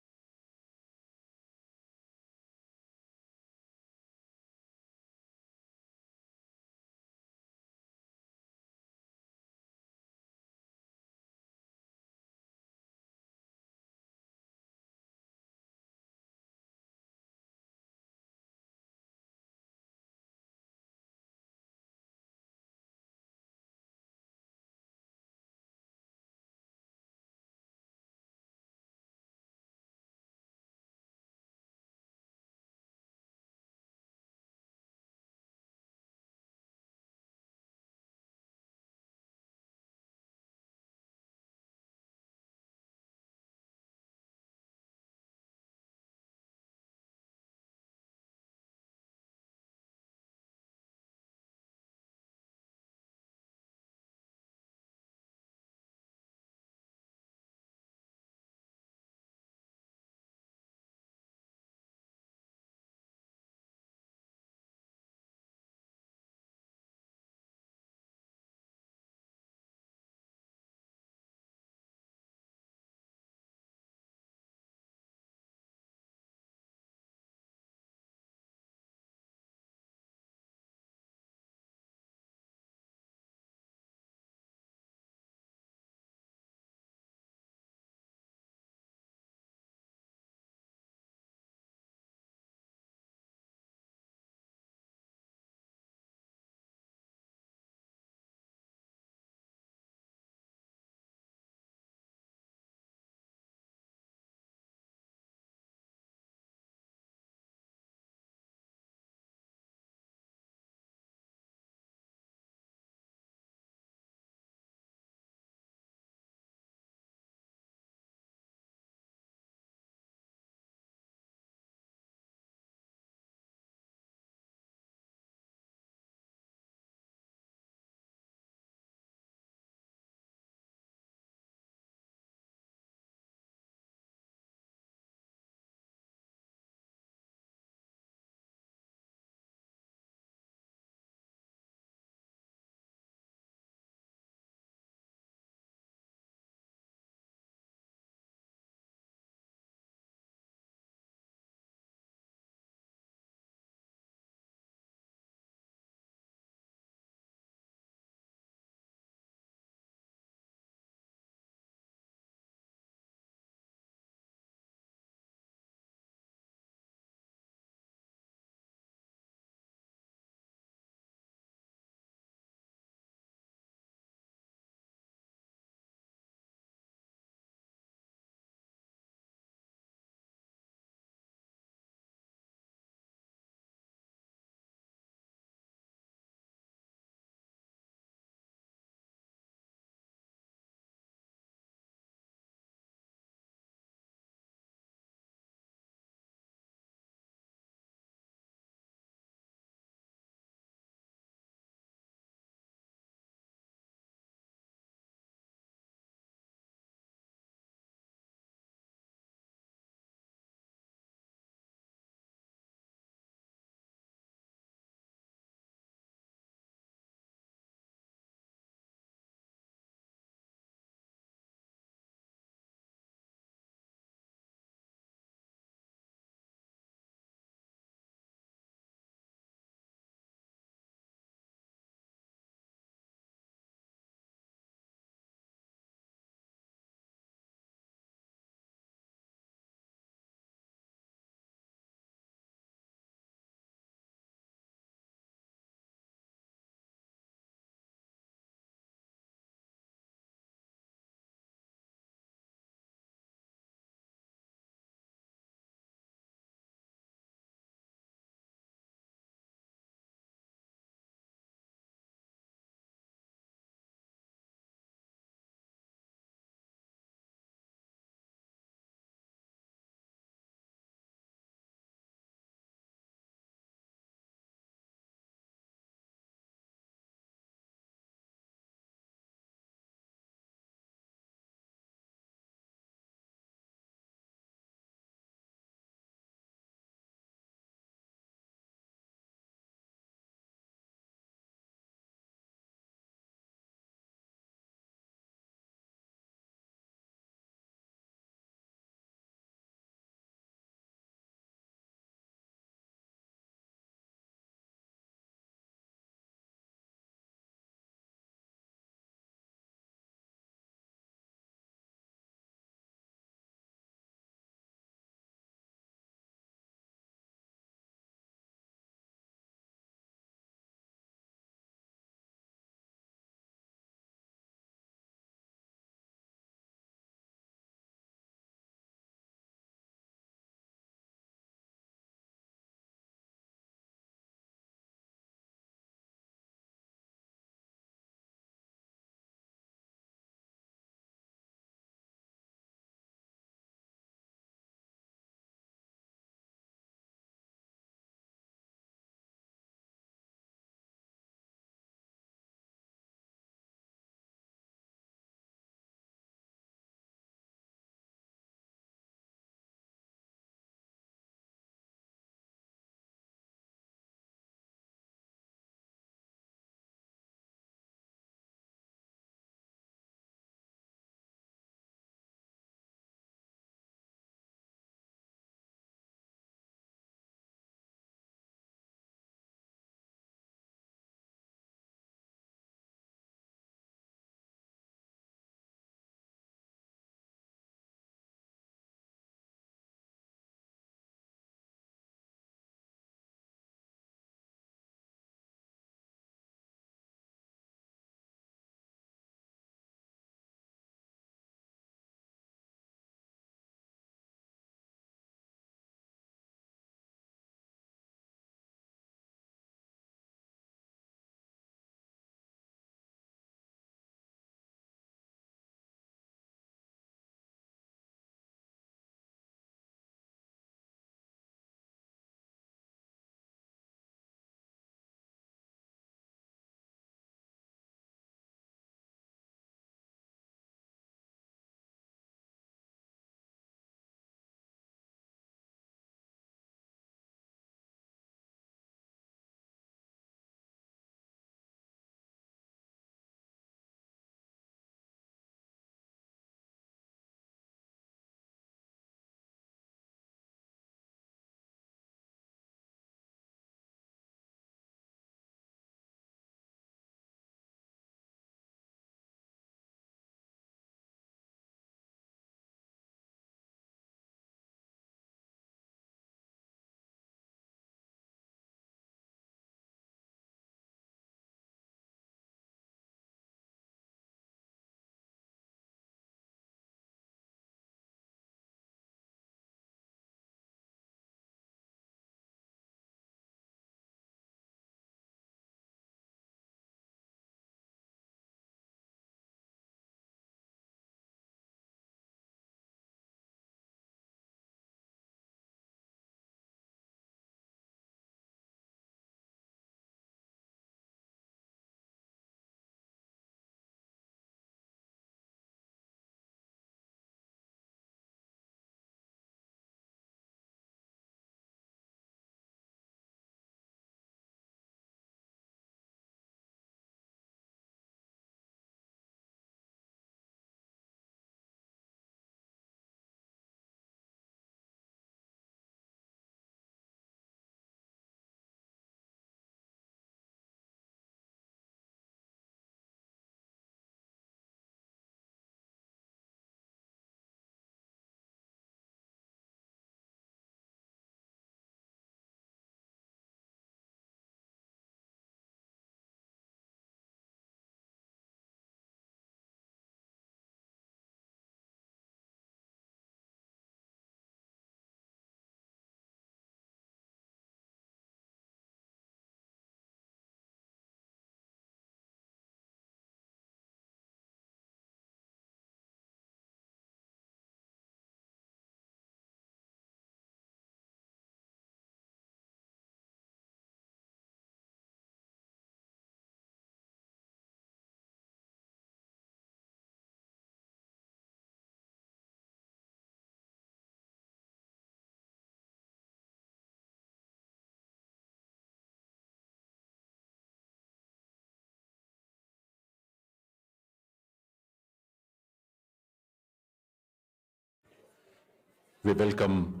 we welcome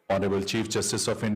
Honorable Chief Justice of India.